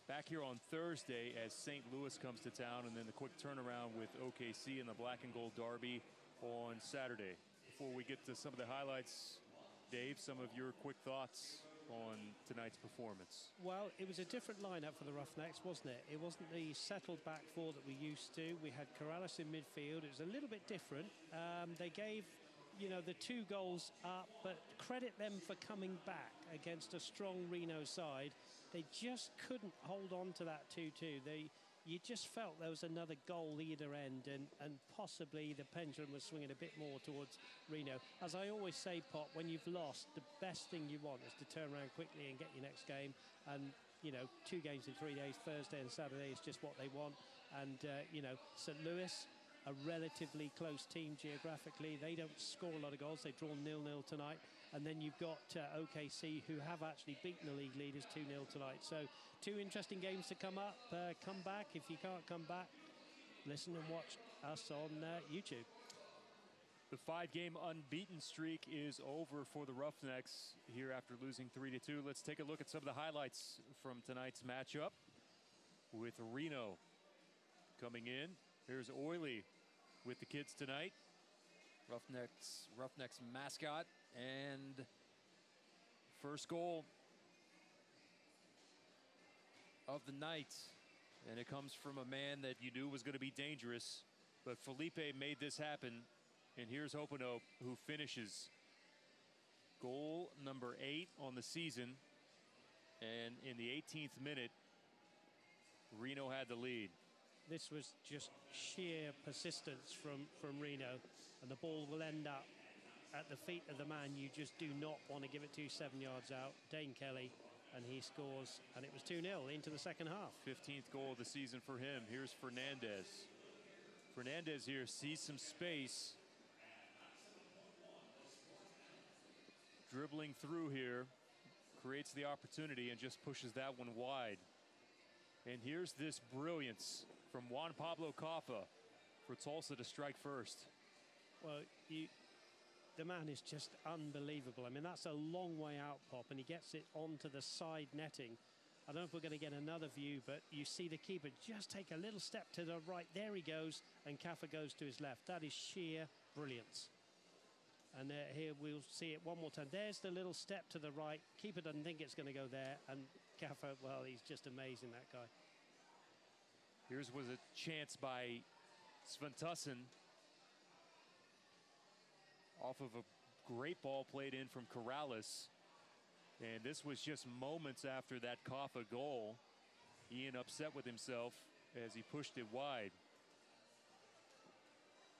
Back here on Thursday as St. Louis comes to town, and then the quick turnaround with OKC and the black and gold derby on Saturday. Before we get to some of the highlights, Dave, some of your quick thoughts on tonight's performance. Well, it was a different lineup for the Roughnecks, wasn't it? It wasn't the settled back 4 that we used to. We had Corrales in midfield. It was a little bit different. They gave, you know, the 2 goals up, but credit them for coming back against a strong Reno side. They just couldn't hold on to that 2-2. You just felt there was another goal either end, and possibly the pendulum was swinging a bit more towards Reno. As I always say, Pop, when you've lost, the best thing you want is to turn around quickly and get your next game. And, you know, 2 games in 3 days, Thursday and Saturday, is just what they want. And, you know, St. Louis, a relatively close team geographically. They don't score a lot of goals. They've drawn 0-0 tonight. And then you've got OKC, who have actually beaten the league leaders 2-0 tonight. So 2 interesting games to come up. Come back. If you can't come back, listen and watch us on YouTube. The 5-game unbeaten streak is over for the Roughnecks here after losing 3-2. Let's take a look at some of the highlights from tonight's matchup with Reno coming in. Here's Oily with the kids tonight. Roughnecks mascot, and first goal of the night, and it comes from a man that you knew was going to be dangerous, but Felipe made this happen, and here's ONEOK, who finishes. Goal number 8 on the season, and in the 18th minute, Reno had the lead. This was just sheer persistence from Reno, and the ball will end up at the feet of the man you just do not want to give it to 7 yards out, Dane Kelly, and he scores, and it was 2-0 into the second half. 15th goal of the season for him. Here's Fernandez. Fernandez here sees some space. Dribbling through here, creates the opportunity and just pushes that one wide. And here's this brilliance from Juan Pablo Katha for Tulsa to strike first. Well, the man is just unbelievable. I mean, that's a long way out, Pop, and he gets it onto the side netting. I don't know if we're going to get another view, but you see the keeper just take a little step to the right. There he goes, and Katha goes to his left. That is sheer brilliance. And here we'll see it one more time. There's the little step to the right. Keeper doesn't think it's going to go there, and Katha, well, he's just amazing, that guy. Here's was a chance by Fernandez off of a great ball played in from Corrales. And this was just moments after that Katha goal. Ian upset with himself as he pushed it wide.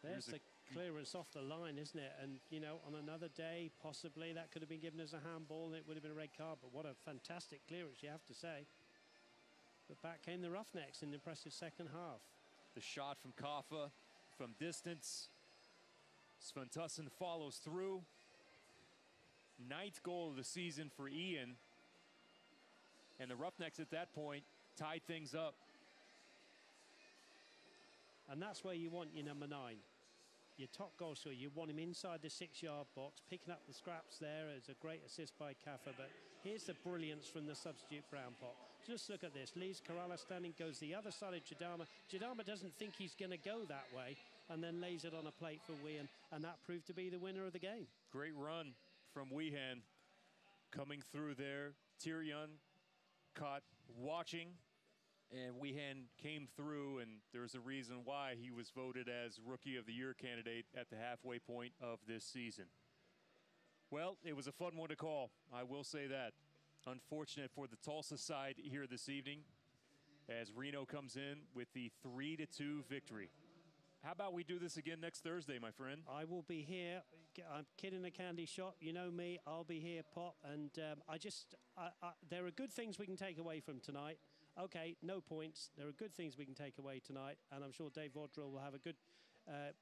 There's the clearance off the line, isn't it? And, you know, on another day, possibly that could have been given as a handball and it would have been a red card. But what a fantastic clearance, you have to say. But back came the Roughnecks in the impressive second half. The shot from Katha from distance. Fernandez follows through. 9th goal of the season for Ian. And the Roughnecks at that point tied things up. And that's where you want your number 9. Your top goal scorer, you want him inside the 6-yard box, picking up the scraps there. It's a great assist by Katha, but here's the brilliance from the substitute Brown Pot. Just look at this. Leaves Corrales standing, goes the other side of Jadama. Jadama doesn't think he's going to go that way, and then lays it on a plate for Weehan, and that proved to be the winner of the game. Great run from Weehan coming through there. Tyrion caught watching, and Weehan came through, and there's a reason why he was voted as Rookie of the Year candidate at the halfway point of this season. Well, it was a fun one to call, I will say that. Unfortunate for the Tulsa side here this evening as Reno comes in with the 3-2 victory. How about we do this again next Thursday, my friend? I will be here. I'm kid in a candy shop. You know me. I'll be here, Pop. And there are good things we can take away from tonight. Okay, no points. There are good things we can take away tonight. And I'm sure Dave Vaudreuil will have a good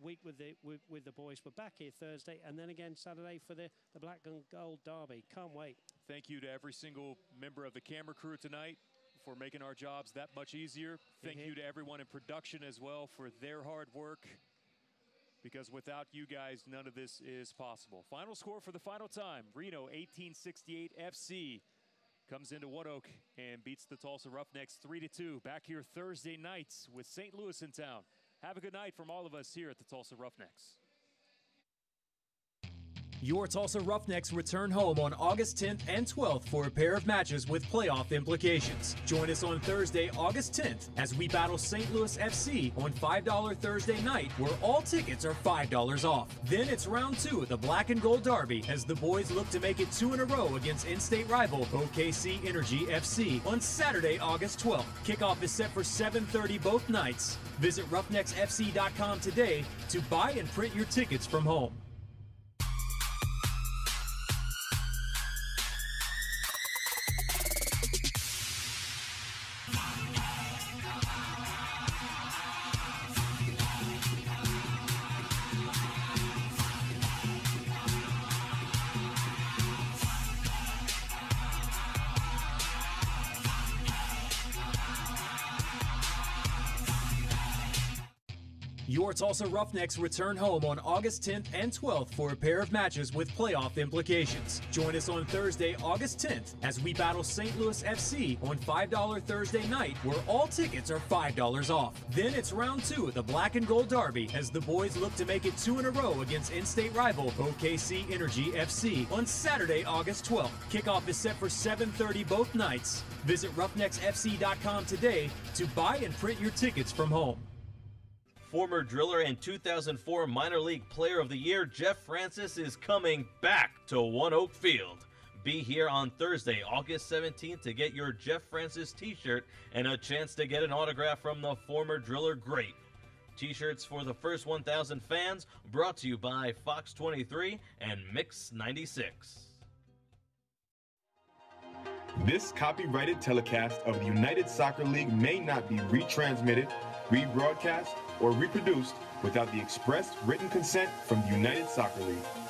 week with the boys. We're back here Thursday and then again Saturday for the Black and Gold Derby. Can't wait. Thank you to every single member of the camera crew tonight for making our jobs that much easier. Thank you to everyone in production as well for their hard work, because without you guys, none of this is possible. Final score for the final time. Reno 1868 FC comes into ONEOK and beats the Tulsa Roughnecks 3-2. Back here Thursday nights with St. Louis in town. Have a good night from all of us here at the Tulsa Roughnecks. Your Tulsa Roughnecks return home on August 10th and 12th for a pair of matches with playoff implications. Join us on Thursday, August 10th as we battle St. Louis FC on $5 Thursday night, where all tickets are $5 off. Then it's round 2 of the Black and Gold Derby as the boys look to make it 2 in a row against in-state rival OKC Energy FC on Saturday, August 12th. Kickoff is set for 7:30 both nights. Visit roughnecksfc.com today to buy and print your tickets from home. Your Tulsa Roughnecks return home on August 10th and 12th for a pair of matches with playoff implications. Join us on Thursday, August 10th as we battle St. Louis FC on $5 Thursday night, where all tickets are $5 off. Then it's round 2 of the Black and Gold Derby as the boys look to make it 2 in a row against in-state rival OKC Energy FC on Saturday, August 12th. Kickoff is set for 7:30 both nights. Visit roughnecksfc.com today to buy and print your tickets from home. Former driller and 2004 Minor League Player of the Year Jeff Francis is coming back to ONEOK Field. Be here on Thursday, August 17th to get your Jeff Francis t-shirt and a chance to get an autograph from the former driller great. T-shirts for the first 1,000 fans brought to you by Fox 23 and Mix 96. This copyrighted telecast of the United Soccer League may not be retransmitted rebroadcast, or reproduced without the express written consent from the United Soccer League.